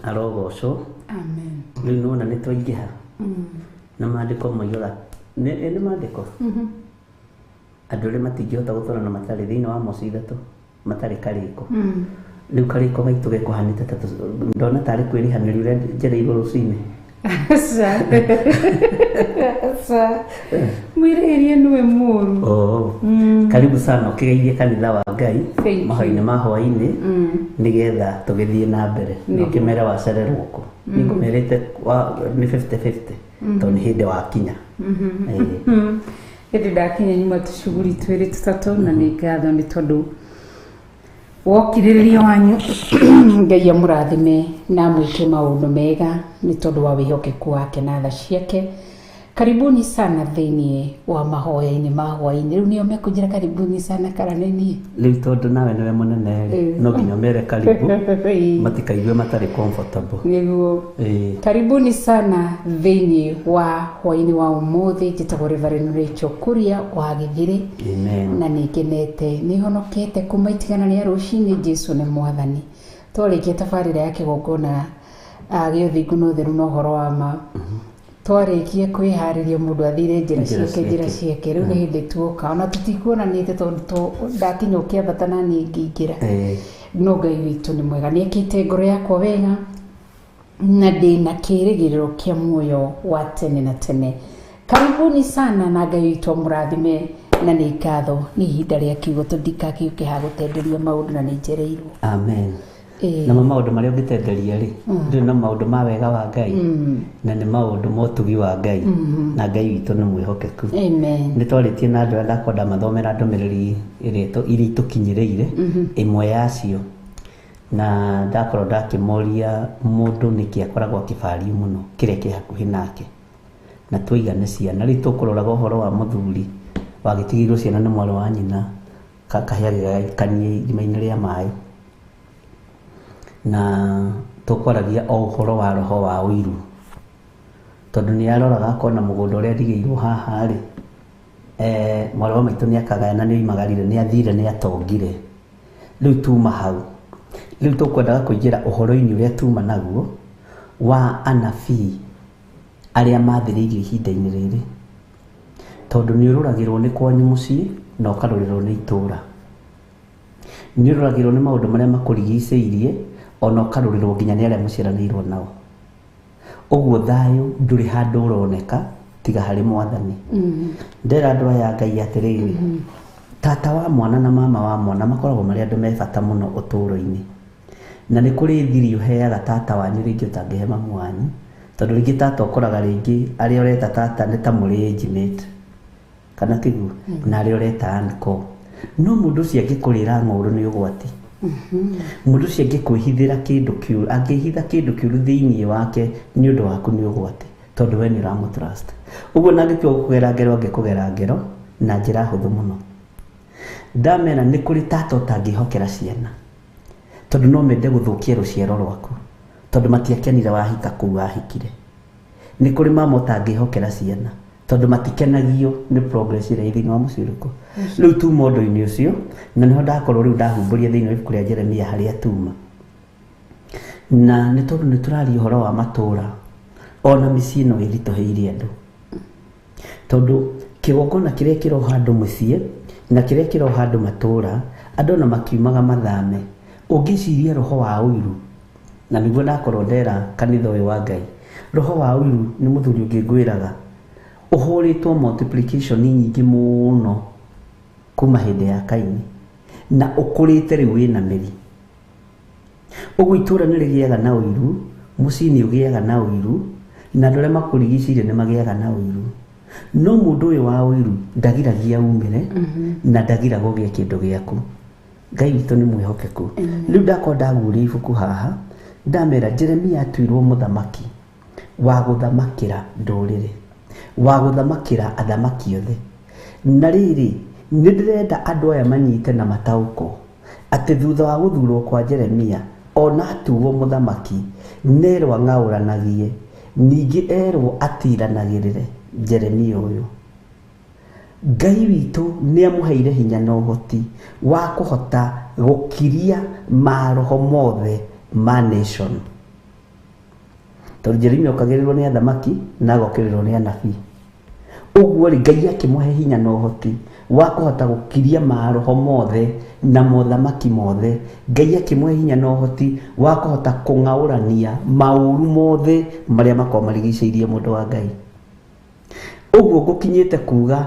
arogocwo Amen. rĩu nĩwona nĩ twaingĩha na maandĩko moigaga nĩ maandĩko andũ arĩa matingĩhota gũtwarana matarĩ thĩinĩ wa Mose 3 matarĩ karĩko rĩu karĩko gaitũ gekũhanĩte ndona tarĩ kwĩrĩhanĩria ũrĩa njereirwo rũcinĩ mwĩrĩrie nĩwe mũru karibu sana ũkĩgeithie kanitha wa Ngai mahoya-inĩ ma hwaĩ-inĩ nĩgetha tũgĩthiĩ na mbere ũkĩmera wacererwo kũ nĩngũmerĩte nĩ 50-50 tondũ nĩ hĩndĩ wakinya hĩndĩ ndakinya nyuma tũcuguri twĩrĩ tũtatũ na nĩ ngatho nĩ tondũ wokirĩrĩria wanyu Ngai amũrathime na mwĩke maũndũ mega nĩ tondũ wa wĩhokeku wake na tha ciake Karibuni sana thĩinĩ wa mahoya-inĩ ma hwaĩ-inĩ. Rĩu nĩo mekũnjĩra karibuni sana karaneni. Rĩu tondũ nawe nĩwe mũnene no nginya mere karibu matikaigue matarĩ comfortable. Nĩguo. Karibuni sana thĩinĩ wa hwaĩ-inĩ wa ũmũthĩ. Njĩtagwo Reverend Rachel Kuria wa Gĩthiri. Amen. Na nĩngenete nĩhonokete kuma itigana rĩa rũcinĩ. Jesu nĩ mwathani. Twarĩkia tabarĩra ya kĩgongona gĩũthingu na ũtheru na ũhoro wa ma. Twarĩkia kwĩharĩria mũndũ athire njĩra ciake. Rĩu nĩ hĩndĩ tuoka ona tũtikuonanĩte tondũ ndakinya ũkĩambata na niĩ ngĩingĩra. No Ngai witũ nĩ mwega, nĩekĩte ngoro yakwa wega na ndĩna kĩĩrĩgĩrĩro kĩa muoyo wa tene na tene. Karibuni sana na Ngai witũ amũrathime na nĩ ngatho nĩ ihinda rĩa kiugo tũndikakiuke ha gũtenderia maũndũ na nĩ njereirwo. Amen. Na maũndũ marĩa ũngĩtenderia rĩ ndĩ na maũndũ ma wega wa Ngai na nĩ maũndũ ma ũtugi wa Ngai na Ngai witũ nĩ mwĩhokeku. Amen. Nĩ twarĩtie na andũ arĩa ndakwenda mathomera ndũmĩrĩri iria itũkinyĩrĩire ĩmwe yacio, na ndakorwo ndakĩmoria mũndũ nĩkĩ akoragwo akĩbario mũno kĩrĩa kĩ hakuhĩ nake, na tũigane ciana. Rĩu tũkũroraga ũhoro wa mũthuri wagĩtigĩirwo ciana nĩ mwarĩ wa nyina kahĩa gĩgagĩikanie irima-inĩ rĩa maĩ, na tukwaragia o ũhoro wa roho wa ũiru tondũ nĩ aroraga akona mũgũnda ũrĩa ndigĩirwo haha rĩ mwarĩ wa maitũ nĩ akagaya na nĩ oimagarire nĩ athire nĩ atongire. Rĩu tuma hau, rĩu tũkwendaga kũingĩra ũhoro-inĩ ũrĩa tuma naguo wa anabii arĩa mathĩrĩirio ihinda-inĩ rĩrĩ, tondũ nĩ ũroragĩrwo nĩ kwanyu mũciĩ na ũkarorerwo nĩ itũũra, nĩ ũroragĩrwo nĩ maũndũ marĩa makũrigicĩirie ona ũkarorerwo nginya nĩ arĩa mũciaranĩirwo nao. Ũguo thayũ ndũrĩ handũ ũroneka tiga harĩ Mwathani. Ndera andũ aya Ngai atĩrĩrĩ, tata wa mwana na mama wa mwana makoragwo marĩ andũ me bata mũno ũtũũro-inĩ, na nĩ kũrĩ thiri ũheaga tata wanyu rĩngĩ ũtangĩhe mamu wanyu, tondũ rĩngĩ tata ũkoraga rĩngĩ arĩa ũreta tata nĩ ta mũrĩ enjinĩte kana tiguo na arĩa ũreta uncle, no mũndũ ũcio angĩkũrĩra ng'ũrũ nĩ ũgwati. Mũndũ ũcio angĩkwĩhithĩra kĩndũ kĩũru, angĩhitha kĩndũ kĩũru thĩinĩ wake nĩ ũndũ waku nĩ ũgwati, tondũ we nĩ ũramũtrust. Ũguo na angĩtua gũkũgera ngero angĩkũgera ngero na njĩra hũthũ mũno. Ndamena nĩ kũrĩ tata ũtangĩhokera ciana, tondũ no mende gũthũkia rũciaro rwaku, tondũ matiakenire wahika kũu wahikire. Nĩ kũrĩ mama ũtangĩhokera ciana, tondũ matikenagio nĩ progress ĩrĩa thĩinĩ wa mũciĩ ũrĩkũ. Rĩu tuma ũndũ-inĩ ũcio, na nĩho ndakorwo rĩu ndahumbũria thĩinĩ wa ibuku rĩa Jeremia harĩa tuma, na nĩ tondũ nĩ tũraria ũhoro wa matũũra ona mĩciĩ ĩno ĩritũhĩire andũ, tondũ kĩgongona kĩrĩa kĩroha andũ mũciĩ na kĩrĩa kĩroha andũ matũũra, andũ na makiumaga mathame ũngĩciria roho wa ũiru. Na nĩguo ndakorwo ndera kanitha ũyũ wa Ngai, roho wa ũiru nĩ mũthuri ũngĩngwĩraga ũhũrĩtwo multiplication nyingĩ mũno kuma hĩndĩ ya Kaini na ũkũrĩte rĩu wĩna mĩri. Ũguo itũũra nĩ rĩgĩaga na ũiru, mũciĩ nĩ ũgĩaga na ũiru, na andũ arĩa makũrigicĩirie nĩ magĩaga na ũiru. No mũndũ ũyũ wa ũiru ndagiragia umĩre na ndagiraga ũgĩe kĩndũ gĩaku. Ngai witũ nĩ mwĩhokeku. Rĩu ndakorwo ndaguũria ibuku haha ndamera Jeremia atuirwo mũthamaki wa gũthamakĩra ndũrĩrĩ, wa gũthamakĩra athamaki othe. Na rĩrĩ nĩ ndĩrenda andũ aya manyite na mataũkwo atĩ thutha wa gũthurwo kwa Jeremia ona atuo mũthamaki nerwo ang'aũranagie, ningĩ erwo atiranagĩrĩre Jeremia ũyũ. Ngai witũ nĩ amũheire hinya na ũhoti wa kũhota gũkiria maroho mothe ma nation, tondũ Jeremia okagĩrĩrwo nĩ athamaki na agokĩrĩrwo nĩ anabii. Ũguo rĩ Ngai akĩmũhe hinya na ũhoti wa kũhota gũkiria maroho mothe na mothamaki mothe. Ngai akĩmũhe hinya na ũhoti wa kũhota kũng'aũrania maũru mothe marĩa makoragwo marigicĩirie mũndũ wa Ngai. Ũguo ngũkinyĩte kuga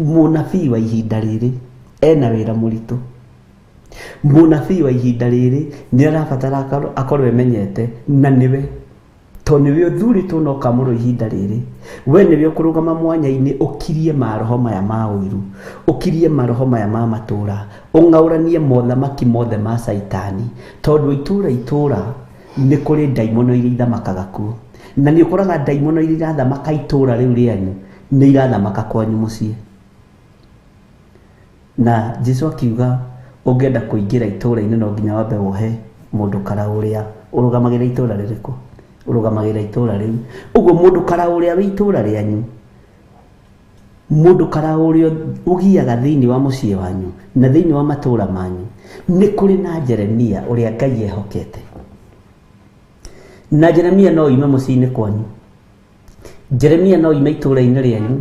mũnabii wa ihinda rĩrĩ ena wĩra mũritũ. Mũnabii wa ihinda rĩrĩ nĩ arabatara akorwo emenyete na nĩwe, to nĩwe ũthurĩtwo na ũkamũrwo ihinda rĩrĩ. We nĩwe ũkũrũgama mwanya-inĩ ũkirie maroho maya ma ũiru, ũkirie maroho maya ma matũũra, ũng'aũranie mothamaki mothe ma Saitani, tondũ itũũra nĩ kũrĩ ndaimono iria ithamakaga kuo, na nĩ ũkoraga ndaimono iria irathamaka itũra rĩu rĩanyu nĩ irathamaka kwanyu mũciĩ. Na Jesũ akiuga ũngĩenda kũingĩra itũra-inĩ no nginya wambe wohe mũndũ karaũ ũrĩa ũrũgamagĩrĩra itũra rĩrĩkũ, ũrũgamagĩrĩra itũra rĩu. Ũguo mũndũ karaũ ũrĩa wĩ itũra rĩanyu, mũndũ karaũ ũrĩa ũgiaga thĩinĩ wa mũciĩ wanyu na thĩinĩ wa matũra manyu, nĩ kũrĩ na Jeremia ũrĩa Ngai ehokete. Na Jeremia no ime mũciĩ-inĩ kwanyu, Jeremia no ime itũra-inĩ rĩanyu,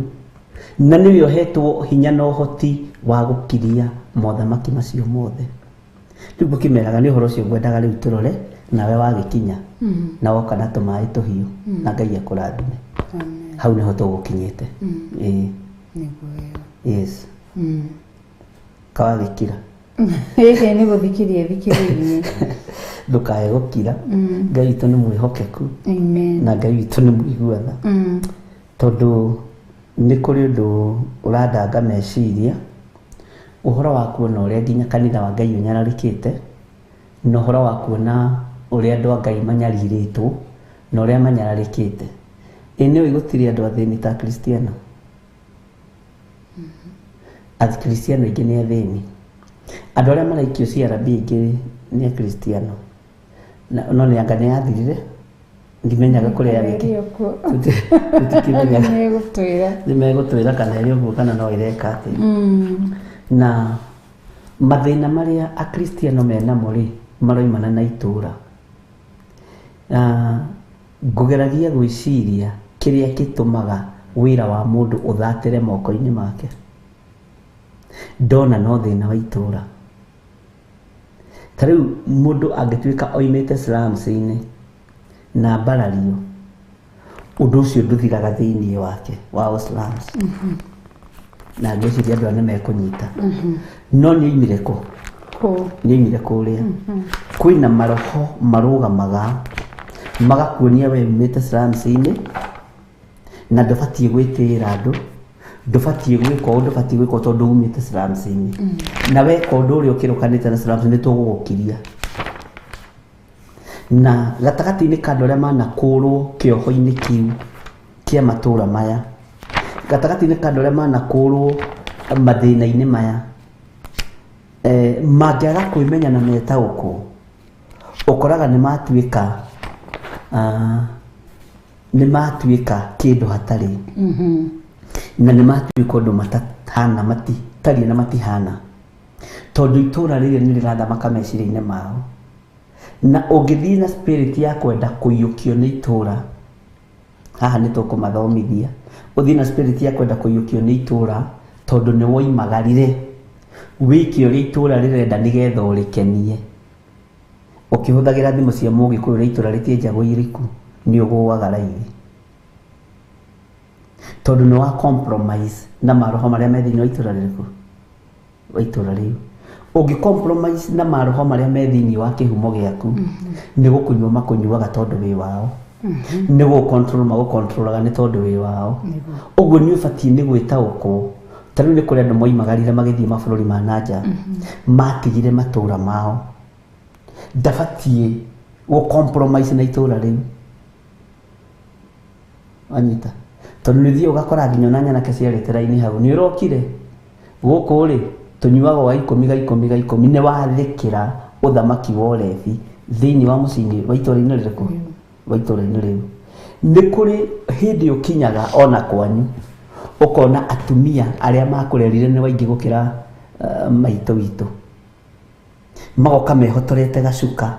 na nĩwe ohetwo hinya na ũhoti wa gũkiria mothamaki macio mothe. Rĩu mũkĩmeraga nĩ ũhoro ũcio ngwendaga rĩu tũrore, nawe wagĩkinya na woka na tũmaĩ tũhiũ na Ngai akũrathime. Hau nĩho tũgũkinyĩte. Yes. Kawagĩkira. Nĩ gũthikĩria thikĩrĩrie. Ndũkae gũkira. Ngai witũ nĩ mwĩhokeku. Na Ngai witũ nĩ mũiguatha. Tondũ nĩ kũrĩ ũndũ ũrandanga meciria, ũhoro wa kuona ũrĩa nginya kanitha wa Ngai ũnyararĩkĩte, na ũhoro wa kuona ũrĩa andũ a Ngai manyarirĩtwo na ũrĩa manyararĩkĩte. Ĩ nĩũĩ gũtirĩ andũ athĩni ta Akristiano? Akristiano aingĩ nĩ athĩni. Andũ arĩa maraikio CRB aingĩ nĩ Akristiano. No nĩ anga nĩ yathirire? Ndimenyaga kũrĩa yagĩki. Tũtikimenyaga. Nĩmegũtwĩra kana ĩrĩ ũguo kana no ĩreka atĩa. Na mathĩna marĩa Akristiano menamo rĩ maroimana na itũra. Ngũgeragia gwĩciria kĩrĩa gĩtũmaga wĩra wa mũndũ ũthatĩre moko-inĩ make. Ndona no thĩna wa itũra. Ta rĩu mũndũ angĩtuĩka oimĩte slums-inĩ na mbarario, ũndũ ũcio ndũthiraga thĩinĩ wake wa slums. Na ngĩciria andũ nĩ mekũnyita. No nĩ oimire kũ? Nĩ oimire kũrĩa. Kwĩna maroho marũgamaga magakuonia we umĩte slums-inĩ na ndũbatiĩ gwĩtĩĩra andũ, ndũbatiĩ gwĩka ũndũ, ndũbatiĩ gwĩka tondũ umĩte slums-inĩ. Na weka ũndũ ũrĩa ũkĩrũkanĩte na slums nĩ tũgũgũkiria. Na gatagatĩ-inĩ ka andũ arĩa manakũrwo kĩoho-inĩ kĩu kĩa matũra maya, gatagatĩ-inĩ ka andũ arĩa manakũrwo mathĩna-inĩ maya, mangĩaga kwĩmenya na metaũkwo, ũkoraga nĩ matuĩka kĩndũ hatarĩ. Na nĩ matuĩka ũndũ matahana, matitariĩ na matihana, tondũ itũra rĩrĩ nĩ rĩrathamaka meciria-inĩ mao. Na ũngĩthiĩ na spirit ya kwenda kũiyũkio nĩ itũra, haha nĩ tũkũmathomithia. Ũthiĩ na spirit ya kwenda kũiyũkio nĩ itũra tondũ nĩ woimagarire wĩke ũrĩa itũra rĩrenda nĩgetha ũrĩkenie. Ũkĩhũthagĩra thimũ cia Mũgĩkũyũ ũrĩa itũra rĩtĩenjagwo iriku, nĩ ũgũaga raithi. Tondũ nĩ wa compromise na maroho marĩa me thĩinĩ wa itũra rĩrĩkũ? Wa itũra rĩu. Ũngĩ compromise na maroho marĩa me thĩinĩ wa kĩhumo gĩaku, nĩ gũkũnyua makũnyuaga tondũ wĩ wao. Nĩ gũcontrol magũcontrolaga nĩ tondũ wĩ wao. Ũguo nĩ ũbatiĩ nĩ gwĩtaũkwo. Ta rĩu nĩ kũrĩ andũ moimagarire magĩthiĩ mabũrũri ma nanja, matigire matũra mao. Ndabatiĩ gũcompromise na itũra rĩu. Anyita. Tondũ nĩ thiĩ ũgakora nginya na nyanake ciarĩte raini hau. Nĩ ũrokire gũkũ rĩ tũnyuaga wa 10 nĩ wathĩkĩra ũthamaki wa ũrebi thĩinĩ wa mũciĩ wa itũra-inĩ rĩrĩkũ? Wa itũra-inĩ rĩu. Nĩ kũrĩ hĩndĩ ũkinyaga ona kwanyu ũkona atumia arĩa makũrerire nĩ waingĩ gũkĩra maitũ witũ, magoka mehotorete gacuka.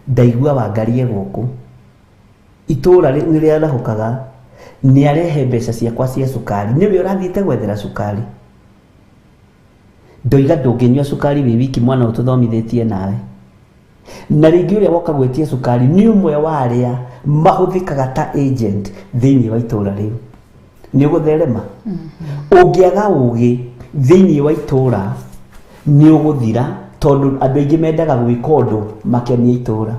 Ndaigua Wangarie gũkũ itũra nĩ rĩarahũkaga, nĩ arehe mbeca ciakwa cia cukari. Nĩwe ũrathiĩte gwethera cukari? Ndoiga ndũngĩnyua cukari wĩ wiki, mwana ũtũthomithĩtie nawe. Na rĩngĩ ũrĩa woka gwĩtia cukari nĩ ũmwe wa arĩa mahũthĩkaga ta agent thĩinĩ wa itũra rĩu. Nĩ ũgũtherema. Ũngĩaga ũgĩ thĩinĩ wa itũra nĩ ũgũthira, tondũ andũ aingĩ mendaga gwĩka ũndũ makenia itũra.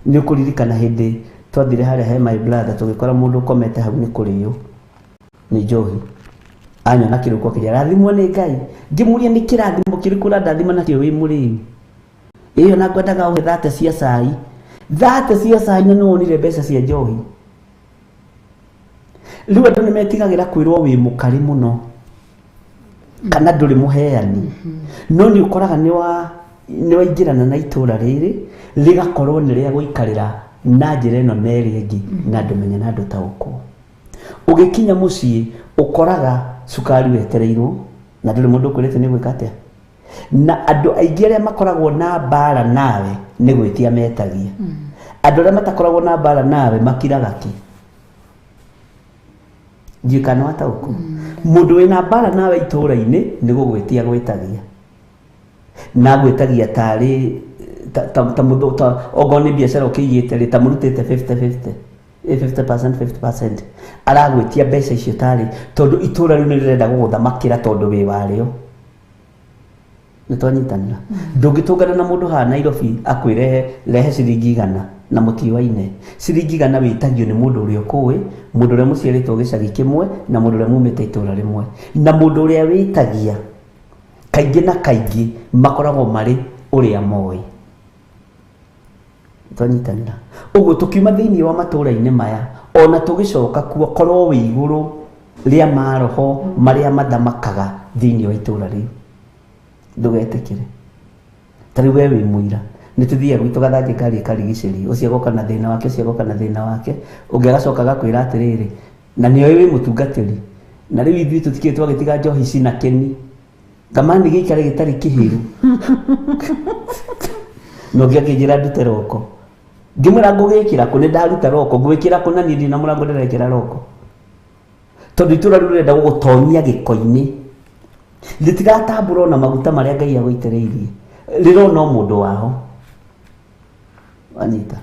Nĩ ũkũririkana hĩndĩ twathire harĩa he my brother tũgĩkora mũndũ ũkomete hau nĩ kũrĩo nĩ njohi. Anyona kĩrũko kĩrĩa rathimwo nĩ Ngai. Ngĩmũria nĩ kĩrathimo kĩrĩkũ ũrandathima nakĩo wĩ mũrĩu? Ĩyo na ngwendaga ũgĩthate cia cai. thate cia cai na nĩwonire mbeca cia njohi. Rĩu andũ nĩmetigagĩra kwĩrwo wĩ mũkari mũno kana ndũrĩ mũheani, no nĩ ũkoraga nĩ waingĩrana na itũra rĩrĩ rĩgakorwo nĩ rĩa gũikarĩra na njĩra ĩno na ĩrĩa ĩngĩ na andũ menye na andũ taũkwo. Ũgĩkinya mũciĩ ũkoraga cukari wetereirwo na ndũrĩ mũndũ ũkwĩrĩte nĩ gwĩka atĩa, na andũ aingĩ arĩa makoragwo na mbara nawe nĩ gwĩtia metagia. Andũ arĩa matakoragwo na mbara nawe makiraga ki njikana wataũkwo. Mũndũ wĩna mbara nawe itũra-inĩ nĩ gũgwĩtia gwĩtagia, na gwĩtagia tarĩ ta mũndũ okorwo nĩ biacara ũkĩigĩte rĩ ta mũrutĩte 50% aragwĩtia mbeca icio tarĩ tondũ itũra rĩu nĩ rĩrenda gũgũthamakĩra tondũ wĩ warĩo. Nĩ twanyitanĩra. Ndũngĩtũngana na mũndũ haha Nairobi akwĩre rehe ciringi 100 na mũtiũaine. Ciringi 100 wĩtagio nĩ mũndũ ũrĩa ũkũĩ, mũndũ ũrĩa mũciarĩtwo gĩcagi kĩmwe na mũndũ ũrĩa mumĩte itũra rĩmwe, na mũndũ ũrĩa wĩtagia kaingĩ na kaingĩ makoragwo marĩ ũrĩa moĩ. Twanyitanĩra. Ũguo tũkiuma thĩinĩ wa matũra-inĩ maya ona tũgĩcoka kuo korwo wĩ igũrũ rĩa maroho marĩa mathamakaga thĩinĩ wa itũra rĩu, ndũgetĩkĩre. Ta rĩu we wĩ mũira nĩ tũthiaga gwitũ gathange ngari karigicĩria, ũcio agoka na thĩna wake, ũcio agoka na thĩna wake, ũngĩ agacoka gakwĩra atĩrĩrĩ na nĩoĩ wĩ mũtungatĩri, na rĩu ithuĩ tũtikĩrĩ twagĩtiga njohi ici na keni ngamani gĩikare gĩtarĩ kĩhĩru. No ũngĩ akĩnjĩra ndute roko, ngĩmwĩra ngũgĩkĩra kũ, nĩ ndaruta roko, ngwĩkĩra kũ na niĩ ndina mũrango ndĩrekĩra roko, tondũ itũra rĩu rĩrenda gũgũtonyia gĩko-inĩ, rĩtigatambũra na maguta marĩa Ngai agũitĩrĩirie, rĩrona mũndũ wao. Anita,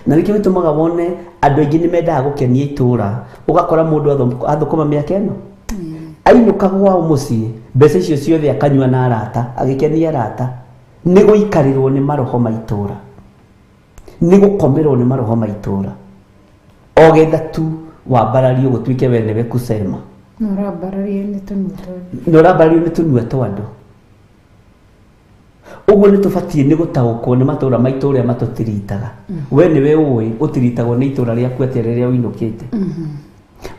na nĩkĩo gĩtũmaga wone andũ aingĩ nĩ mendaga gũkenia itũra, ũgakora mũndũ athũkũma mĩaka ĩno ainũka gwao mũciĩ mbeca icio ciothe akanyua na arata, agĩkenia arata, nĩ gũikarĩrwo nĩ maroho ma itũra, nĩ gũkomerwo nĩ maroho ma itũra, ogetha tu wambarario gũtuĩke we nĩwe kusema Norambarario nĩ tũnua twa andũ. Ũguo nĩ tũbatiĩ nĩ gũtaũkwo nĩ matũra ma itũra ũrĩa matũtiritaga. We nĩwe ũĩ ũtiritagwo nĩ itũra rĩaku atĩa rĩrĩa ũinũkĩte.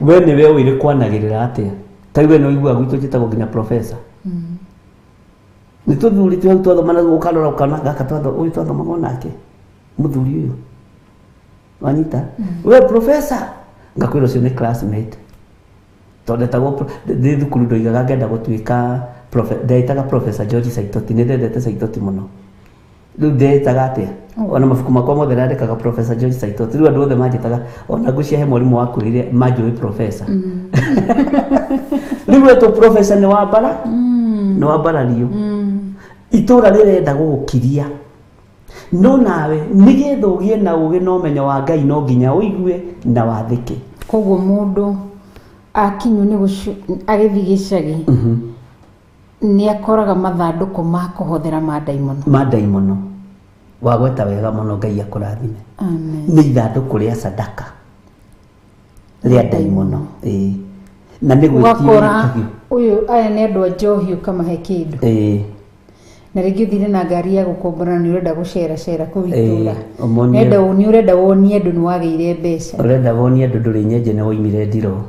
We nĩwe ũĩ rĩkwanagĩrĩra atĩa. Ta rĩu we nĩ ũiguaga gwitũ njĩtagwo nginya professor. Nĩ tũthuri tũu twathoma na ũkarora ũkona gaka ũyũ twathomaga nake mũthuri ũyũ wanyita, we professor, ngakwĩra ũcio nĩ classmate, tondũ ndetagwo thĩ thukuru ndoigaga ngenda gũtuĩka ndetaga Professor George Saitoti, nĩ ndendete Saitoti mũno. Rĩu ndetaga atĩa, ona mabuku makwa mothe ndandĩkaga Professor George Saitoti, rĩu andũ othe manjĩtaga ona ngũciahe mwarimũ waku rĩrĩa manjũĩ professor. Rĩu wetwo professor nĩ wambara, nĩ wambarario. Itũra rĩrenda gũgũkiria, no nawe nĩgetha ũgĩe na ũgĩ na ũmenyo wa Ngai no nginya ũigue na wathĩke. Koguo mũndũ akinywo nĩ agĩthiĩ gĩcagi nĩ akoraga mathandũkũ ma kũhothera ma ndaimono, wagweta wega mũno, Ngai akũrathime. Nĩ ithandũkũ rĩa sadaka rĩa ndaimono, na nĩ gwĩtia ũyũ aya nĩ andũ a njohi ũkamahe kĩndũ, na rĩngĩ ũthire na ngari ya gũkombora nĩ ũrenda gũcera kũu itũra, nĩ ũrenda wonie andũ nĩ wagĩire mbeca, ũrenda wonie andũ ndũrĩ nyenje nĩ woimire ndiro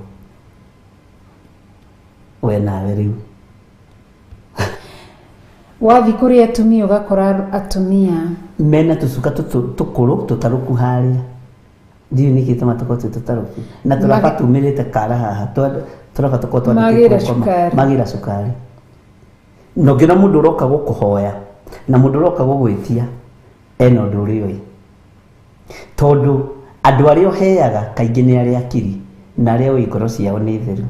we nawe. Rĩu wathi kũrĩ atumia ũgakora atumia mena tũcuka tũkũrũ tũtarũku harĩa, ndiũ nĩ gĩtũma tũkorwo tũtarũku na tũraba tumĩrĩte kara haha, tũraba tũkorwo magĩra cukari. No ngĩna mũndũ ũroka gũkũhoya na mũndũ ũroka gũgwĩtia ena ũndũ ũrĩa ũĩ, tondũ andũ arĩa ũheaga kaingĩ nĩ arĩa akiri na arĩa ũĩ ngoro ciao nĩ theru.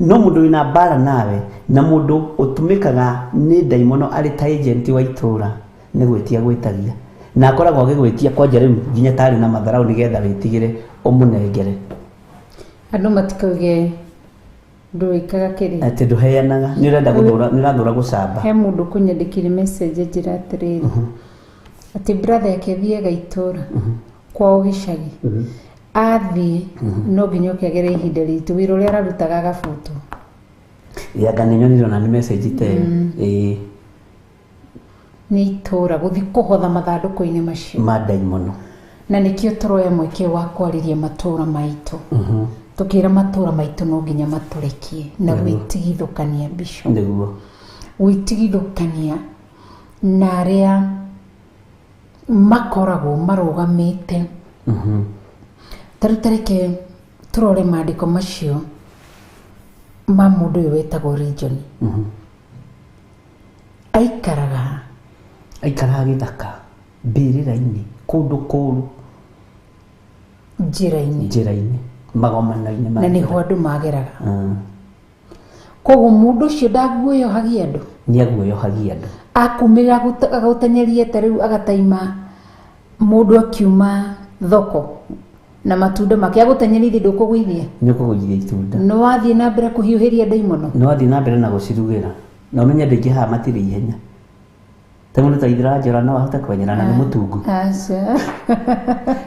No mũndũ wĩna mbara nawe na mũndũ ũtũmĩkaga nĩ ndaimono arĩ ta agent wa itũra nĩ gwĩtia gwĩtagia, na akoragwo agĩgwĩtia kwanja rĩu nginya tarĩ na matharaũ nĩgetha wĩtigĩre ũmũnengere. Andũ matikauge ndũikaga kĩrĩ atĩ ndũheanaga, nĩ ũrathũra gũcamba. He mũndũ kũnyandĩkĩire message njĩra atĩrĩrĩ atĩ brother yake thiaga itũra kwao gĩcagi, athiĩ no nginya ũkĩagere ihinda ritũ, wĩra ũrĩa ararutaga agabutu. Nĩ nyonire ona nĩ message te nĩ itũra gũthiĩ kũhotha mathandũkũ-inĩ macio ma ndaimono. na nĩkĩo tũroya mweke wa kwarĩria matũra maitũ tũkĩra matũra maitũ no nginya matũrekie na gwĩtigithũkania Bishop, Nĩguo. gwĩtigithũkania na arĩa makoragwo marũgamĩte. Tarĩke tũrore maandĩko macio ma mũndũ ũyũ wetagwo Region. Aikaraga gĩthaka mbĩrĩra-inĩ kũndũ kũũru njĩra-inĩ magomano-inĩ na nĩho andũ mageraga. Koguo mũndũ ũcio ndaguoyohagia andũ, nĩaguoyohagia andũ, akumĩra agũtenyerie ta rĩu agataima mũndũ akiuma thoko na matunda make agũtenyerie ndũkũgũithia, nĩũkũgũithia itunda, no wathiĩ na mbere kũhiũhĩria ndaimono, no wathiĩ na mbere na gũcirugĩra na ũmenye andũ aingĩ haha matirĩ ihenya. Ta mũndũ ta Ithira Njora no ahote kwenyera na nĩ mũtungu, aca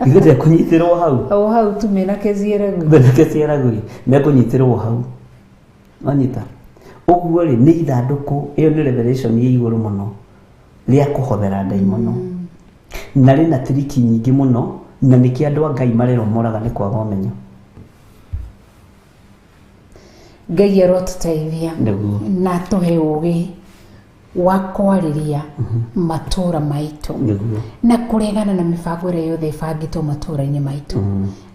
igũte kũnyitĩrwo hau o hau tu mena kezieragu mekũnyitĩrwo hau, wanyita. Ũguo rĩ nĩ ithandũkũ, ĩyo nĩ revelation ya igũrũ mũno rĩa kũhothera ndaimono, na rĩna tiriki nyingĩ mũno, na nĩkĩ andũ a Ngai mareromoraga nĩ kwaga ũmenyo. Ngai arotũteithia na tũhe ũgĩ wa kwarĩria matũra maitũ na kũregana na mĩbango ĩrĩa yothe ĩbangĩtwo matũra-inĩ maitũ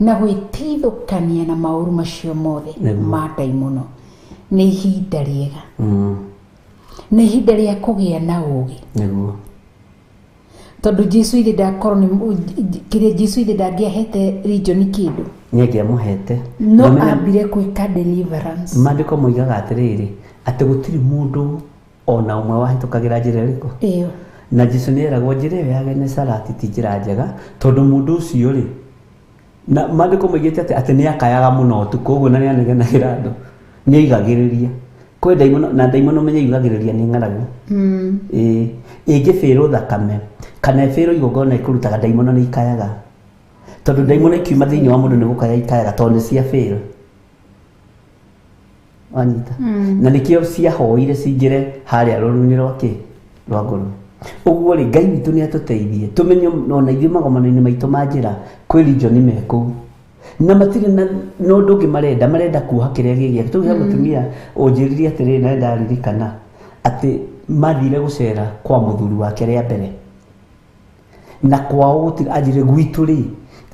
na gwĩtigithũkania na maũru macio mothe ma ndaimono. Nĩ ihinda rĩega, nĩ ihinda rĩa kũgĩa na ũgĩ, tondũ Jesu ithe ndakorwo kĩrĩa Jesu ithe ndangĩahete Region kĩndũ, nĩangĩamũhete no ambire gwĩka deliverance. Maandĩko moigaga atĩrĩrĩ atĩ gũtirĩ mũndũ ona ũmwe wahĩtũkagĩra njĩra ĩrĩkũ ĩyo, na Jesu nĩeragwo njĩra ĩyo ya Genesarati ti njĩra njega, tondũ mũndũ ũcio rĩ, na maandĩko moigĩte atĩ nĩakayaga mũno ũtukũ, ũguo na nĩanegenagĩra andũ, nĩaigagĩrĩria kwĩ ndaimono, na ndaimono menye igagĩrĩria nĩ ng'aragu. Ĩngĩbĩrwo thakame kana ĩbĩrwo igongona ĩkũrutaga, ndaimono nĩ ikayaga, tondũ ndaimono ikiuma thĩinĩ wa mũndũ nĩ gũkaya ikayaga, tondũ nĩ cia bĩrwo, wanyita. Na nĩkĩo ciahoire cingĩre harĩa rũru-inĩ rwa ngũrwe. Ũguo rĩ Ngai witũ nĩ atũteithie tũmenye ona ithuĩ magomano-inĩ maitũ ma njĩra kwĩ Region mekũu, na matirĩ na ũndũ ũngĩ marenda kuoha kĩrĩa gĩgĩa. Tũge mũtumia ũnjĩrire atĩrĩrĩ na ndaririkana atĩ mathire gũcera kwa mũthuri wake rĩa mbere, na kwao gũtirĩ, anjĩrĩ gwitũ rĩ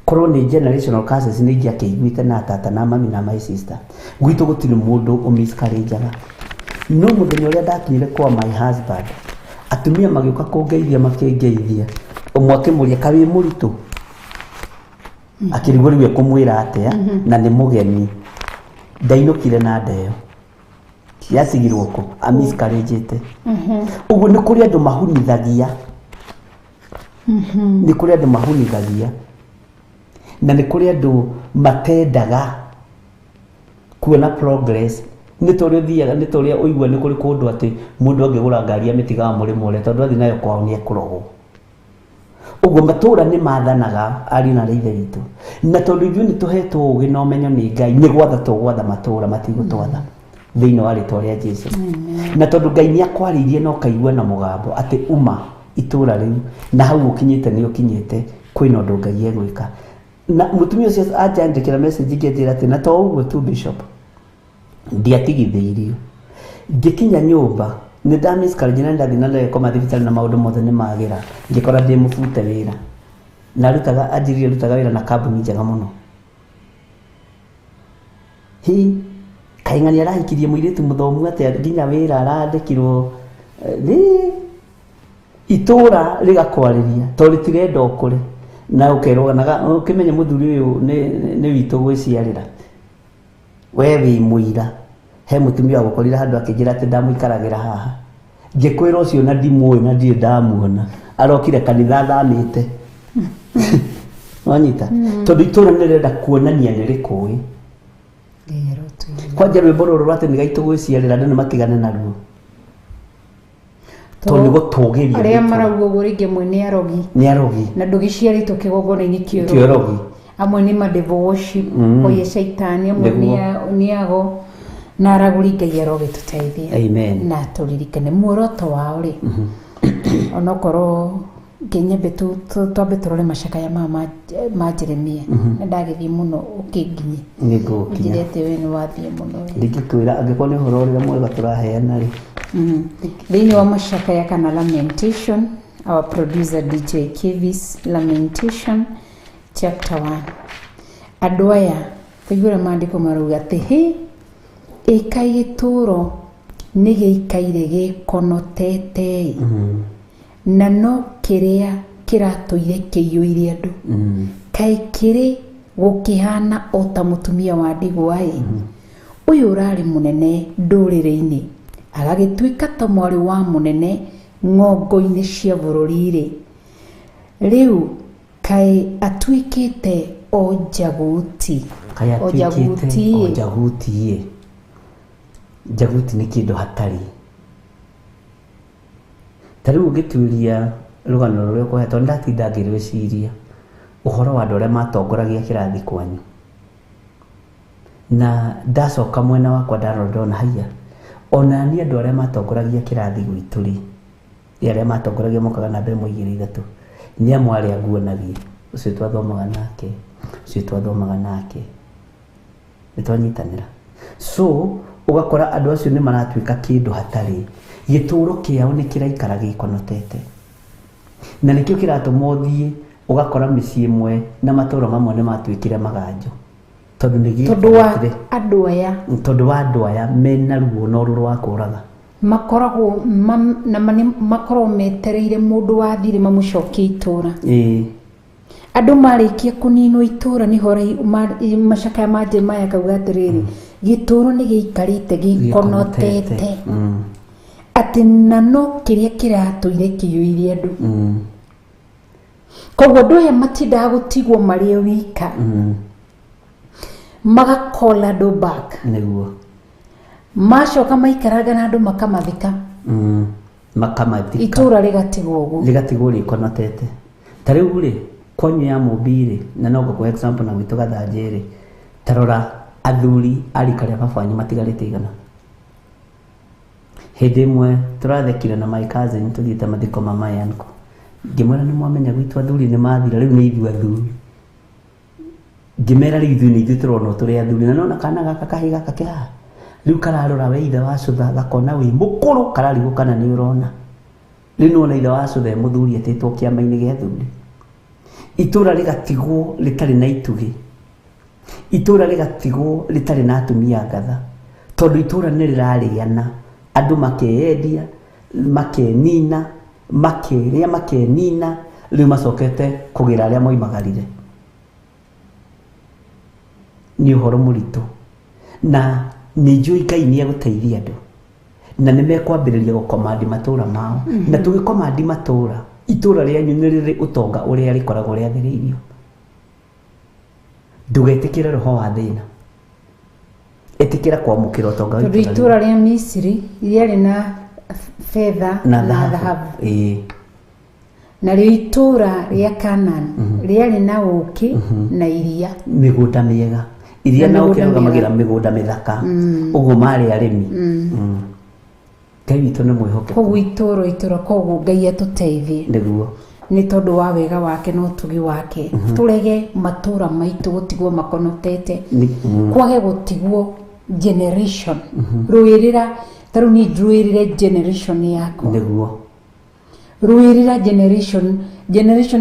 korwo nĩ generational curses nĩ ingĩ akĩiguĩte na tata na mami na my sister, gwitũ gũtirĩ mũndũ ũmiscarriageaga. No mũthenya ũrĩa ndakinyire kwa my husband, atumia magĩũka kũngeithia makĩngeithia, ũmwe akĩmũria kawĩ mũritũ, akĩrigwo rĩu ekũmwĩra atĩa, na nĩ mũgeni, ndainũkire na ndeyo yasigirwo kũ amiscarriagete. Ũguo nĩ kũrĩ andũ mahunithagia, nĩ kũrĩ andũ mahunithagia, na nĩ kũrĩ andũ matendaga kuona progress. Nĩ tũrĩa ũthiaga, nĩ tũrĩa ũigua nĩ kũrĩ kũndũ atĩ mũndũ angĩgũra ngari amĩtigaga mũrĩmo ũrĩa, tondũ athiĩ nayo kwao nĩ ekũrogwo. Ũguo matũra nĩ maathanaga ariũ na ithe witũ, na tondũ ithuĩ nĩ tũhetwo ũgĩ na ũmenyo nĩ Ngai, nĩ gwatha tũgwatha matũra matigũtwatha thĩinĩ wa rĩtwa rĩa Jesũ. Na tondũ Ngai nĩ akwarĩirie na ũkaigua na mũgambo atĩ uma itũra rĩu, na hau ũkinyĩte nĩ ũkinyĩte, kwĩna ũndũ Ngai egwĩka. Na mũtumia ũcio anjandĩkĩra message ngĩnjĩra atĩ na to ũguo tu Bishop, ndiatigithĩirio, ngĩkinya nyũmba nĩ ndamiscarriage na ndathiĩ na ndege koma thibitarĩ na maũndũ mothe nĩ magĩra, ngĩkora ndĩ mũbute wĩra, na anjĩrire rutaga wĩra na kambuni njega mũno. Kaing'ania arahikirie mũirĩtu mũthomu atĩ nginya wĩra arandĩkirwo, itũra rĩgakwarĩria tondũ rĩtirenda ũkũre, na ũkerwo ũkĩmenye mũthuri ũyũ nĩ witũ gwĩciarĩra, we wĩ mũira. He mũtumia gũkorire handũ akĩnjĩra atĩ ndamũikaragĩra haha, ngĩkwĩra ũcio na ndimũĩ na ndirĩ ndamuona, arokire kanitha thamĩte, wanyita. Tondũ itũra nĩ rĩrenda kuonania nĩ rĩkũĩ. Kwanja rwĩmbo rũrũ rwa atĩ nĩ gaitũ gwĩciarĩra, andũ nĩ matigane naruo, tondũ nĩ gũtũgĩria. Arĩa marauga ũguo rĩngĩ amwe nĩ arogi, na ndũgĩciarĩtwo kĩgongona-inĩ kĩorogi. Amwe nĩ ma-devil worship, oye caitani, amwe nĩ ago, na aragũri Ngai arogĩtũteithia. Amen. Na tũririkane muoroto wao rĩ, onokorwo nginyembe twambe turore macakaya ma Jeremia ndagithi muno ukinginye nigukinya ngirete we ni wathie muno ndigikwira angikorwo ni horo ria mwega turaheana ri thiini wa macakaya kana lamentation our producer DJ Kivis lamentation chapter 1 andu aya kuigura maandiko marauga ati ikai gituro ni giikaire gikonotete na no kiria kiratuire kiyuire andu kai kiri gukihana ota mutumia wa ndigwa uyu urari munene ndurire-ini agagituika ta mwari wa munene ng'ongo-ini cia bururi riu kai atuikite ojaguti jaguti ni kindu hatari tari ugituria rugano ruria kuhetwo ndatinda ngirwiciria uhoro wa andu aria matongoragia kirathi kwanyu na ndacoka mwena wakwa ndarondona haiya ona ni andu aria matongoragia kirathi gwitu ri aria matongoragia mokaga na mbere muigire ithatu ni amwe aria nguonagia ucio twathomaga nake nitwanyitanira so ugakora andu acio ni maratuika kindu hatari gituro kiao ni kiraikara gikonotete na nikio kiratomothie ugakora micii imwe na matura mamwe ni matuikire maganjo tondu wa andu aya mena ruo no rwa kuraga makoragwo makorwo metereire mundu wathire mamucokie itura andu marikia kuninwo itura ni hora macakaya ma Jeremia kauga atiriri gituro ni giikarite gikonotete ati nano kiria kiratuire kiyuire andu koguo andu aya matindaga gutigwo mari wika magakola andu back niguo macoka maikaranga na andu makamathika itura rigatigwo rikonotete tariu ri kwanyu ya mubiri na no kwa example na gwitu gathanjiri tarora athuri arikaria babanyu matigarite igana hindi imwe turathekire na my cousin tuthiite mathiko mama yanko ngimwera ni mwamenya gwitu athuri ni mathira riu ni ithu athuri ngimera riu ithu ni ithu turona turi athuri na nona kana gaka kahiga kakia riu kararora we ithe wa cutha gakona wi mukuru kararigo kana ni urona riu nona ithe wa cutha muthuri atitwo kiama-ini gia athuri itura rigatigwo ritari na itugi itura rigatigwo ritari na atumia ngatha tondu itura ni rirariana andu makeyendia makenina makenina riu macokete kugira aria moimagarire ni uhoro muritu na ni njui Ngai ni aguteithia andu na ni mekwambiriria gukomandi matura mao na tugikomandi matura itura rianyu ni riri utonga uria rikoragwo riathiriirio ndugetikire roho wa thina etikira kwamukira utonga wa itura ria Misiri riari na fedha na dhahabu na itura ria Canaan riari na uki na iria migunda miega iria na uki ngamagira migunda mithaka uguo mari arimi Ngai witũ nĩ mwĩhokeku koguo itura koguo Ngai atuteithie niguo ni tondu wa wega wake no tugi wake turege matura maitu gutigwo makonotete kwage gutigwo generation ruirira taru ni ruirire generation yako niguo ruirira generation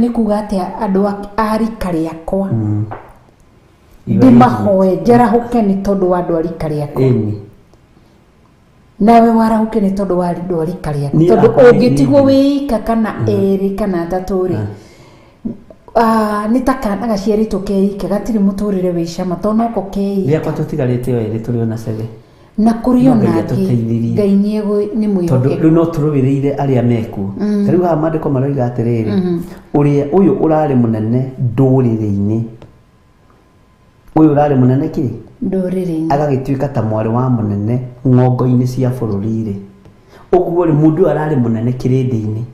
ni kuga ati andu arika riakwa ndimahoe njarahuke ni tondu wa andu arika riakwa nawe warahuke ni tondu wa andu arika riakwa tondu ungitigwo wika kana eri kana atatu ri ni takana gaciaritwo keike gatiri muturire wi cama tonoko keike riakwa tutigarite yo eri turi ona sebe na kuri ona Ngai ni mwĩhokeku tondu no turubireire aria meku tariu ha mandiko maroiga atiriri uria uyu urari munene ndurire-ini uyu urari munene ki ndurire-ini agagituika ta mwari wa munene ng'ongo-ini cia bururi-ri uguo ri mundu arari munene kirindi-ini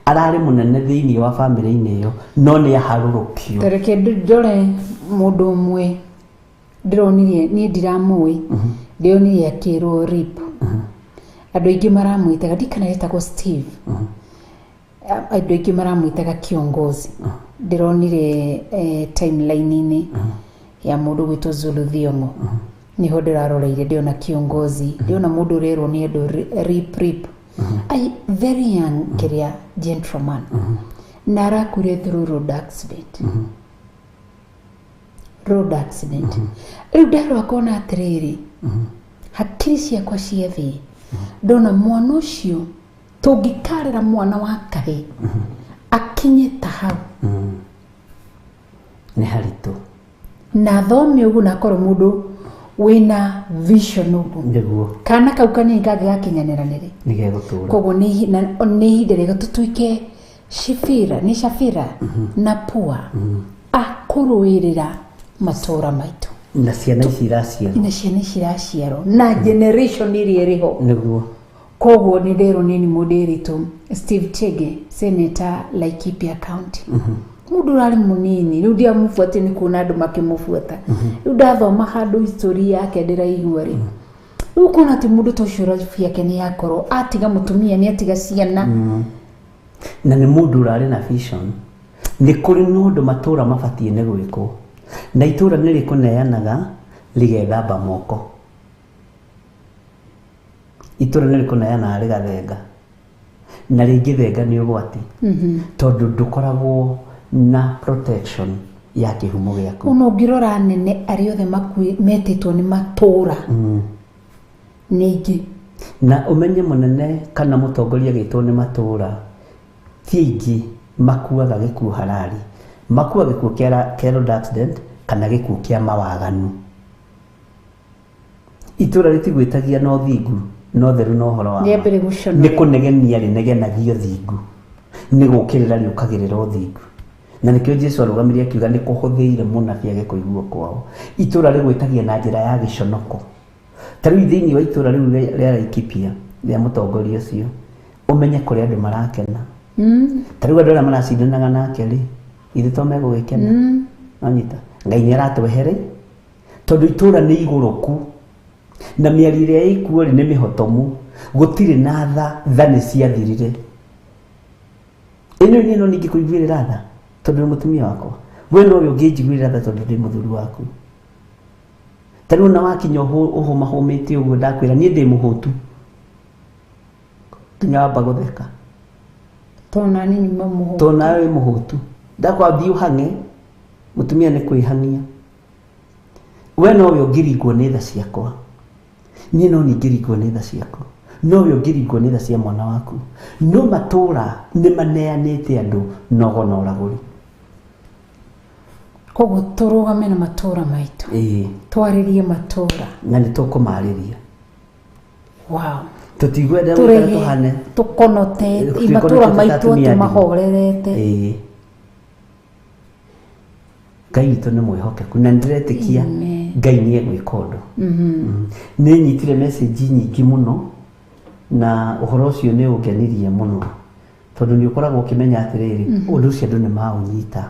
arari munene thiini wa family-ini iyo no ni aharurukio tereke ndore mundu umwe ndironirie ni ndiramui ndionire akirwo rip andu aingi maramwitaga ndikana yetagwo Steve andå aingä maramwitaga kiongozi ndironire timeline-inä ya må ndå gwitwo Zulu Thiongo niho ndiraroreire ndiona kiongozi ndiona må ndå rerwo nä andå rip very young kiria gentleman na arakure through road accident rä u ndarwo akona atä hakiri ciakwa ciathä ndona mwana å cio tå ngä karä mwana wa kahä akinye ta hau nä haritå na thome å guo na korwo må ndå wĩna vision å guo kana kau kanini kangä gakinyanä ra nä rä nä gegå tå ra koguo nä ihinda rä ga tå tuä Shafira na Pua akå rå ä rä ra matå ra maitå na ciana ici iraciarwo na generation iria ĩrĩ ho nĩguo koguo nĩ nderwo nini mũndĩritũ Steve Chege senator Laikipia County mũndũ arĩ mũnini rĩu ndiamũbuate nĩ kuona andũ makĩmũbuata rĩu ndathoma handũ history yake ndĩraigua rĩ rĩu kuona atĩ mũndũ ta ũcio life yake nĩ yakorwo atiga mũtumia nĩ atiga ciana na nĩ mũndũ ũrarĩ na vision nĩ kũrĩ na ũndũ matũra mabatiĩ nĩ gwĩkwo na itũra nĩ rĩkũneanaga rĩgethamba moko itũra nĩ rĩkũneanaga rĩgathenga na rĩngĩthenga nĩ ũgwati tondũ ndũkoragwo na protection ya kĩhumo gĩaku ona ũngĩrora nene arĩa othe metĩtwo nĩ matũra nĩingĩ na ũmenye mũnene kana mũtongoria gĩtwo nĩ matũra ti aingĩ makuaga gĩkuũ harari makua gĩkuũ kĩa road accident kana gĩkuũ kĩa mawaganu itũra rĩtigwĩtagia no thingu no theru no horo wa nĩ kũnegenia rĩnegenagio thingu nĩ gũkĩrĩra rĩũkagĩrĩra ũthingu na nĩkĩo Jesũ arũgamirie akiuga nĩ kũhũthĩire mũnabi age kũigua kwao itũra rĩgwĩtagia na njĩra ya gĩconoko ta rĩu thĩinĩ wa itũra rĩu rĩa Laikipia rĩa mũtongoria ũcio ũmenye kũrĩa andũ marakena ta rĩu andũ arĩa maracindanaga nake rĩ ithe to megũgĩkena anyita Ngai nĩ aratwehere tondũ itũra nĩ igũrũku na mĩario ĩrĩa ĩkuo rĩ nĩ mĩhotomu gũtirĩ na tha nĩ ciathirire ĩno nĩ ningĩ kũiguĩrĩra tha tondũ mũtumia wakwa we no ũyũ ũngĩnjiguĩrĩra tha tondũ ndĩ mũthuri waku ta rĩu na wakinya ũhũmahũmĩte ũguo ndakwĩra niĩ ndĩ mũhũtu nginya wamba gũtheka tona nini mũhũtu tona we mũhũtu ndakwambia ũhang'e mũtumia nĩ kwĩhang'ia we no ũyũ ũngĩringwo nĩ tha ciakwa niĩ no niĩ ngĩringwo nĩ tha ciakwa no ũyũ ũngĩringwo nĩ tha cia mwana waku no matũra nĩ maneanĩte andũ nogo na ũragũri koguo tũrũgame na matũra maitũ twarĩrie matũra na nĩ tũkũmarĩria tũtigwenda gũikara tũhane tũkonotete matũra maitũ tũmahorerete Ngai witũ nĩ mwĩhokeku na ndĩretĩkia Ngai nĩ egwĩka ũndũ nĩ nyitire message nyingĩ mũno na ũhoro ũcio nĩ ũngenirie mũno tondũ nĩ ũkoragwo ũkĩmenya atĩrĩrĩ ũndũ ũcio andũ nĩ maũnyita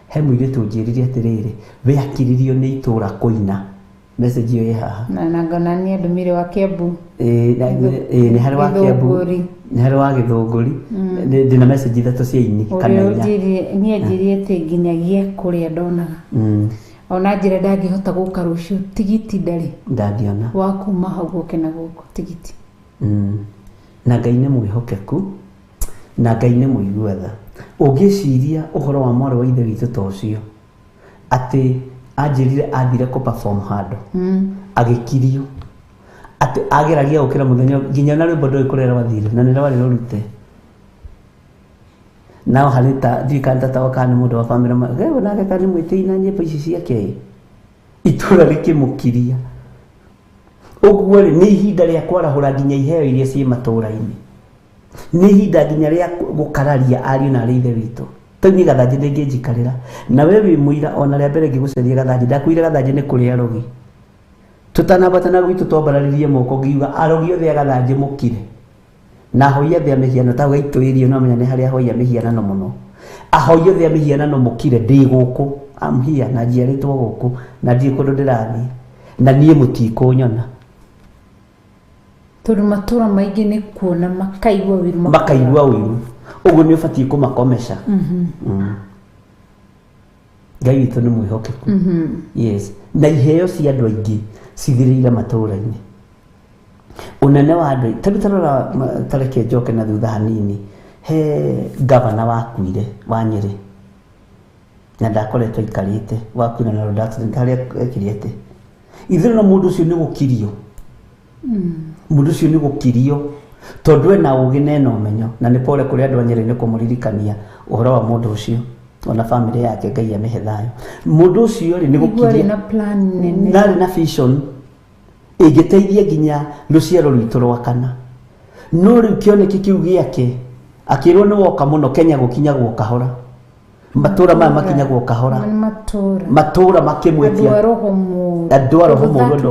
he mũirĩtu ũnjĩrire atĩrĩrĩ we akiririo nĩ itũra kũina message ĩyo ĩ haha na ngona nĩ ndũmire wa Kiambu nĩ harĩ wa Kiambu nĩ harĩ wa Gĩthũngũri ndĩna message ithatũ cia ini kana inya niĩ njĩrie atĩ nginyagia kũrĩa ndonaga ona njĩra ndangĩhota gũka rũciũ tigiti ndarĩ ndangĩona wa kuma hau gũke na gũkũ tigiti na Ngai nĩ mwĩhokeku na Ngai nĩ mũigua tha ũngĩciria ũhoro wa mwarĩ wa ithe witũ ta ũcio atĩ anjĩrire athire kũ perform handũ agĩkirio atĩ ageragia gũkĩra mũthenya nginya na rwĩmbo ndũĩ kũrĩa rwathire na nĩ rwarĩ rũrute nao harĩ ta ndikanta ta wakana nĩ mũndũ wa bamĩrĩ gewe nake kana mwĩtĩi na nyĩmbo ici ciake itũra rĩkĩmũkiria ũguo rĩ nĩ ihinda rĩa kwarahũra nginya iheo iria ciĩ matũra-inĩ nĩ ihinda nginya rĩa gũkararia ariũ na arĩ ithe witũ tũni gathanjĩ ndĩngĩnjikarĩra na we wĩ mũira ona rĩa mbere ngĩgũcaria gathanjĩ ndakuire gathanjĩ nĩ kũrĩ arogi tũtanabatana gwitũ twambararĩrie moko ngiuga arogi othe agathanjĩ mũkire na ahoi othe a mĩhiano ta gaitũĩrio no menya nĩ harĩa ahoi a mĩhianano mũno ahoi othe a mĩhianano mũkire ndĩ gũkũ amhia na njiarĩtwo gũkũ na ndirĩ kũndũ ndĩrathiĩ na niĩ mũtikũnyona tondũ matũra maingĩ nĩ kuona makaigua ũiru makaigua ũiru uguo ni ubatie kumakomesha Ngai witũ nĩ mwĩhokeku yes na iheo cia andũ aingĩ cithirĩire matũũra-inĩ unene wa andũ tondũ tarora tareke njoke na thutha hanini he gavana wakuire wa Nyeri na ndakoretwo aikarĩte wakuire na road accident harĩa ekirĩte ithuĩ na mũndũ ũcio nĩ gũkirio mũndũ ũcio nĩ gũkirio tondũ ena ũgĩ na ena ũmenyo na nĩ pole kũrĩ andũ a Nyeri nĩ kũmũririkania ũhoro wa mũndũ ũcio ona family yake Ngai amĩhe thayũ mũndũ ũcio rĩ nĩ gũkiria na plan nene narĩ na vision ĩngĩteithia nginya rũciaro rwitũ rwa kana no rĩu kĩoneki kĩu gĩake akĩrwo nĩ woka mũno Kenya gũkinyagwo kahora matũũra maya makinyagwo kahora matũũra makĩmwĩtia andũ a roho mũndũ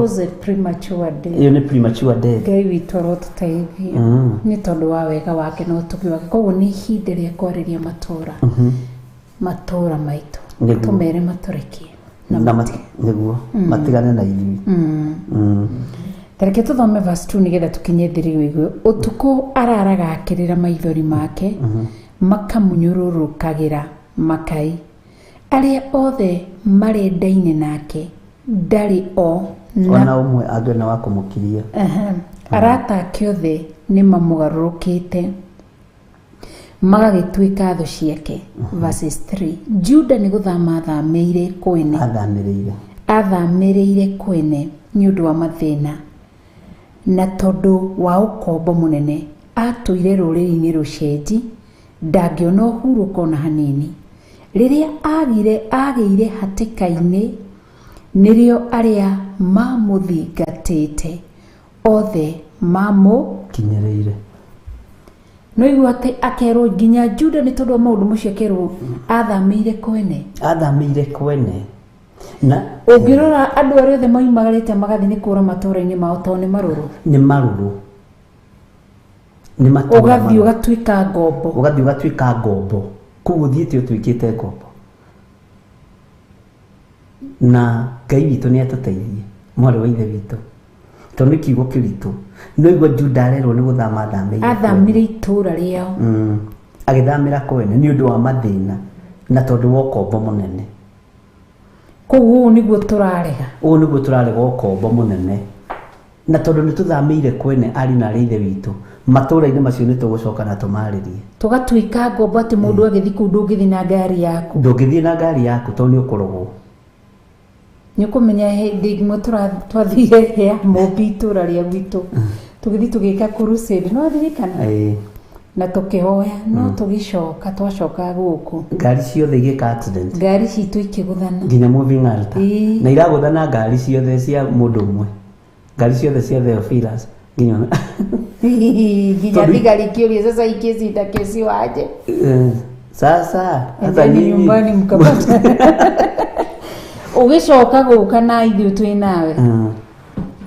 iyo nĩ premature death Ngai witũ arotũteithia nĩ tondũ wa wega wake na ũtugi wake koguo nĩ ihinda rĩa kwarĩria matũũra maitũ tũmere matũrekie nĩguo matigane na ithuĩ tareke tũthome verse 2 nĩgetha tũkinye thĩri wĩiguo ũtukũ araragakĩrĩra maithori make makamunyũrũrũkagĩra makai arĩa othe marendaine nake ndarĩ ona ũmwe angĩona wa kũmũkiria arata ake othe nĩ mamũgarũrũkĩte magagĩtuĩka thũ ciake verses 3 Juda nĩ gũthama athamĩire kwene athamĩrĩire kwene nĩ ũndũ wa mathĩna na tondũ wa ũkombo mũnene atũire rũrĩrĩ-inĩ rũcenji ndangĩona ũhurũko na hanini rĩrĩa agĩire hatĩka-inĩ nĩrĩo arĩa mamũthingatĩte othe mamũkinyĩrĩire no igua atĩ akerwo nginya Juda nĩ tondũ wa maũndũ macio akerwo athamĩire kwene na ũngĩrora andũ arĩa othe maumagarĩte magathiĩ nĩ kũra matũũra-inĩ mao tondũ nĩ marũrũ ũgathiĩ ũgatuĩka ngombo koguo thiĩte ũtuĩkĩte ngombo na Ngai witũ nĩ atũteithie mwarĩ wa ithe witũ tondũ nĩ kiugo kĩritũ no igua Juda arerwo nĩ gũthama athamĩire itũũra rĩao agĩthamĩra kwene nĩ ũndũ wa mathĩna na tondũ wa ũkombo mũnene koguo nĩguo tũrarega ũkombo mũnene na tondũ nĩ tũthamĩire kwene ari na ithe witũ matũũra-inĩ macio nĩ tũgũcoka na tũmarĩrie tũgatuĩka ngombo atĩ mũndũ agĩthiĩ kũu ndũngĩthiĩ na ngari yaku tondũ nĩ ũkũrogwo nĩ ũkũmenya hĩndĩ ĩmwe twathire hea mombi itũũra rĩa gwitũ tũgĩthiĩ tũgĩka crusade no ririkana na tũkĩhoya no tũgĩcoka twacoka gũkũ ngari ciothe igĩka accident ngari citũ ikĩgũthana nginya moving altar na iragũthana ngari ciothe cia mũndũ ũmwe ngari ciothe cia Theophilus nginya thigari kĩũria sasa ikĩcinda kesi waje sasa hata nyumbani mkapata ũgĩcoka gũka na ithuĩ twĩ nawe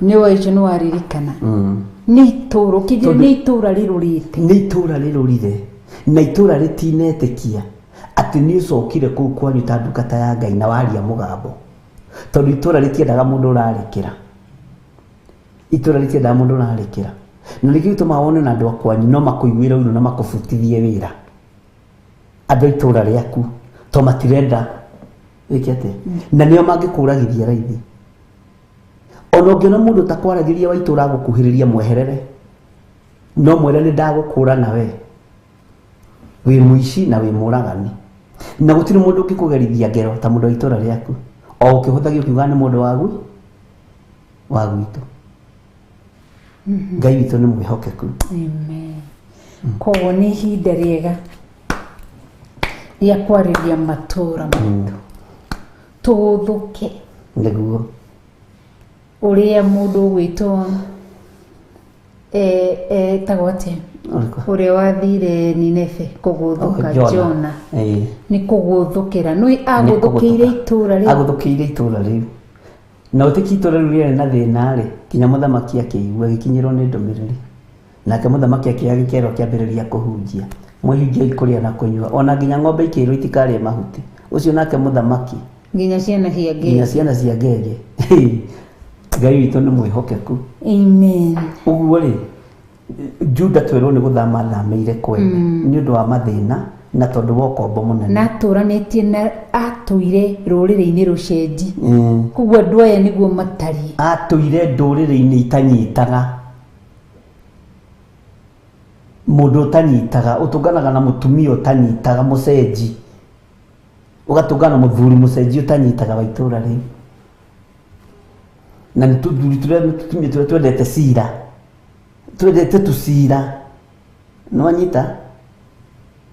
nĩ waicio nĩ waririkana nĩ itũũra rĩrũrĩte na itũũra rĩtinetĩkia atĩ nĩ ũcokire kũu kwanyu ta ndungata ya Ngai na waria mũgambo tondũ itũũra rĩtiendaga mũndũ ũrarĩkĩra na nĩkĩo gĩtũmaga wone na andũ akwanyu no makũiguĩra ũiru na makũbutithie wĩra andũ a itũũra rĩaku to matirenda wĩkĩte na nĩo mangĩkũragithia raithi ona ũngĩona mũndũ takwaragĩria wa itũũra gũkuhĩrĩria mweherere no mwere nĩ ndagũkũra nawe wĩ mũici na wĩ mũragani na gũtirĩ mũndũ ũngĩkũgerithia ngero ta mũndũ wa itũũra rĩaku o ũkĩhũthagia ũkiuga nĩ mũndũ wa gwitũ Ngai witũ nĩ mwĩhokeku koguo nĩ ihinda rĩega rĩa kwarĩria matũũra maitũ tũthũke nĩguo ũrĩa mũndũ ũgwĩtwo etagwo atĩa ũrĩa wathire Nineve kũgũthũka Jona nĩ kũgũthũkĩra nĩ agũthũkĩire itũũra rĩu na ũtĩki itũũra rĩu rĩarĩ na thĩna rĩ kinya mũthamaki akĩigua agĩkinyĩrwo nĩ ndũmĩrĩri nake mũthamaki akĩoya gĩkero akĩambĩrĩria kũhunjia mwĩhingiai kũrĩa na kũnyua ona nginya ng'ombe ikĩĩrwo itikarĩe mahuti ũcio nake mũthamaki nginya ciana cia ngenge Ngai witũ nĩ mwĩhokeku amen ũguo rĩ Juda twirwo nĩ gũthama thamĩire kwene nĩ ũndũ wa mathĩna na tondũ wa ũkombo mũnene na atũranĩtie na atũire rũrĩrĩ-inĩ rũcenji koguo andũ aya nĩguo matariĩ atũire ndũrĩrĩ-inĩ itanyitaga mũndũ ũtanyitaga ũtũnganaga na mũtumia ũtanyitaga mũcenji ũgatũngana mũthuri mũcenji ũtanyitaga wa itũra rĩu na nĩ tũthuri tũrĩa twendete cira twendete tũcira nĩwanyita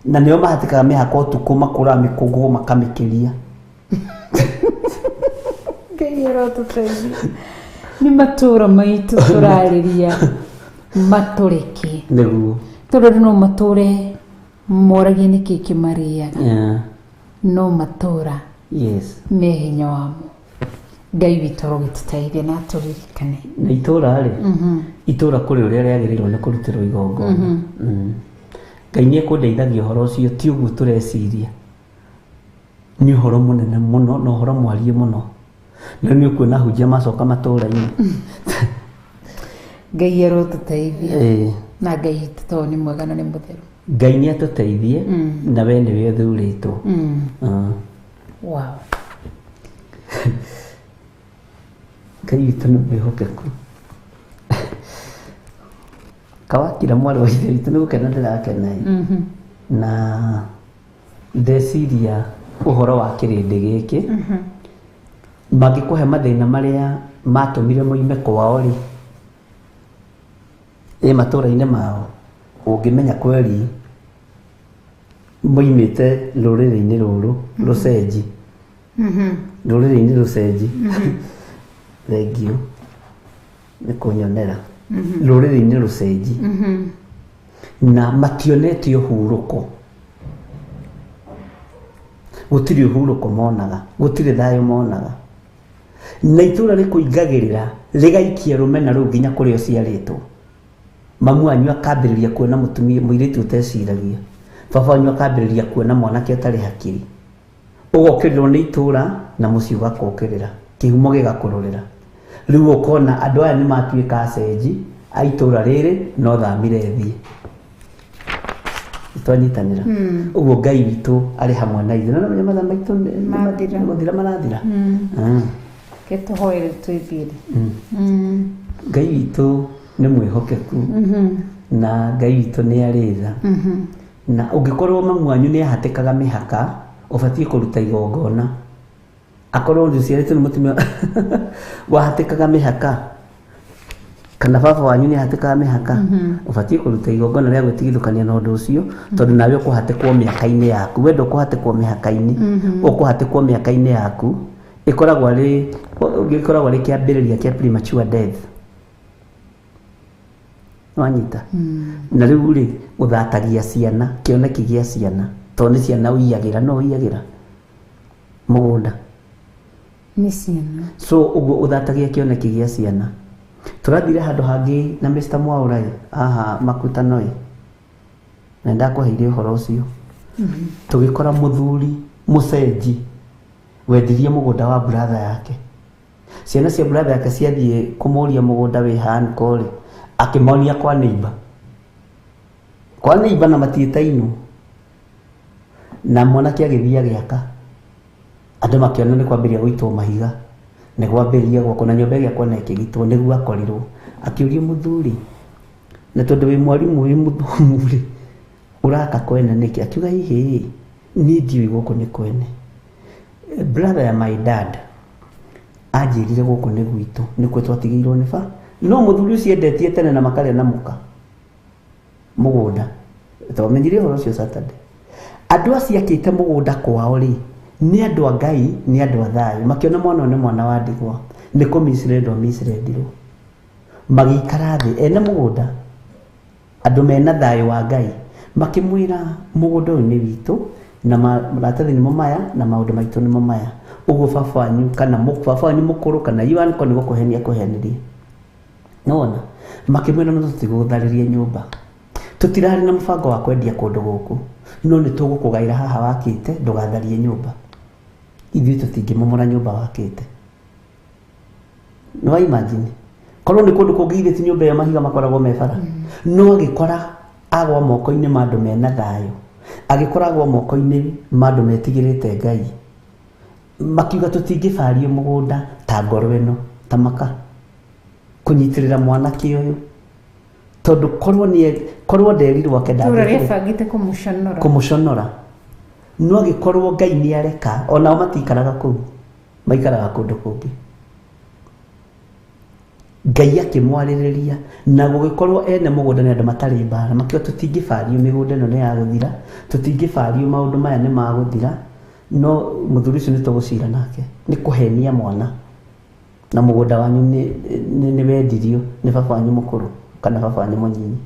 na nĩo mahatĩkaga mĩhaka ũtukũ makũraga mĩkũngũgũ makamĩkĩria Ngai arotũteithia nĩ matũra maitũ tũrarĩria matũreke nĩguo tondũ andũ no matũre moragie nĩkĩ kĩmarĩaga no matũra me hinya wamo Ngai witũ rogĩtũteithia na atũririkane na itũra rĩ itũra kũrĩ ũrĩa rĩagĩrĩirwo nĩ kũrutĩrwo igongona Ngai nĩ ekũndeithagia ũhoro ũcio ti ũguo tũreciria nĩ ũhoro mũnene mũno na ũhoro mwarie mũno na nĩ ũkuona hunjia macoka matũra-inĩ Ngai arotũteithia na Ngai witũ tondũ nĩ mwega na nĩ mũtheru Ngai nĩ atũteithie na we nĩwe ũthurĩtwo wow Ngai witũ nĩ mwĩhokeku kawakira mwarĩ wa ithe witũ nĩ gũkena ndĩrakena na ndeciria ũhoro wa kĩrĩndĩ gĩkĩ mangĩkũhe mathĩna marĩa matũmire moime kwao rĩ matũra-inĩ mao ũngĩmenya kweri moimĩte rũrĩrĩ-inĩ rũrũ rũcenji rũrĩrĩ-inĩ rũcenji thengio nĩ kũnyonera rũrĩrĩ-inĩ rũcenji na mationete ũhurũko gũtirĩ ũhurũko monaga gũtirĩ thayũ monaga na itũra rĩkũingagĩrĩra rĩgaikia rũmena rũu nginya kũrĩa ũciarĩtwo mamu wanyu akambĩrĩria kuona mũtumia mũirĩtu ũteciragia baba wanyu akambĩrĩria kuona mwanake ũtarĩ hakiri ũgokĩrĩrwo nĩ itũra na mũciĩ ũgakokĩrĩra kĩhumo gĩgakũrorera rĩu ũkona andũ aya nĩ matuĩka acenji a itũra rĩrĩ no thamire thiĩ twanyitanĩra ũguo Ngai witũ arĩ hamwe na ithuĩ na mathaa maitũ mathira marathira ke tũhoere twĩthire Ngai witũ nĩ mwĩhokeku na Ngai witũ nĩ arĩ tha na ũngĩkorwo mamu wanyu nĩ ahatĩkaga mĩhaka ũbatiĩ kũruta igongona akorwo ũciarĩtwo nĩ mũtumia wahatĩkaga mĩhaka kana baba wanyu nĩ ahatĩkaga mĩhaka ũbatiĩ kũruta igongona rĩa gwĩtigithũkania na ũndũ ũcio tondũ nawe ũkũhatĩkwo mĩhaka-inĩ yaku wenda ũkũhatĩkwo mĩhaka-inĩ ũkũhatĩkwo mĩhaka-inĩ yaku ĩkoragwo arĩ kĩambĩrĩria kĩa premature death wanyita na rĩu rĩ ũthatagia ciana kĩoneki gĩa ciana tondũ nĩ ciana ũiyagĩra no ũiyagĩra mũgũnda nĩ ciana so ũguo ũthatagia kĩoneki gĩa ciana tũrathire handũ hangĩ na Mr. Mwaũra aha makutano na ndakũheire ũhoro ũcio tũgĩkora mũthuri mũcenji wendirie mũgũnda wa brother yake ciana cia brother yake ciathiĩ kũmũria mũgũnda wĩ hanko rĩ akĩmonia kwa neighbor na matiĩtainwo na mwanake agĩthiĩ agĩaka andũ makĩona nĩ kwambĩrĩria gũitwo mahiga nĩ kwambĩrĩria gwakwo na nyũmba ĩgĩakwo na ĩkĩgitwo nĩguo akorirwo akĩũria mũthuri na tondũ wĩ mwarimũ wĩ mũthomu rĩ ũraka kwene nĩkĩ akiuga hihi niĩ ndiũĩ gũkũ nĩ kwene brother ya my dad anjĩrire gũkũ nĩ gwitũ nĩkuo twatigĩirwo nĩ baba no mũthuri ũcio endetie tene na makarĩa na mũka mũgũnda twamenyire ũhoro ũcio Saturday andũ acio akĩte mũgũnda kwao rĩ nĩ andũ a Ngai nĩ andũ a thayũ makĩona mwana nĩ mwana wa ndigwa nĩ kũmisredirwo magĩikara thĩ ene mũgũnda andũ mena thayũ wa Ngai makĩmwĩra mũgũnda ũyũ nĩ witũ na maratathi nĩmo maya na maũndũ maitũ nĩmo maya ũguo baba wanyu kana baba wanyu mũkũrũ kana yuanko nĩ gũkũhenia kũhenirie nona makĩmwĩra no tũtigũtharĩria nyũmba tũtirarĩ na mũbango wa kwendia kũndũ gũkũ no nĩ tũgũkũgaĩra haha wakĩte ndũgatharie nyũmba ithuĩ tũtingĩmomora nyũmba wakĩte no imagine korwo nĩ kũndũ kũngĩ ti nyũmba ya mahiga makoragwo me bara no agĩkora agwa moko-inĩ ma andũ mena thayũ agĩkora agwa moko-inĩ ma andũ metigĩrĩte Ngai makiuga tũtingĩbario mũgũnda ta ngoro ĩno ta maka kũnyitĩrĩra mwanake ũyũ tondũ korwo nderirwo ake ndangĩbangĩte kũmũconora no agĩkorwo Ngai nĩ areka onao matikaraga kũu maikaraga kũndũ kũngĩ Ngai akĩmwarĩrĩria na gũgĩkorwo ene mũgũnda nĩ andũ matarĩ mbara makiuga tũtingĩbario mĩgũnda ĩno nĩ ya gũthira tũtingĩbario maũndũ maya nĩ magũthira no mũthuri ũcio nĩ tũgũcira nake nĩ kũhenia mwana na mũgũnda wanyu nĩ wendirio nĩ baba wanyu mũkũrũ kana baba wanyu mũnyinyi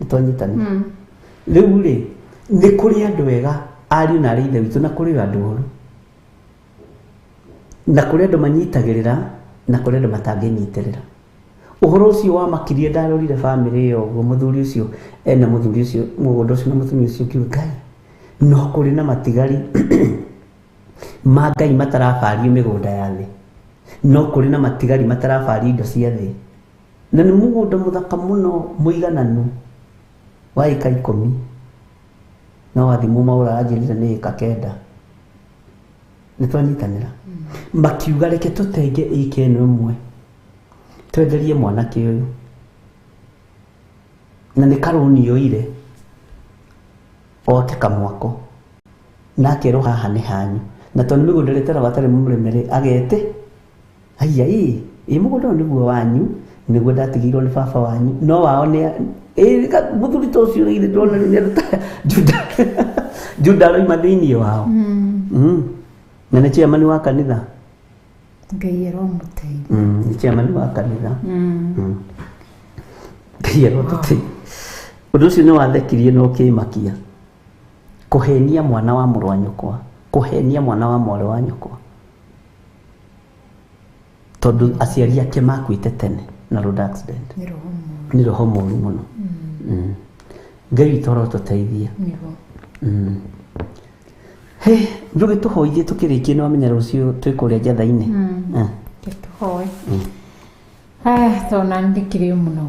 nĩ twanyitani rĩu rĩ nĩ kũrĩ andũ ega ariũ na arĩ ithe witũ na kũrĩ andũ ũru na kũrĩ andũ manyitagĩrĩra na kũrĩ andũ matangĩnyitĩrĩra ũhoro ũcio wamakirie ndarorire bamĩrĩ ĩyo ũguo mũthuri ũcio ena mũthuri ũcio mũgũnda ũcio na mũtumia ũcio kiuga Ngai no kũrĩ na matigari ma Ngai matarabario mĩgũnda ya thĩ no kũrĩ na matigari matarabario indo cia thĩ na nĩ mũgũnda mũthaka mũno mũigananu wa ĩka 10 no wathimũ maũra anjĩrire nĩ ĩka 9 nĩ twanyitanĩra makiuga reke tũtenge ĩka ĩno ĩmwe twenderie mwanake ũyũ na nĩ karũni yoire ote kamwako nake haha nĩ hanyu na tondũ mĩgũnda ĩrĩa ĩtaragwo atarĩ mũrĩmĩre agete haiya mũgũnda ũyũ nĩguo wanyu nĩguo ndatigĩirwo nĩ baba wanyu no wao nĩ mũthuri ta ũcio rĩu ndona nĩ aruta Juda roima thĩinĩ wao na nĩ chairman wa kanitha Ngai aromũteithia nĩ chairman wa kanitha Ngai aromũteithia ũndũ ũcio nĩ wathekirie no kĩmakia kũhenia mwana wa mũrũ wa nyũkwa kũhenia mwana wa mwarĩ wa nyũkwa tondũ aciari ake makuĩte tene na road accident nĩ roho mũru mũno Ngai witũ arotũteithia njuge tũhoithie tũkĩrĩkie nĩ wamenya rũciũ twĩ kũrĩa njatha-inĩ tũhoe tona ndĩkĩrĩ mũno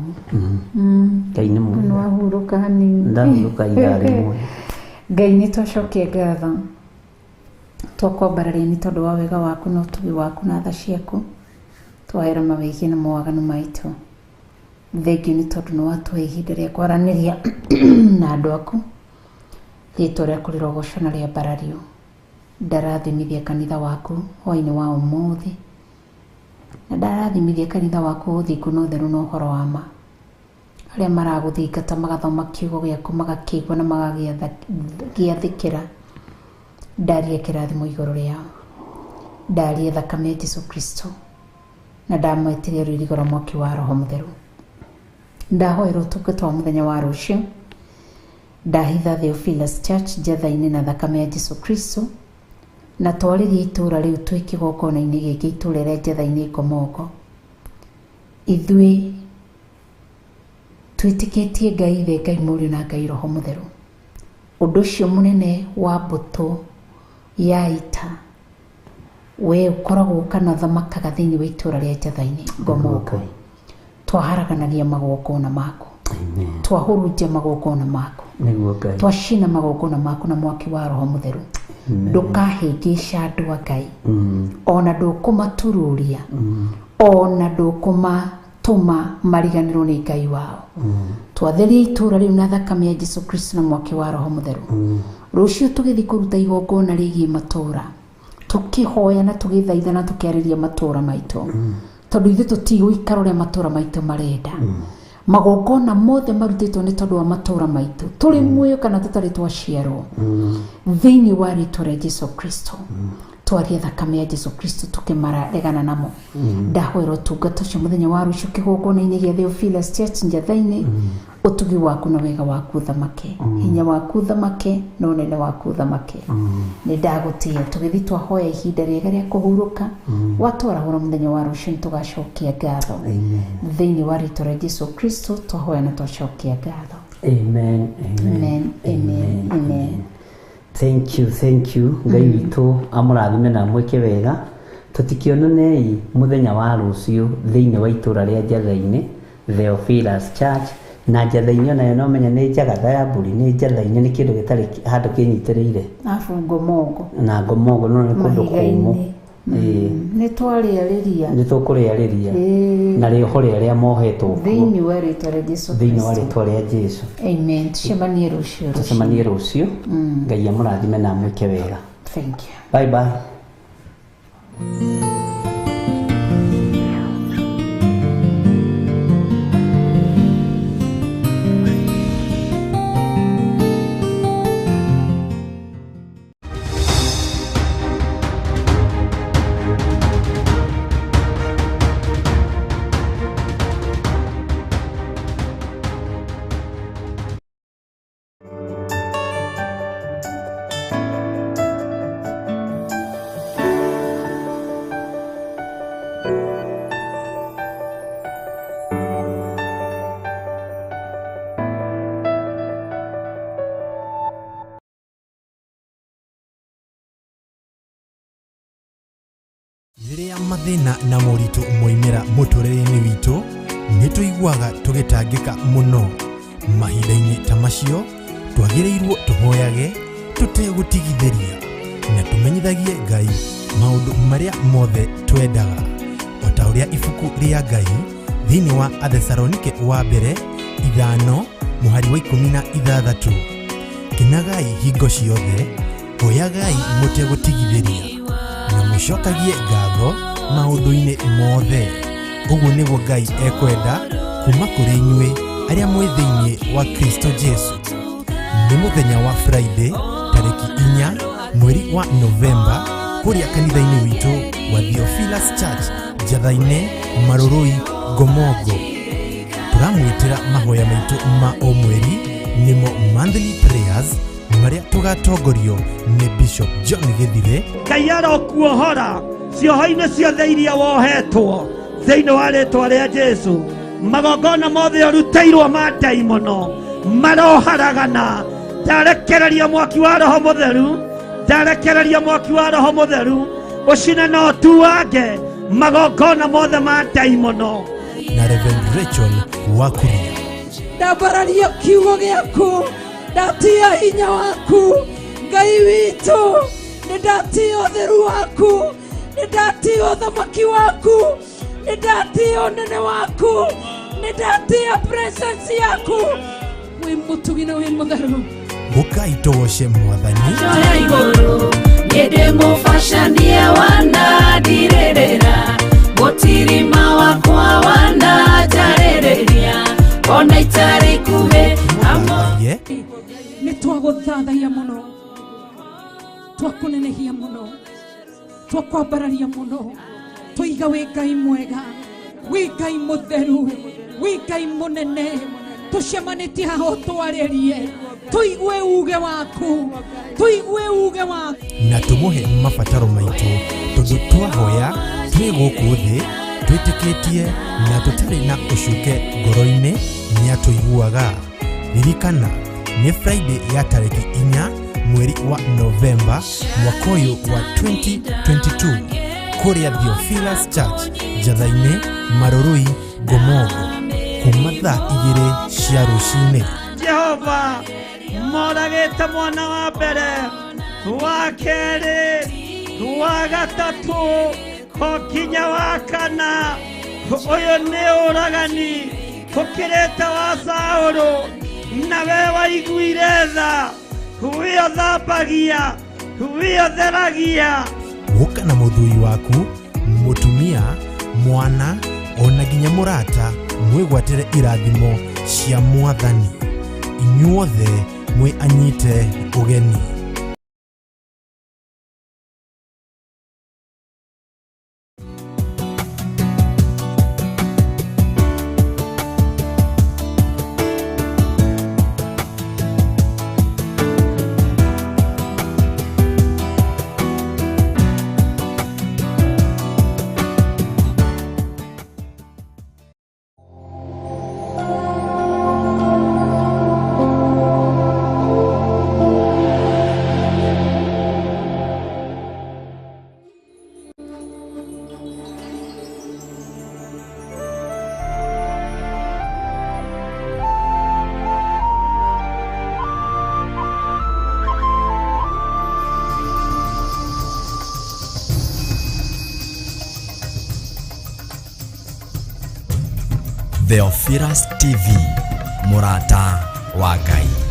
Ngai nĩ mũno nĩ wahurũka hanini ndahurũka ithaa rĩmwe Ngai nĩ twacokia ngatho twakwambararia nĩ tondũ wa wega waku na ũtugi waku na tha ciaku twahera mawĩgie na mawaganu maitũ thengiũ nĩ tondũ nĩ watũhe ihinda rĩa kwaranĩria na andũ aku rĩtwa rĩaku rĩrogocwo na rĩambarario ndarathimithia kanitha waku hwaĩ-inĩ wa ũmũthĩ na ndarathimithia kanitha waku ũthingu na ũtheru na ũhoro wa ma arĩa maragũthingata magathoma kiugo gĩaku magakĩigua na magagĩathĩkĩra ndaria kĩrathimo igũrũ rĩao ndaria thakame ya Jesũ Kristo na ndamwetiria rũirigo rwa mwaki wa roho mũtheru ndahoera ũtungata wa mũthenya wa rũciũ ndahitha Theophilus Church njatha-inĩ na thakame ya Jesũ Kristo na twarĩrie itũũra rĩu twĩ kĩgongona-inĩ gĩkĩ itũũra rĩa njatha-inĩ ikomongo ithuĩ twĩtĩkĩtie Ngai ithe Ngai mũriũ na Ngai roho mũtheru ũndũ ũcio mũnene wa mbũtũ ya ita we ũkoragwo kana thamakaga thĩinĩ wa itũũra rĩa njatha-inĩ ngomongo twaharaganagia magongona maku twahurunjia magongona maku twacina magongona maku na mwaki wa roho mũtheru ndũkahĩngĩca andũ a Ngai ona ndũkũmatururia ona ndũkũmatũma mariganĩrwo nĩ Ngai wao twatheria itũũra rĩu na thakame ya Jesũ Kristo na mwaki wa roho mũtheru rũciũ tũgĩthiĩ kũruta igongona rĩgiĩ matũũra tũkĩhoya na tũgĩthaitha na tũkĩarĩria matũũra maitũ tondũ ithuĩ tũtigũikara ũrĩa matũũra maitũ marenda magongona mothe marutĩtwo nĩ tondũ wa matũũra maitũ tũrĩ muoyo kana tũtarĩ twaciarwo thĩinĩ wa rĩtwa rĩa Jesũ Kristo twaria thakame ya Jesũ Kristo tũkĩmaregana namo ndahoera ũtungata ũcio mũthenya wa rũciũ kĩgongona-inĩ gĩa Theophilus Church njatha-inĩ ũtugi waku na wega waku thamake hinya waku thamake na ũnene waku thamake nĩ ndagũtĩĩa tũgĩthiĩ twahoya ihinda rĩega rĩa kũhurũka watwarahũra mũthenya wa rũciũ nĩ tũgacokia ngatho thĩinĩ wa rĩtwa rĩa Jesũ Kristo twahoya na twacokia ngatho amen amen amen amen thank you Ngai witũ amũrathime na mwĩke wega tutikionanei muthenya wa rucio thiini wa itura ria Njathaini Theophilus Church na Njathaini onayo no menya ni Njagatha ya Mburi ni Njathaini ni kindu gitari handu kinyitiriire afu Ngomongo na Ngomongo no ni kundu kumu ni twariariria na riho ria mohetwo thiini wa ritwa ria Jesu thiini wa ritwa ria Jesu. Amen. Tucemanie rucio Ngai amurathime na mwike wega. Thank you. Bye bye. Rĩrĩa mathĩna na moritũ moimĩra mũtũrĩre-inĩ witũ nĩ tũiguaga tũgĩtangĩka mũno. Mahinda-inĩ ta macio twagĩrĩirwo tũhoyage tũtegũtigithĩria na tũmenyithagie Ngai maũndũ marĩa mothe twendaga, o ta ũrĩa ibuku rĩa Ngai thĩinĩ wa Athesalonike wa mbere 5:16 kinagai hingo ciothe, hoyagai mũtegũtigithĩria na mũcokagie ngatho maũndũ-inĩ mothe. Ũguo nĩguo Ngai ekwenda kuma kũrĩ inyuĩ arĩa mwĩ thĩinĩ wa Kristo Jesu. Nĩ mũthenya wa Friday tarĩki 4 mweri wa Novemba kũrĩa kanitha-inĩ witũ wa Theophilus Church Njathainĩ Marũrũi Ngomongo. Tũramwĩtĩra mahoya maitũ ma o mweri nĩmo monthly prayers marĩa tũgatongorio nĩ Bishop John Gĩthire. Ngai arokuohora cioho-inĩ ciothe iria wohetwo thĩinĩ wa rĩtwa rĩa Jesu. Magongona mothe ũrutĩirwo ma ndaimono maroharagana. Ndarekereria mwaki wa Roho Mũtheru, ndarekereria mwaki wa Roho Mũtheru ũcine na ũtuange magongona mothe ma ndaimono. Na Reverend Rachel Wakuria. ndambararia kiugo gĩaku, ndatia hinya waku Ngai witũ, nĩ ndatia ũtheru waku, nĩ ndatia ũthamaki waku, nĩ ndatia ũnene waku, nĩ ndatia presence yaku. Wĩ mũtugi na wĩ mũtheru. Mũkai tũgoce Mwathani. Joya igũrũ nĩndĩ mũbacania wanandirĩrĩra, mũtirima wakwa wananjarĩrĩria, ona itarĩ ikuhĩ Mũthathaiye. Nĩ twagũthathaiya mũno, twakũnenehia mũno, twakwambararia mũno, tũiga wĩ Ngai mwega, wĩ Ngai mũtheru, wĩ Ngai mũnene. Tũcemanĩtie haha ũtwarĩrie, tũigue uge waku, tũigue uge waku na tũmũhe mabataro maitũ, tondũ twahoya twĩ gũkũ thĩ twĩtĩkĩtie na tũtarĩ na ũcuke ngoro-inĩ nĩatũiguaga. Ririkana nĩ Friday ya tarĩki 4 mweri wa Novemba mwaka ũyũ wa 2022 kũrĩa Theophilus Church Njathainĩ Marũrũi Ngomongo kuma thaa 2 cia rũcinĩ. Jehova moragĩte mwana wa mbere, wa kerĩ, wa gatatũ, o nginya wa kana. Ũyũ nĩ ũragani ũkĩrĩte wa Saũlũ, nawe waiguire tha, wĩothambagia, wĩotheragia. Gũka na mũthuri waku, mũtumia, mwana, ona nginya mũrata mwĩgwatĩre irathimo cia Mwathani. Inyuothe mwĩ anyite ũgeni. Theophilus TV, Murata wa Ngai.